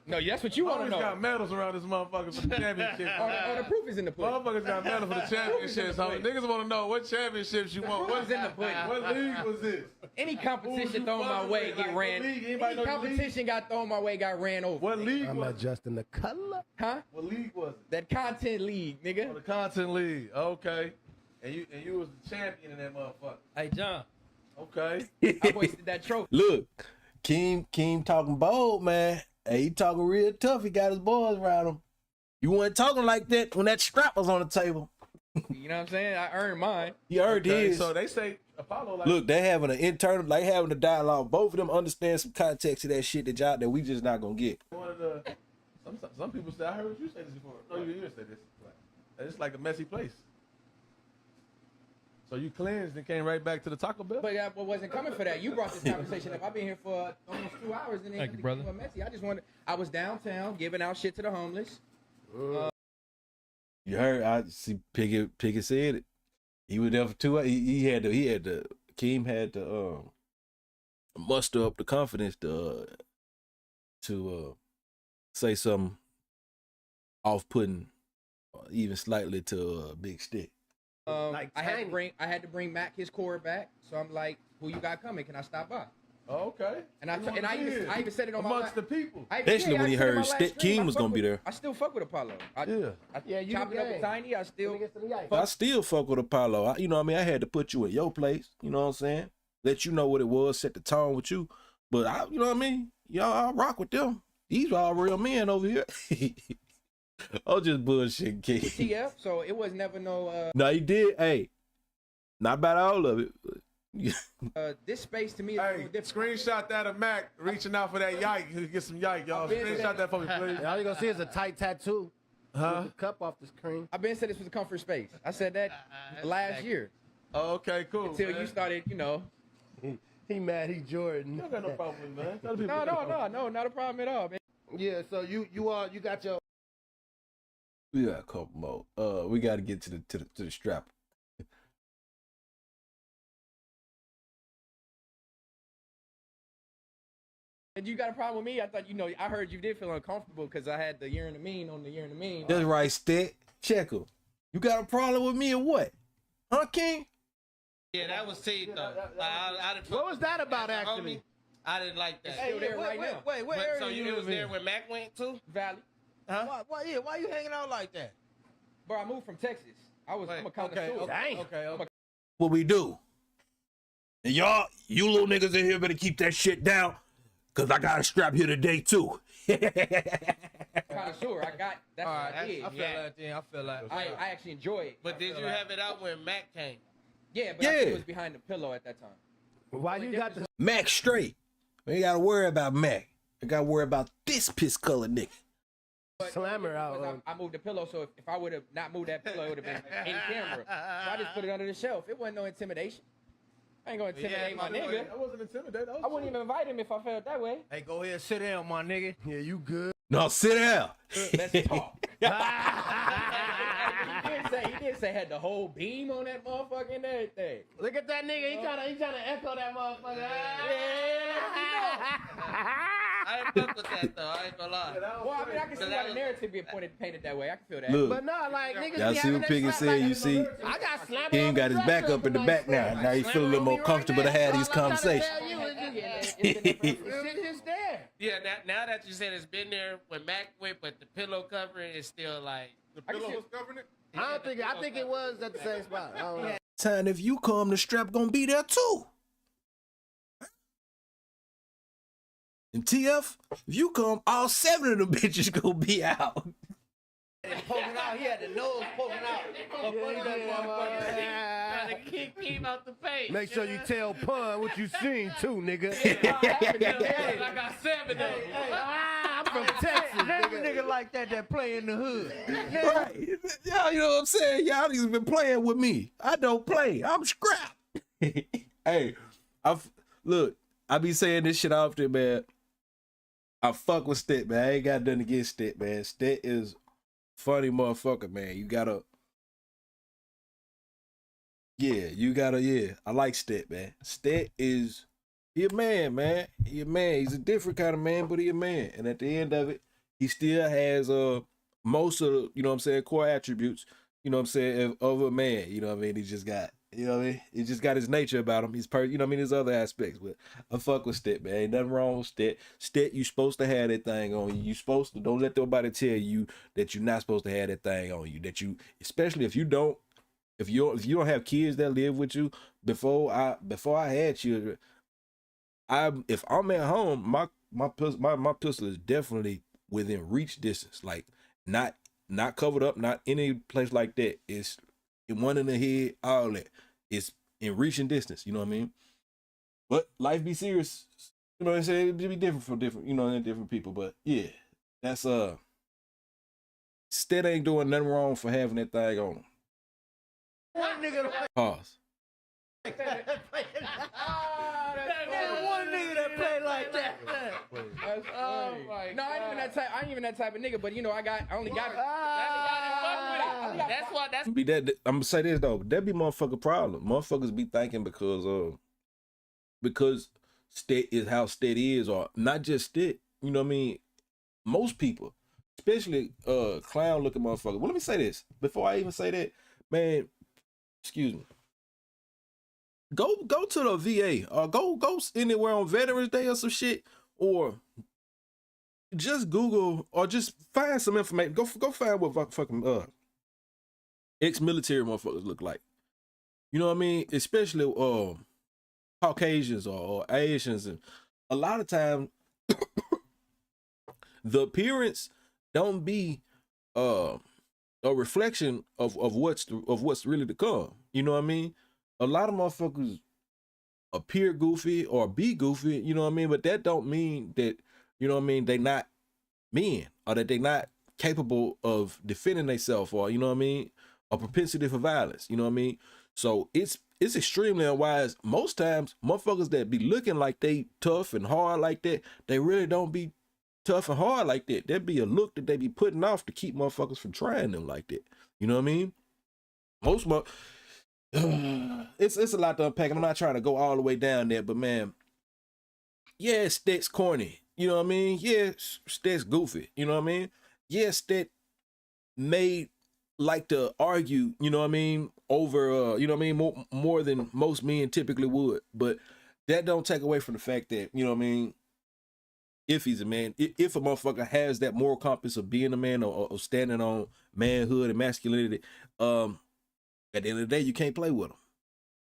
No, that's what you want to know. Got medals around this motherfucker for the championship. The proof is in the pudding. Motherfuckers got medals for the championships. Niggas want to know what championships you won. What's in the pudding? What league was this? Any competition thrown my way get ran. Any competition got thrown my way got ran over. What league I'm was it? adjusting the color. Huh? What league was it? That content league, nigga. Oh, the content league. Okay. And you was the champion in that motherfucker. Hey, John. Okay. I wasted that trophy. Look, Keem talking bold, man. Hey, he talking real tough. He got his boys around him. You weren't talking like that when that strap was on the table. You know what I'm saying? I earned mine. He earned his. So they say Apollo like... Look, they having an internal, like having a dialogue. Both of them understand some context to that shit that we just not gonna get. One of the... Some people say, I heard you say this before. No, you didn't say this. It's like a messy place. So you cleansed and came right back to the Taco Bell? But I wasn't coming for that. You brought this conversation up. I've been here for almost 2 hours and Thank you, brother. messy. I was downtown giving out shit to the homeless. You heard? I see. Pickett said it. He was there for 2 hours. Keem had to muster up the confidence to say something off-putting, even slightly to Big Stick. I had to bring Mac his cord back. So I'm like, who you got coming? Can I stop by? Oh, okay. And I even said it on amongst the people. Especially when he heard Keem was gonna be there. I still fuck with Apollo. I you chopped it up with Tiny. I still fuck with Apollo. You know what I mean? I had to put you in your place. You know what I'm saying? Let you know what it was, set the tone with you. But you know what I mean? Y'all, I rock with them. These are all real men over here. Oh, just bullshit, Keem. TF, so it was never no. No, he did. Hey, not about all of it. This space to me is a little different. Screenshot that of Mac reaching out for that yike. Get some yike, y'all. Screenshot that for me, please. All you're going to see is a tight tattoo. Huh? With the cup off the screen. I've been said this was a comfort space. I said that last year. Oh, okay, cool. Until you started, you know. He mad, he Jordan. You got no problem, man. No, not a problem at all, man. Yeah, so you got your... We got a couple more. We got to get to the strap. And you got a problem with me? I thought, I heard you did feel uncomfortable because I had the year in the mean on the year in the mean. That's right, Stet. Check him. You got a problem with me or what? Huh, King? Yeah, that was T though. What was that about, actually? I didn't like that. Hey, there right now. Wait, so you was there when Mac went too? Valley. Huh? Why you hanging out like that? Bro, I moved from Texas. I'm a connoisseur. Okay. What we do? And y'all, you little niggas in here better keep that shit down, cause I got a strap here today too. Connoisseur, that's what I did. I feel like. I actually enjoy it. But did you have it out when Mac came? Yeah, but I think it was behind the pillow at that time. Why you got the Mac straight. We ain't gotta worry about Mac. I gotta worry about this piss colored nigga. slammer out? I moved the pillow, so if I would have not moved that pillow, it would have been in camera. So I just put it under the shelf. It wasn't no intimidation. I ain't gonna intimidate my nigga. I wasn't intimidated. I wouldn't even invite him if I felt that way. Hey, go ahead, sit down, my nigga. Yeah, you good? No, sit down. Let's talk. He did say had the whole beam on that motherfucker and everything. Look at that nigga. He trying to echo that motherfucker. I ain't fuck with that though. I ain't gonna lie. Well, I mean, I can see why the narrative be painted that way. I can feel that. Look. But no, like niggas Y'all be see having what that Piggy slap said? like You see? I got slammer. He ain't got his back up in the back now. Now he feel a little more comfortable to have these conversations. It's just there. Yeah, now that you said it's been there when Mac went, but the pillow covering is still like The pillow was covering it? I think it was at the same spot. I don't know. Time if you come, the strap gonna be there too. And TF, if you come, all 7 of them bitches gonna be out. Poking out, he had the nose poking out. trying to kick Keem out the page. Make sure you tell Pun what you seen too, nigga. I got 7 of them. I'm from Texas. Every nigga like that play in the hood. Right. Y'all, you know what I'm saying? Y'all niggas been playing with me. I don't play. I'm scrap. Hey, look, I be saying this shit often, man. I fuck with Stet, man. I ain't got nothing against Stet, man. Stet is funny motherfucker, man. You gotta, I like Stet, man. Stet is, he a man, man. He a man. He's a different kind of man, but he a man. And at the end of it, he still has most of the, you know what I'm saying, core attributes, you know what I'm saying, of a man. You know what I mean? He just got, you know what I mean? He just got his nature about him. He's you know what I mean? There's other aspects, but I fuck with Stet, man. Ain't nothing wrong with Stet. Stet, you supposed to have that thing on you. You supposed to, don't let nobody tell you that you're not supposed to have that thing on you. That you, especially if you don't have kids that live with you, before I had children, if I'm at home, my pistol is definitely within reach distance. Like not covered up, not any place like that. It's one in the head, all that. It's in reaching distance, you know what I mean? But life be serious, you know what I'm saying? It'd be different for different people. But yeah, that's Stet ain't doing nothing wrong for having that thing on him. One nigga Pause. one nigga that play like that. Oh my no, I ain't even that type of nigga, but you know, I only got it. That's why that's I'm gonna say this though, that be motherfucker problem. Motherfuckers be thinking because Stet is how Stet is, or not just Stet, you know what I mean? Most people, especially clown looking motherfuckers. Well, let me say this before I even say that, man. Excuse me. Go to the VA or go anywhere on Veterans Day or some shit, or just Google or just find some information. Go find what fucking ex-military motherfuckers look like. You know what I mean? Especially Caucasians or Asians, and a lot of times the appearance don't be a reflection of what's really to come. You know what I mean? A lot of motherfuckers appear goofy or be goofy, you know what I mean? But that don't mean that, you know what I mean, they not men, or that they not capable of defending themselves, or, you know what I mean, a propensity for violence, you know what I mean? So it's extremely unwise. Most times, motherfuckers that be looking like they tough and hard like that, they really don't be tough and hard like that. That'd be a look that they be putting off to keep motherfuckers from trying them like that. You know what I mean? It's a lot to unpack. I'm not trying to go all the way down there, but man, yeah, Stet's corny. You know what I mean? Yeah, Stet's goofy. You know what I mean? Yeah, Stet may like to argue, you know what I mean, over, you know what I mean, more than most men typically would. But that don't take away from the fact that, you know what I mean, if he's a man, if a motherfucker has that moral compass of being a man, or standing on manhood and masculinity, at the end of the day, you can't play with them.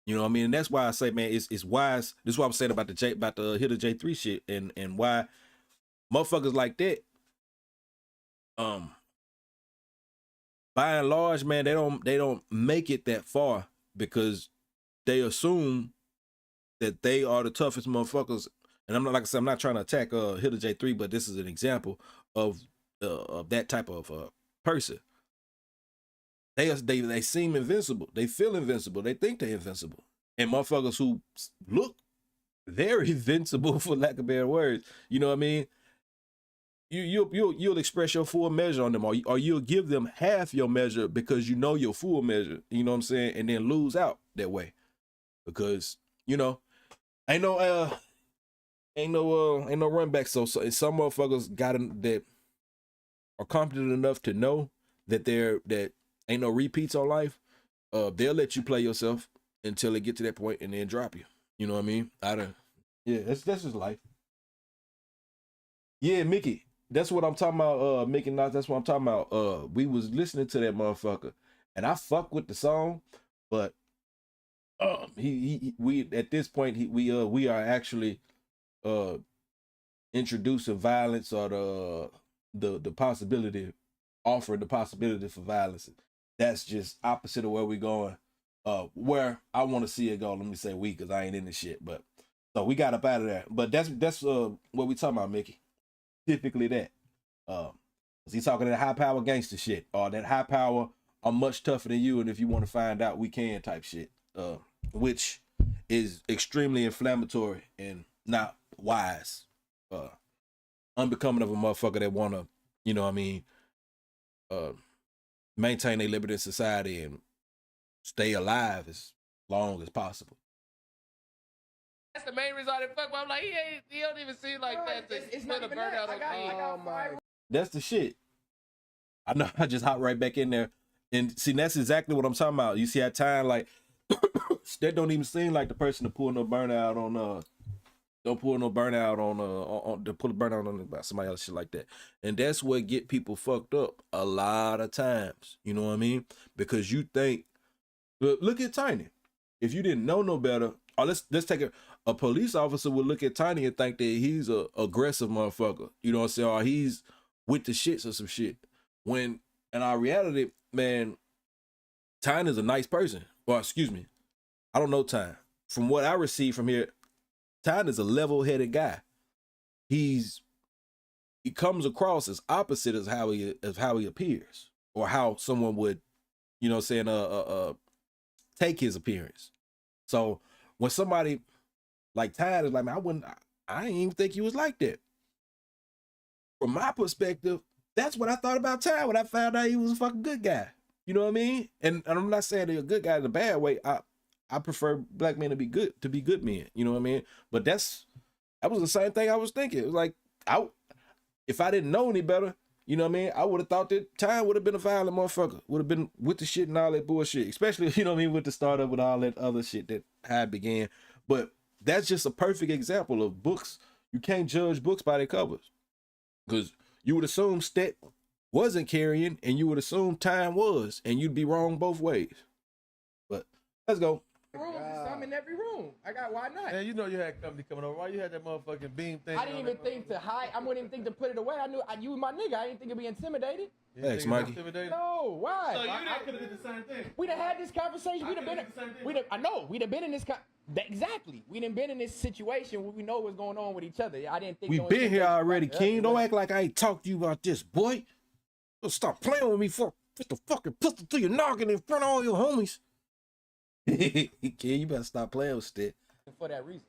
You know what I mean? And that's why I say, man, it's wise. This is what I'm saying about the Hitta J3 shit, and why motherfuckers like that, by and large, man, they don't make it that far, because they assume that they are the toughest motherfuckers. And I'm not, like I said, I'm not trying to attack Hitta J3, but this is an example of that type of person. They seem invincible. They feel invincible. They think they're invincible. And motherfuckers who look very invincible, for lack of better words, you know what I mean? You'll express your full measure on them, or you'll give them half your measure because you know your full measure. You know what I'm saying? And then lose out that way, because you know ain't no run back. So some motherfuckers that are confident enough to know that ain't no repeats on life. They'll let you play yourself until it get to that point and then drop you. You know what I mean? Yeah, that's just life. Yeah, Mickey. That's what I'm talking about, Mickey Knox. That's what I'm talking about. We was listening to that motherfucker, and I fuck with the song, but we at this point we are actually introducing violence, or the possibility, offering the possibility for violence. That's just opposite of where we going. Where I want to see it go. Let me say we, because I ain't in this shit. But so we got up out of there. But that's what we talking about, Mickey. Typically that. He's talking that high power gangster shit, or that high power, I'm much tougher than you, and if you want to find out, we can type shit. Which is extremely inflammatory and not wise. Unbecoming of a motherfucker that wanna, you know what I mean, maintain their liberty in society and stay alive as long as possible. That's the main reason I didn't fuck with him. I'm like, he don't even seem like that. It's not a burnout on Keem. That's the shit. I know. I just hop right back in there, and see, that's exactly what I'm talking about. You see, at time, like Stet don't even seem like the person to pull no burnout on. Don't pull no burnout on to pull a burnout on about somebody else, shit like that. And that's what get people fucked up a lot of times. You know what I mean? Because you think, look at Tiny. If you didn't know no better, or let's take a police officer would look at Tiny and think that he's a aggressive motherfucker. You know what I'm saying? Or he's with the shits or some shit. When in our reality, man, Tiny's a nice person. Or excuse me, I don't know Tiny. From what I receive from here, Tiny's a level-headed guy. He comes across as opposite as how he appears, or how someone would, you know what I'm saying, take his appearance. So when somebody like Ty is like, man, I didn't even think he was like that. From my perspective, that's what I thought about Ty when I found out he was a fucking good guy. You know what I mean? And I'm not saying they're a good guy in a bad way. I prefer black men to be good men. You know what I mean? But that was the same thing I was thinking. It was like, if I didn't know any better, you know what I mean, I would have thought that Ty would have been a violent motherfucker. Would have been with the shit and all that bullshit. Especially, you know what I mean, with the startup with all that other shit that how it began. But that's just a perfect example of books. You can't judge books by their covers. Because you would assume Stet wasn't carrying, and you would assume Time was, and you'd be wrong both ways. But let's go. I'm in every room. Why not? And you know you had company coming over. Why you had that motherfucking beam thing? I didn't even think to hide. I wouldn't even think to put it away. I knew you were my nigga. I didn't think it'd be intimidated. Thanks, Mikey. No, why? So I could have did the same thing. We'd have had this conversation. We'd have been in this. Exactly. We done been in this situation where we know what's going on with each other. I didn't think We've been here already, Keem. Don't act like I ain't talked to you about this, boy. Don't stop playing with me for put the fucking pistol through your noggin in front of all your homies. Keem, you better stop playing with Stet. For that reason.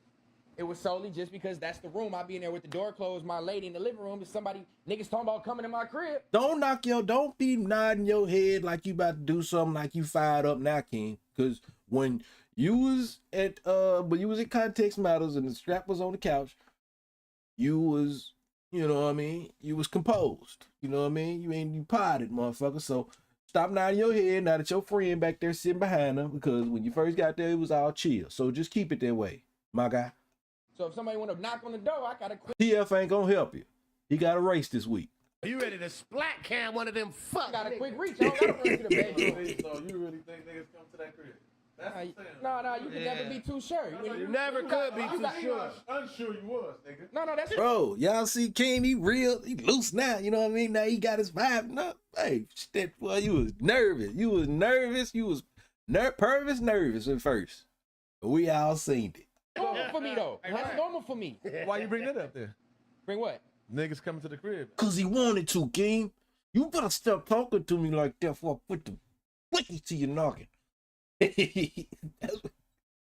It was solely just because that's the room. I be in there with the door closed, my lady in the living room. If somebody, niggas talking about coming in my crib. Don't be nodding your head like you about to do something like you fired up now, Keem. Cause when you was at Context Matters and the strap was on the couch, you was, you know what I mean, you was composed. You know what I mean? You potted, motherfucker. So stop nodding your head now that your friend back there sitting behind her, because when you first got there, it was all chill. So just keep it that way, my guy. So if somebody want to knock on the door, I gotta quit. TF ain't gonna help you. He got a race this week. Are you ready to splat cam one of them fuck? I got a quick reach. I don't gotta run to the bedroom. So you really think niggas come to that crib? No, you can never be too sure. You never could be too sure. Unsure you was, nigga. No, that's bro. Y'all see Keem? He real. He loose now. You know what I mean? Now he got his vibe. No, hey, Stet, boy, you was nervous. You was nervous. You was nervous at first. We all seen it. Normal for me though. That's normal for me. Why you bring that up there? Bring what? Niggas coming to the crib. Cause he wanted to, Keem. You better stop talking to me like that before I put the wiki to your noggin.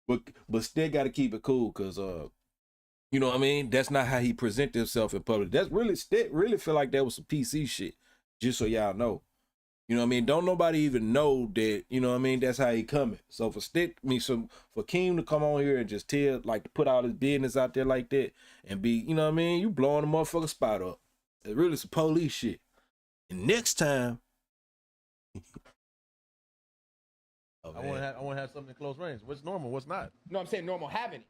but still gotta keep it cool, cause you know what I mean? That's not how he present himself in public. That's really Stet really feel like that was some PC shit. Just so y'all know. You know what I mean? Don't nobody even know that, you know what I mean? That's how he coming. So for for Keem to come on here and just to put all his business out there like that and be, you know what I mean? You blowing the motherfucking spot up. It's really some police shit. And next time, I want to have something in close range. What's normal? What's not? No, I'm saying normal having it.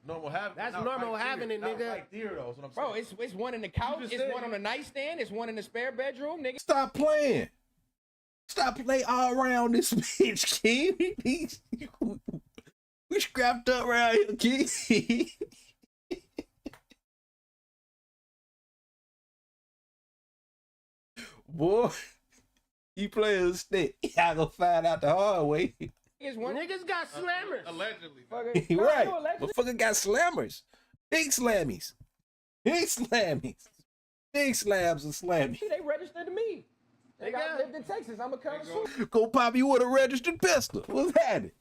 Normal having. That's normal having it, nigga. Right there, though. What I'm Bro, it's one in the couch. It's one on the nightstand. It's one in the spare bedroom, nigga. Stop playing. Stop playing all around this bitch, Keem. We scrapped up around here, Keem. Boy, you playing Stet. Y'all gonna find out the hard way. Niggas got slammers. Allegedly. Right. Motherfucker got slammers. Big slammies. Big slammies. Big slabs and slammies. They registered to me. They got lived in Texas. I'm a connoisseur. Go pop you with a registered pistol. What's happening?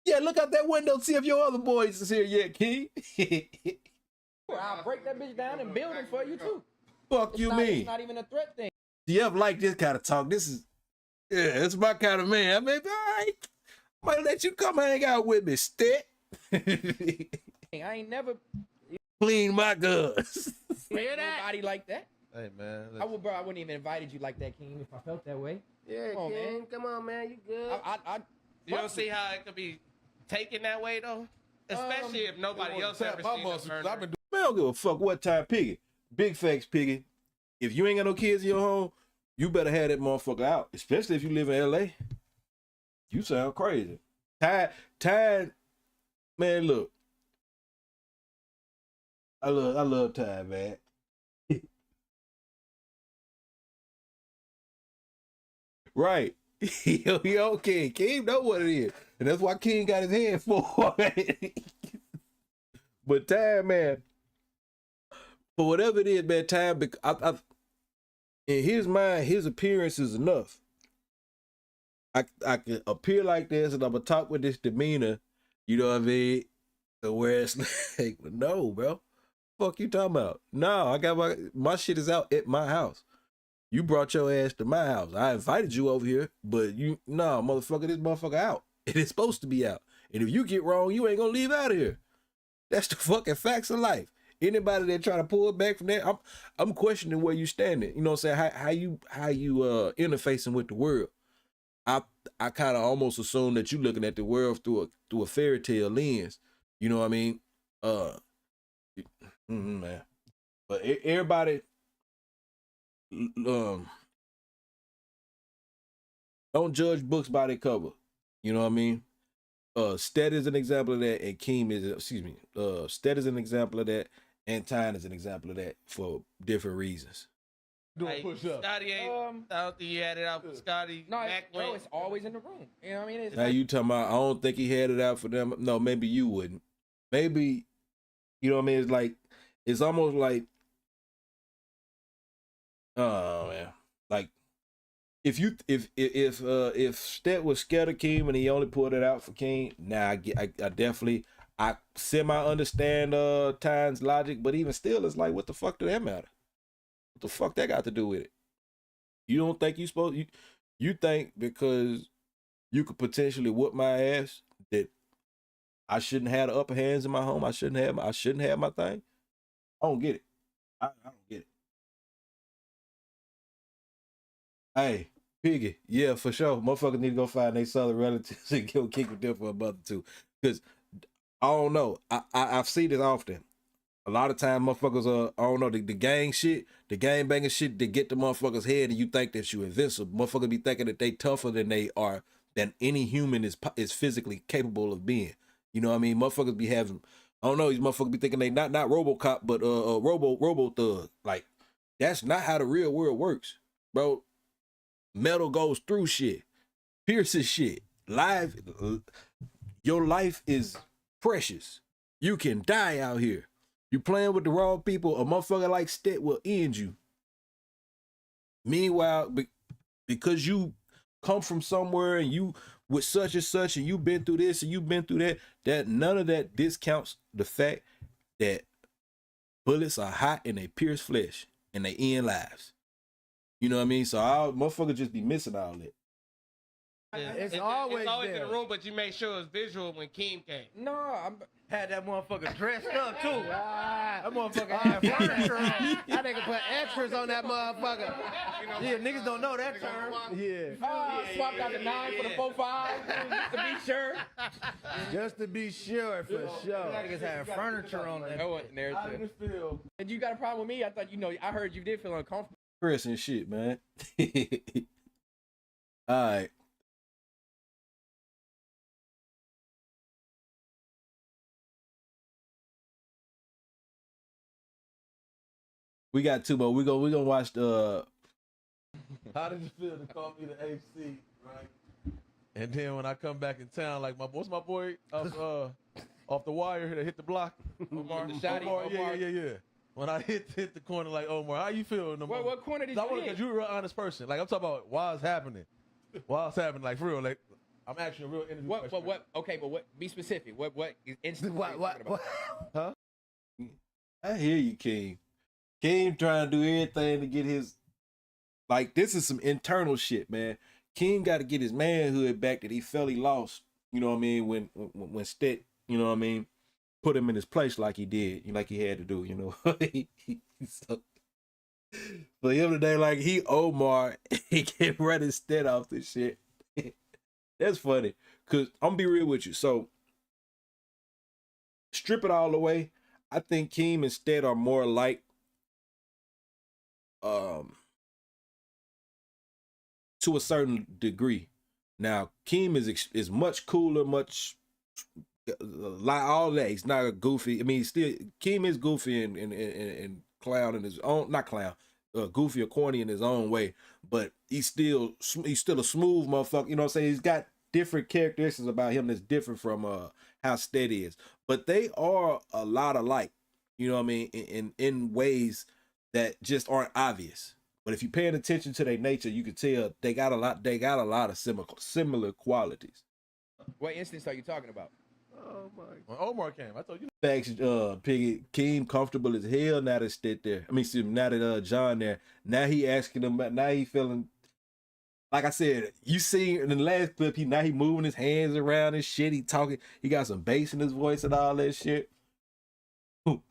Yeah, look out that window, see if your other boys is here yet, Keem. I'll break that bitch down and build them for you too. Fuck you mean? It's not even a threat thing. You ever like this kind of talk? This is, yeah, it's my kind of man. I mean, all right, might let you come hang out with me, Stet. I ain't never clean my guns. Hear that? Nobody like that. Hey man, I wouldn't even invited you like that, Keem, if I felt that way. Yeah, come on, Keem, man. Come on, man. You good? You don't see how it could be taken that way though, especially if nobody else ever seen it. Man, I don't give a fuck what time, Piggy. Big facts, Piggy. If you ain't got no kids in your home, you better have that motherfucker out. Especially if you live in LA. You sound crazy. Time, man, look. I love time, man. Right. He okay. Keem know what it is. And that's why Keem got his hand for. But time, man. For whatever it is, man, time, in his mind, his appearance is enough. I can appear like this and I'm going to talk with this demeanor, you know what I mean? Where it's like, no, bro. Fuck you talking about? No, I got my shit is out at my house. You brought your ass to my house. I invited you over here, but no, motherfucker, this motherfucker out. It is supposed to be out. And if you get wrong, you ain't gonna leave out of here. That's the fucking facts of life. Anybody that try to pull it back from that, I'm questioning where you standing. You know what I'm saying? How you interfacing with the world. I kind of almost assume that you looking at the world through a fairy tale lens. You know what I mean? Man. But everybody don't judge books by their cover. You know what I mean? Stet is an example of that, and Keem is, Stet is an example of that, and Tyne is an example of that for different reasons. Doing push-ups. Scotty ain't, I don't think you had it out for Scotty. No, it's always in the room. You know what I mean? It's Now you talking about, I don't think he had it out for them. No, maybe you wouldn't. Maybe, you know what I mean? It's like, it's almost like, oh man, like if Stet was scared of Keem and he only pulled it out for Keem, I definitely semi understand Tyne's logic, but even still, it's like, what the fuck do that matter? What the fuck that got to do with it? You don't think you supposed you think because you could potentially whoop my ass that I shouldn't have the upper hands in my home? I shouldn't have my thing? I don't get it. I don't get it. Hey, Piggy, yeah, for sure. Motherfuckers need to go find their southern relatives and go kick with them for a month or two. Because I don't know. I've seen this often. A lot of times motherfuckers I don't know, the gang shit, the gang banging shit, they get the motherfuckers' head and you think that you invincible. Motherfuckers be thinking that they tougher than they are, than any human is physically capable of being. You know what I mean? Motherfuckers be having, I don't know, these motherfuckers be thinking they not RoboCop, but Robo Thug. Like, that's not how the real world works, bro. Metal goes through shit, pierces shit, live. your life is precious. You can die out here. You playing with the wrong people, a motherfucker like Stet will end you. Meanwhile, because you come from somewhere and you with such and such and you've been through this and you've been through that, that none of that discounts the fact that bullets are hot and they pierce flesh and they end lives. You know what I mean? So our motherfucker just be missing all that. It's always in there. the room, but you made sure it was visual when Keem came. No, I had that motherfucker dressed up too. Ah, That motherfucker had furniture on. that nigga put extras on that motherfucker. Yeah, niggas don't know that term. Yeah. Swapped out the 9 for the 4-5 to be sure. Just to be sure, for sure. Niggas had furniture on that. That wasn't the narrative. feel. And you got a problem with me? I thought, I heard you did feel uncomfortable. Chris and shit, man. All right. We got two more. We gonna watch the. How did you feel to call me the AC, right? And then when I come back in town, like what's my boy off the wire that hit the block? Omar, the shotty, yeah. When I hit the corner, like Omar, how you feel in the moment? What corner did you hit? Because you're a real honest person. Like I'm talking about why it's happening. Why it's happening, like for real. Like I'm asking a real interview question. What? Okay, but what? Be specific. What is instant? What? Huh? I hear you, Keem. Keem trying to do everything to get his. Like this is some internal shit, man. Keem got to get his manhood back that he felt he lost. You know what I mean? When Stet, you know what I mean, put him in his place like he did, like he had to do. You know. So, for him today, like he Omar, he kept running Stet off this shit. That's funny, cause I'm gonna be real with you. So strip it all away. I think Keem and Stet are more like to a certain degree. Now Keem is much cooler, much like all that. He's not a goofy. I mean, still Keem is goofy and clown in his own, not clown, goofy or corny in his own way. But he's still a smooth motherfucker. You know what I'm saying? He's got different characteristics about him that's different from how Stet is. But they are a lot alike. You know what I mean? In ways that just aren't obvious. But if you're paying attention to their nature, you can tell they got a lot of similar qualities. What instance are you talking about? Oh my! When Omar came, I told you. Facts, Piggy, Keem comfortable as hell now that Stet there. I mean, now that John there. Now he asking him. Now he feeling. Like I said, you see in the last clip, he moving his hands around and shit. He talking. He got some bass in his voice and all that shit.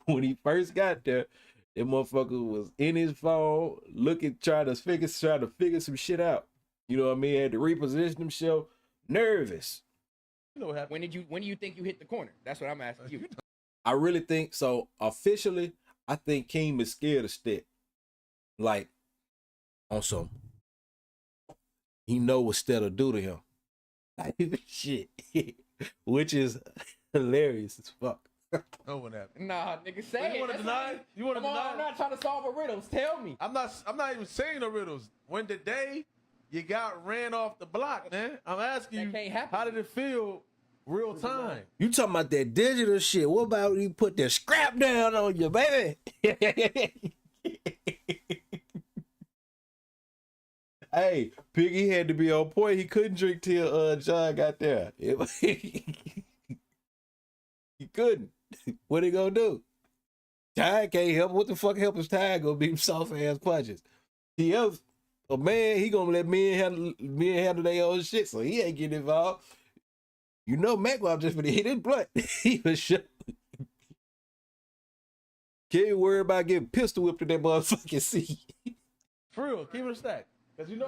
When he first got there, that motherfucker was in his phone, trying to figure some shit out. You know what I mean? Had to reposition himself, nervous. You know what happened? When do you think you hit the corner? That's what I'm asking you. I really think so. Officially, I think Keem is scared of Stet. Like, on some, he know what Stet will do to him. Like, shit. Which is hilarious as fuck. No one happened. Nah, nigga, say it. You want to deny? You want to deny? I'm not trying to solve a riddle. Tell me. I'm not even saying the riddles. When the day you got ran off the block, man, I'm asking you, can't happen. how did it feel real time? You talking about that digital shit. What about when you put the scrap down on you, baby? Hey, Piggy had to be on point. He couldn't drink till John got there. He couldn't. What he gonna do? Ty can't help. What the fuck help is Ty gonna be soft ass punches? He else a man, he gonna let men handle their own shit, so he ain't getting involved. You know, Macwell just finna hit his blunt. He was sure. Can't worry about getting pistol whipped in that motherfucking seat. For real, keep it a stack. Cause you know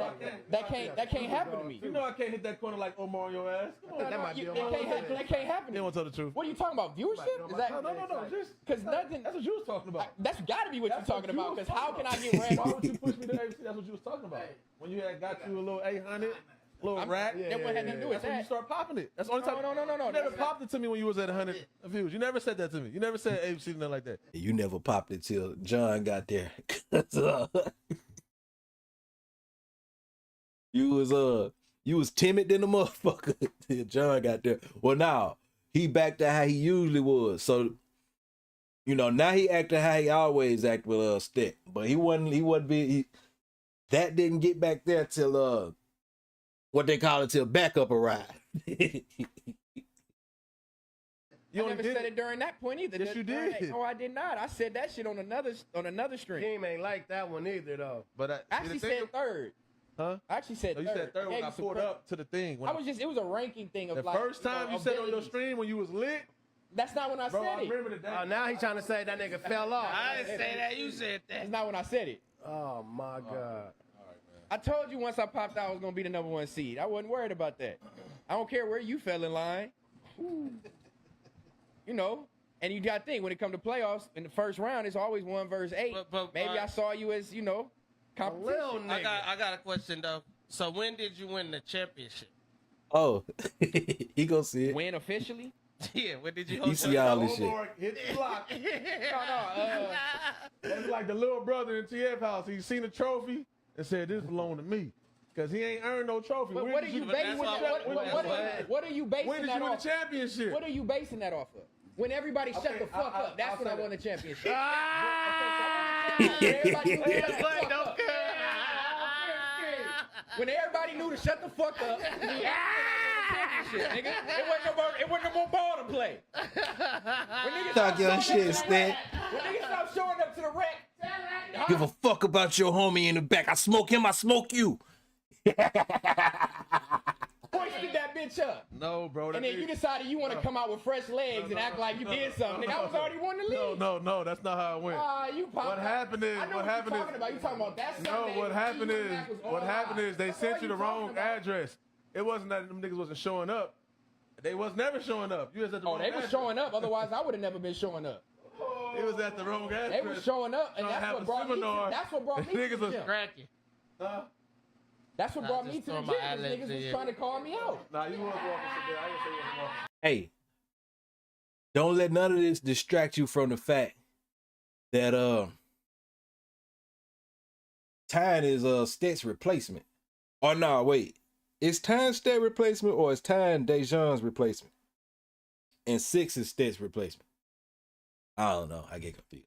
that can't happen to me. You know I can't hit that corner like Omar on your ass. Come on, that can't happen. They won't tell the truth. What are you talking about? Viewership? Is that no. Just because nothing. That's what you was talking about. That's got to be what you're talking about. Because how can I get ran? Why would you push me to AC? That's what you was talking about. When you had got you a little 800, little rack. That what had nothing to do with that's when you start popping it. That's the only time. No. You never popped it to me when you was at 100 views. You never said that to me. You never said ABC nothing like that. You never popped it till John got there. You was You was timid than the motherfucker till John got there. Well, now he back to how he usually was. So, you know, now he acting how he always act with Stet. But he wasn't being that didn't get back there till what they call it till backup arrived. I never said it during that point either. Yes, you did. No, I did not. I said that shit on another stream. Keem ain't like that one either, though. But I actually said third. Huh? I actually said you third. said third when I pulled up to the thing. When it was a ranking thing of the like. First time you said on your stream when you was lit. That's not when I said it. Remember the day. Oh, now he trying to say that nigga fell off. I didn't say that. You said that. That's not when I said it. Oh, my God. I told you once I popped out I was going to be the number 1 seed. I wasn't worried about that. I don't care where you fell in line. You know, and you got to think, when it comes to playoffs, in the first round, it's always 1 versus 8. Maybe I saw you as, you know, competition. I got a question, though. So when did you win the championship? Oh, he gonna see it. Win officially? Yeah, when did you He see all this shit. Hit the block. It's like the little brother in TF house. He seen a trophy and said, this belong to me. Because he ain't earned no trophy. But what are you basing When did that you win off? the championship? What are you basing that off of? When everybody shut the fuck up, that's when I won the championship. When everybody knew to shut the fuck up, nigga. It wasn't no more ball to play. Talk your shit, Stet. When niggas stop showing up to the wreck, Give a fuck about your homie in the back. I smoke him, I smoke you. hoisted that bitch up. No, bro. And then you decided you want to come out with fresh legs and act like you did something. Nigga, I was already won the league. No, that's not how it went. You popped what happened is, I know what you're talking about. You talking about that Sunday. No, what happened is they sent you the wrong address. It wasn't that them niggas wasn't showing up. They was never showing up. You was at the wrong they was showing up. Otherwise, I would have never been showing up. It was at the wrong address. They was showing up, and that's what brought me to niggas was cracking. That's what brought me to the gym. Niggas was trying to call me out. Nah, you was walking shit there. I didn't say you was walking. Hey, don't let none of this distract you from the fact that Tyne is Stet's replacement. Or no, wait. Is Tyne Stet replacement or is Tyne Dejan's replacement? And 6 is Stet's replacement. I don't know. I get confused.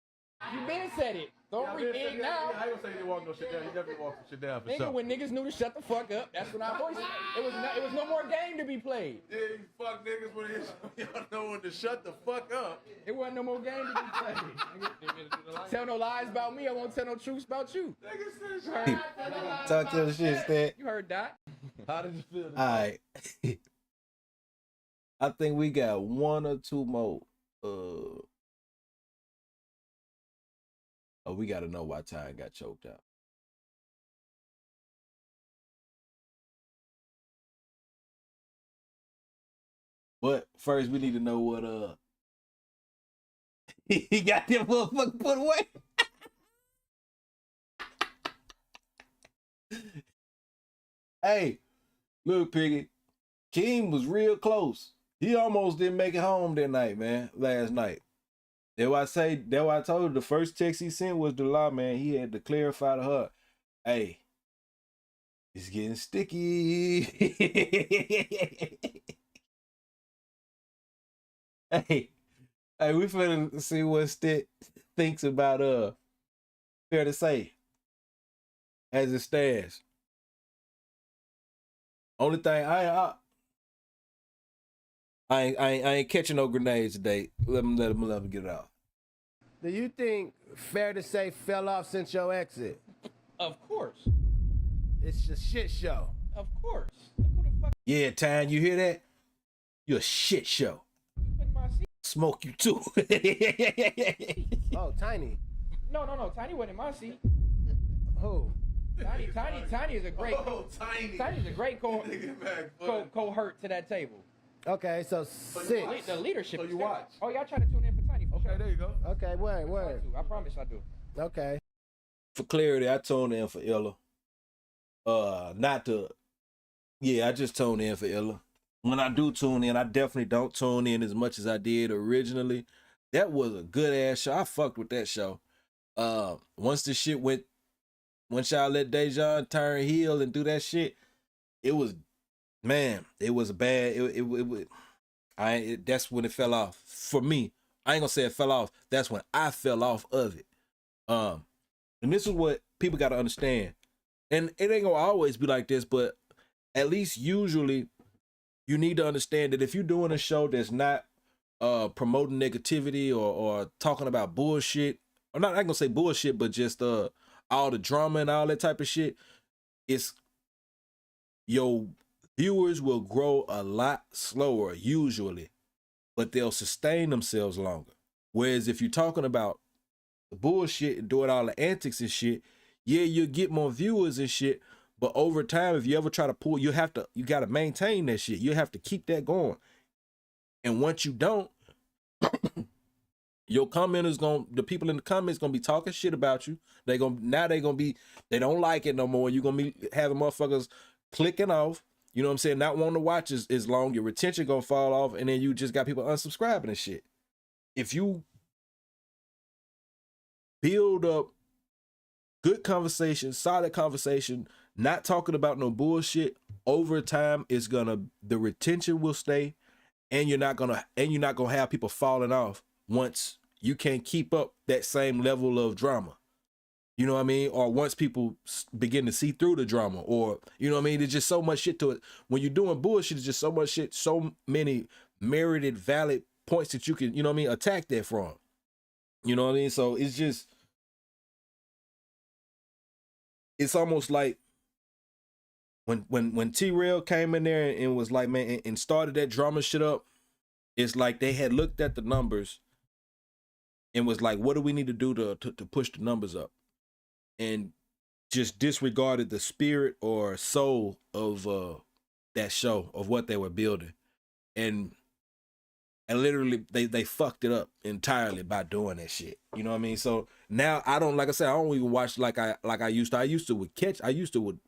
You been said it. Don't renege now. I ain't gonna say you walk no shit down. You definitely walk some shit down for Nigga, sure. when niggas knew to shut the fuck up, that's when I voiced it. It was no more game to be played. Yeah, you fuck niggas when y'all know when to shut the fuck up. It wasn't no more game to be played. Tell no lies about me. I won't tell no truths about you. Talk your shit, Stet. You heard that. How did you feel? All right. I think we got 1 or 2 more. Oh, we got to know why Tyne got choked out. But first, we need to know what he got them motherfucker put away. Hey, look, Piggy. Keem was real close. He almost didn't make it home that night, man. Last night. That's why I told you the first text he sent was the law, man. He had to clarify to her, hey, it's getting sticky. hey, we finna see what Stet thinks about fair to say as it stands. Only thing I ain't catching no grenades today. Let him get it out. Do you think fair to say fell off since your exit? Of course. It's a shit show. Of course. Yeah, Tyne, you hear that? You're a shit show. Smoke you too. Oh, Tiny. No. Tiny wasn't in my seat. Who? Tiny is a great. Tiny. Tiny's a great cohort to that table. Okay, so 6. The leadership. So you watch. Oh, y'all trying to tune in for Tiny? For Okay, sure. there you go. Okay, word. I promise I do. Okay. For clarity, I tuned in for Illa. I just tuned in for Illa. When I do tune in, I definitely don't tune in as much as I did originally. That was a good ass show. I fucked with that show. Once y'all let Dejan turn heel and do that shit, it was man, it was bad. That's when it fell off for me. I ain't gonna say it fell off. That's when I fell off of it. And this is what people got to understand. And it ain't gonna always be like this, but at least usually you need to understand that if you're doing a show that's not promoting negativity or talking about bullshit, or not, I ain't gonna say bullshit, but just all the drama and all that type of shit, it's your viewers will grow a lot slower usually, but they'll sustain themselves longer. Whereas if you're talking about the bullshit and doing all the antics and shit, yeah, you'll get more viewers and shit, but over time, if you ever try to pull, you gotta maintain that shit. You have to keep that going. And once you don't, your commenters the people in the comments gonna be talking shit about you. They don't like it no more. You're gonna be having motherfuckers clicking off. You know what I'm saying? Not wanting to watch as long. Your retention gonna fall off, and then you just got people unsubscribing and shit. If you build up good conversation, solid conversation, not talking about no bullshit, over time the retention will stay, and you're not gonna have people falling off once you can't keep up that same level of drama. You know what I mean? Or once people begin to see through the drama, or, you know what I mean? There's just so much shit to it. When you're doing bullshit, it's just so much shit, so many merited, valid points that you can, you know what I mean, attack that from. You know what I mean? So it's just, it's almost like when TRell came in there and was like, man, and started that drama shit up, it's like they had looked at the numbers and was like, what do we need to do to push the numbers up? And just disregarded the spirit or soul of that show, of what they were building. And literally they fucked it up entirely by doing that shit. You know what I mean? So now I don't, like I said, I don't even watch like I used to.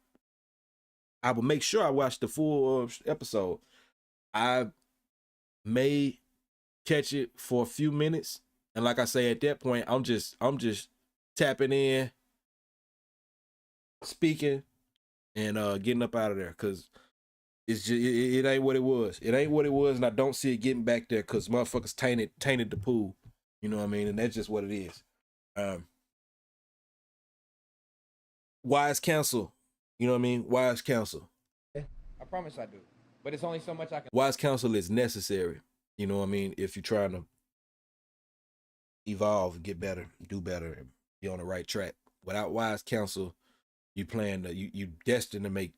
I would make sure I watched the full episode. I may catch it for a few minutes, and like I say, at that point, I'm just tapping in, speaking, and getting up out of there, because it's just it ain't what it was. It ain't what it was, and I don't see it getting back there because motherfuckers tainted the pool. You know what I mean? And that's just what it is. Wise counsel. You know what I mean? Wise counsel. I promise I do. But it's only so much I can. Wise counsel is necessary. You know what I mean? If you're trying to evolve, get better, do better, and be on the right track. Without wise counsel, you destined to make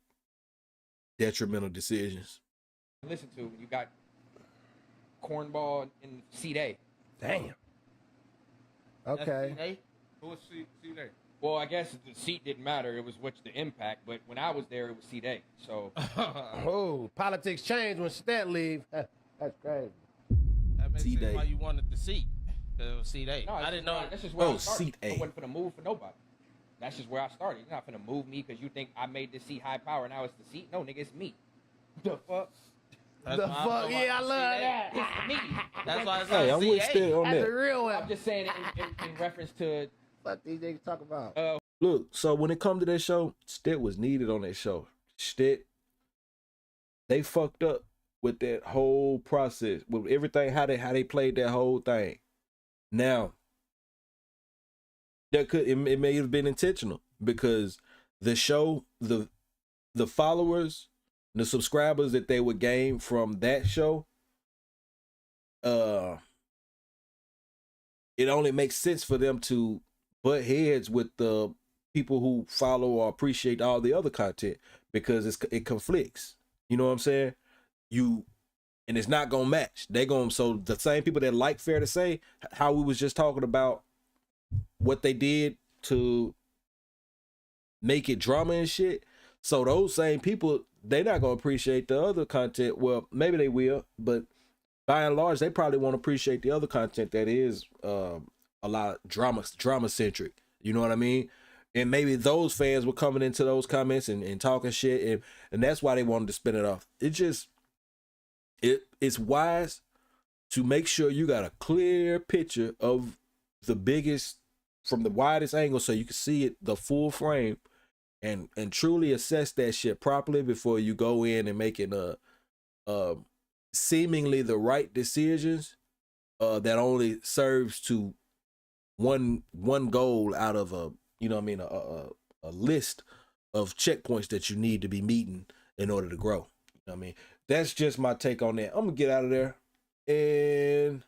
detrimental decisions. Listen to, you got Cornball and C-Day. Damn. Okay. Who was C-Day? Well, I guess the seat didn't matter. It was what's the impact. But when I was there, it was C-Day. So. Oh, politics changed when Stet leave. That's crazy. That makes sense why you wanted the seat. It was C-Day. No, I didn't know. That's just where I started. Seat A. I wasn't finna move for nobody. That's just where I started. You're not finna move me because you think I made this seat high power. Now it's the seat. No, nigga, it's me. The fuck? That's the fuck? Yeah, I love that. It's me. That's why it's Hey, I'm with Stet on That's that. a real one. I'm just saying it in reference to. Fuck these niggas talk about. Look, so when it comes to that show, Stet was needed on that show. Stet, they fucked up with that whole process, with everything, how they played that whole thing. Now, it may have been intentional, because the show, the followers, the subscribers that they would gain from that show, it only makes sense for them to butt heads with the people who follow or appreciate all the other content, because it conflicts. You know what I'm saying? And it's not gonna match. So the same people that like Fair to Say, how we was just talking about what they did to make it drama and shit. So those same people, they're not gonna appreciate the other content. Well, maybe they will, but by and large, they probably won't appreciate the other content that is a lot drama centric. You know what I mean? And maybe those fans were coming into those comments and talking shit, and that's why they wanted to spin it off. It's wise to make sure you got a clear picture of the biggest, from the widest angle, so you can see it, the full frame, and truly assess that shit properly before you go in and making seemingly the right decisions that only serves to one goal out of a, you know what I mean, a list of checkpoints that you need to be meeting in order to grow. You know what I mean? That's just my take on that. I'm gonna get out of there. And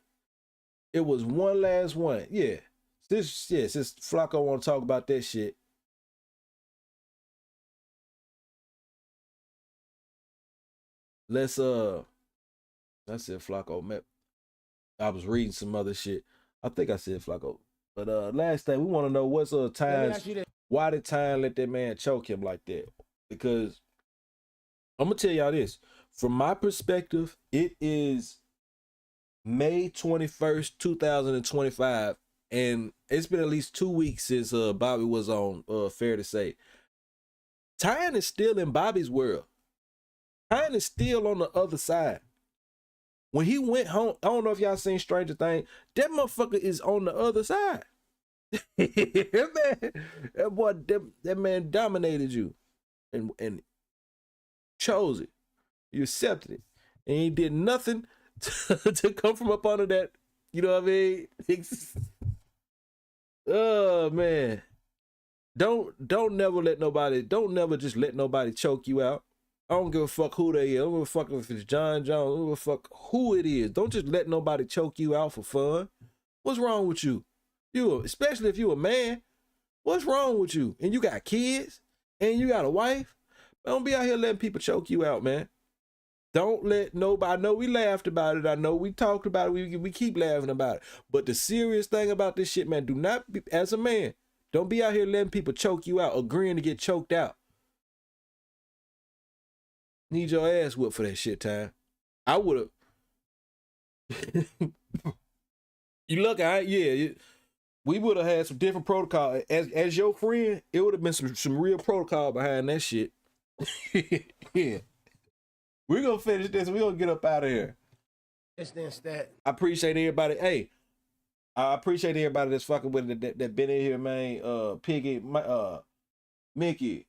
it was one last one. Yeah. Since Flacco want to talk about that shit. Let's I said Flacco, man. I was reading some other shit. I think I said Flacco. But last thing, we want to know what's Tyne's, why did Tyne let that man choke him like that? Because I'm gonna tell y'all this. From my perspective, it is May 21st, 2025, and it's been at least 2 weeks since Bobby was on Fair to Say. Tyne is still in Bobby's world. Tyne is still on the other side. When he went home, I don't know if y'all seen Stranger Things, that motherfucker is on the other side. that man dominated you and chose it. You accepted it. And he did nothing to come from up under that. You know what I mean? Oh man. Don't never just let nobody choke you out. I don't give a fuck who they is. I don't give a fuck if it's John Jones. I don't give a fuck who it is. Don't just let nobody choke you out for fun. What's wrong with you? Especially if you a man. What's wrong with you? And you got kids and you got a wife. Don't be out here letting people choke you out, man. Don't let nobody. I know we laughed about it. I know we talked about it. We keep laughing about it. But the serious thing about this shit, man, do not be, as a man, don't be out here letting people choke you out, agreeing to get choked out. Need your ass whipped for that shit, Time. I would have. You look, we would have had some different protocol. As your friend, it would have been some real protocol behind that shit. Yeah. We're going to finish this. We're going to get up out of here. It's then Stet. I appreciate everybody. Hey, I appreciate everybody that's fucking with it that been in here, man. Piggy, Mickey,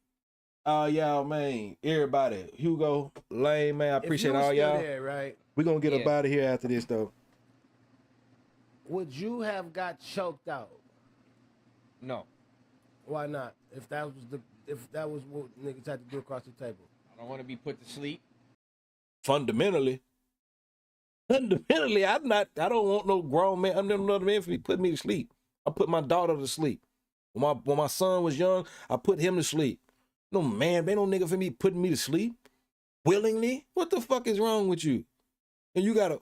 y'all, man. Everybody. Hugo, Lane, man. I appreciate all y'all. There, right? We're going to get up out of here after this, though. Would you have got choked out? No. Why not? If that was what niggas had to do across the table. I don't want to be put to sleep. Fundamentally, I don't want no grown man. I'm never another man for me put me to sleep. I put my daughter to sleep. When my son was young, I put him to sleep. No man, ain't no nigga for me putting me to sleep willingly. What the fuck is wrong with you? And you gotta.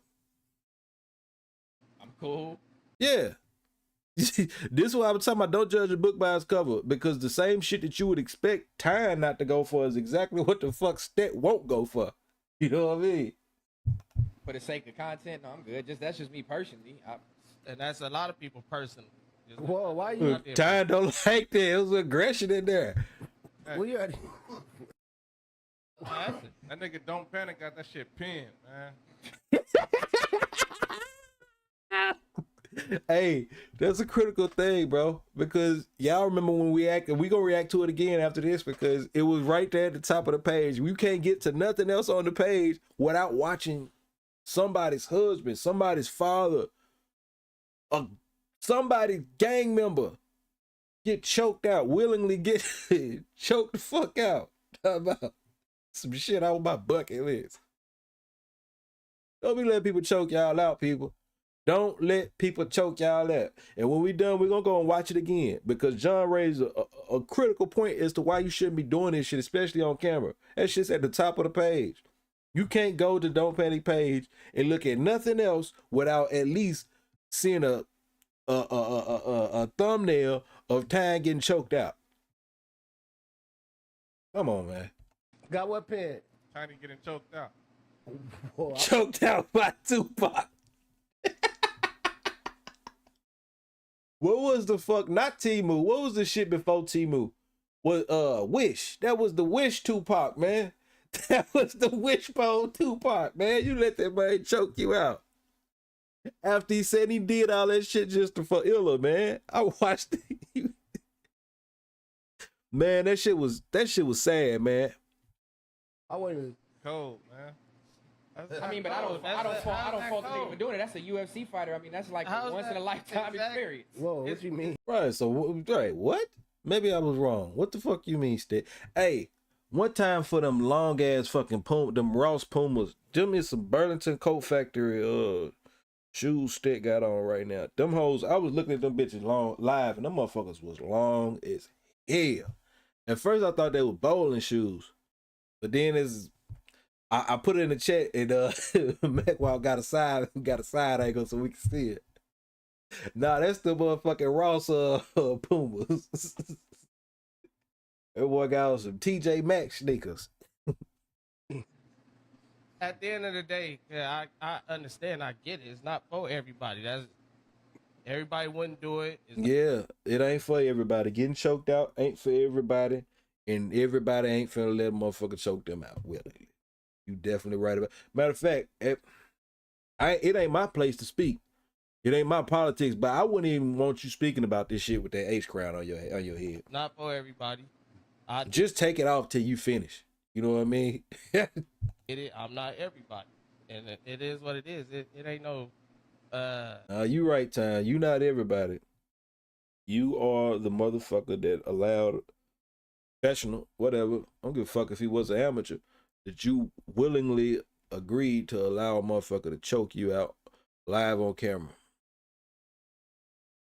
I'm cool. Yeah. This is why I was talking about don't judge a book by its cover, because the same shit that you would expect Tyne not to go for is exactly what the fuck Stet won't go for. You know what I mean? For the sake of content, no, I'm good. That's just me personally. And that's a lot of people personally. Whoa, why you? Tyne don't like that. It was aggression in there. We already. That nigga Don't Panic got that shit pinned, man. Hey, that's a critical thing, bro. Because y'all remember when we gonna react to it again after this, because it was right there at the top of the page. You can't get to nothing else on the page without watching somebody's husband, somebody's father, somebody's gang member get choked out, willingly get choked the fuck out. Talk about some shit on my bucket list. Don't be letting people choke y'all out, people. Don't let people choke y'all out. And when we done, we're going to go and watch it again, because John raised a critical point as to why you shouldn't be doing this shit, especially on camera. That shit's at the top of the page. You can't go to Don't Panic page and look at nothing else without at least seeing a thumbnail of Tyne getting choked out. Come on, man. Got what pen? Tiny getting choked out. Whoa, Choked out by Tupac. What was the fuck? Not Timu. What was the shit before Timu? Was Wish. That was the Wish Tupac, man. That was the Wishbone Tupac, man. You let that man choke you out. After he said he did all that shit just for Illa, man. I watched it. Man, that shit was sad, man. I wouldn't. Cold, man. I mean, but I don't fault the nigga for doing it. That's a UFC fighter. I mean, that's like a once in a lifetime experience. Whoa, what you mean? Right, so right, what? Maybe I was wrong. What the fuck you mean, Stet? Hey, one time for them long ass fucking them Ross Pumas, them is some Burlington Coat Factory shoes Stet got on right now. Them hoes, I was looking at them bitches live, and them motherfuckers was long as hell. At first I thought they were bowling shoes, but then I put it in the chat, and Mopwack got a side angle so we can see it. Nah, that's the motherfucking Ross Pumas. That boy got on some TJ Maxx sneakers. At the end of the day, yeah, I understand. I get it. It's not for everybody. Everybody wouldn't do it. Yeah, it ain't for everybody. Getting choked out ain't for everybody, and everybody ain't finna let a motherfucker choke them out willingly. You definitely right about. Matter of fact, it ain't my place to speak. It ain't my politics, but I wouldn't even want you speaking about this shit with that H crown on your head. Not for everybody. Just take it off till you finish. You know what I mean? I'm not everybody, and it is what it is. It ain't no. You right, Time. You not everybody. You are the motherfucker that allowed professional, whatever. I don't give a fuck if he was an amateur. That you willingly agreed to allow a motherfucker to choke you out live on camera.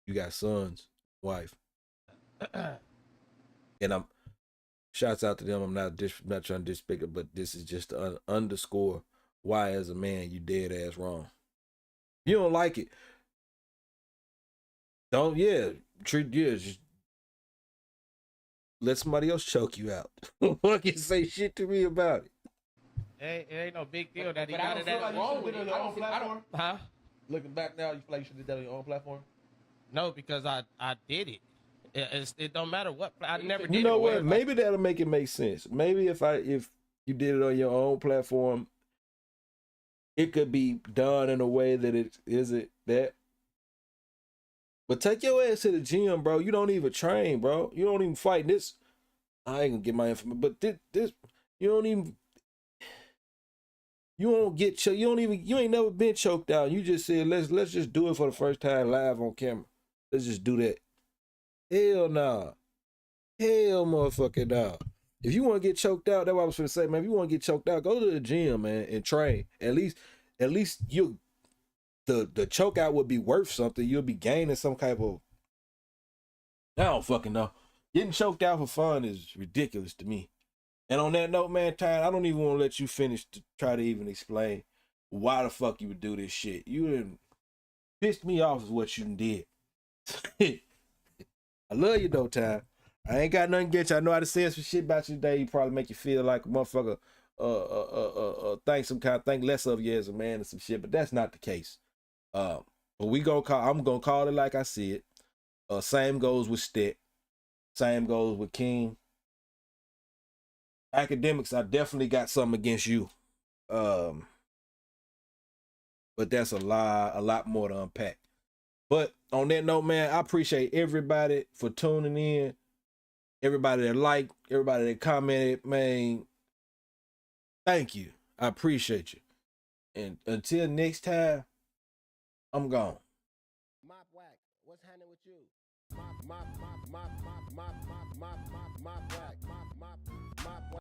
You got sons, wife, and shouts out to them. I'm not trying to disrespect it, but this is just to underscore why, as a man, you dead ass wrong. You don't like it. Just let somebody else choke you out. Fucking say shit to me about it. It ain't no big deal that he But got it at wrong with it. Huh? Looking back now, you feel like you should have done it on your own platform? No, because I did it. It don't matter what. I never did. You know what? Maybe that'll make it make sense. Maybe if you did it on your own platform, it could be done in a way that it isn't that. But take your ass to the gym, bro. You don't even train, bro. You don't even fight. This, I ain't gonna get my information, but this, you don't even. You won't get you ain't never been choked out. You just said let's just do it for the first time live on camera. Let's just do that. Hell nah. Hell motherfucking nah. If you want to get choked out, that's what I was gonna say, man. If you want to get choked out, go to the gym, man, and train. At least you the choke out would be worth something. You'll be gaining some kind of, I don't fucking know. Getting choked out for fun is ridiculous to me. And on that note, man, Ty, I don't even want to let you finish to try to even explain why the fuck you would do this shit. You done pissed me off is what you done did. I love you though, Ty. I ain't got nothing against you. I know how to say some shit about you today. You probably make you feel like a motherfucker think less of you as a man and some shit, but that's not the case. But I'm gonna call it like I see it. Same goes with Stet. Same goes with Keem. Akademiks, I definitely got something against you. But that's a lot more to unpack. But on that note, man, I appreciate everybody for tuning in. Everybody that liked, everybody that commented, man. Thank you. I appreciate you. And until next time, I'm gone. Mopwack, what's happening with you? Mopwack.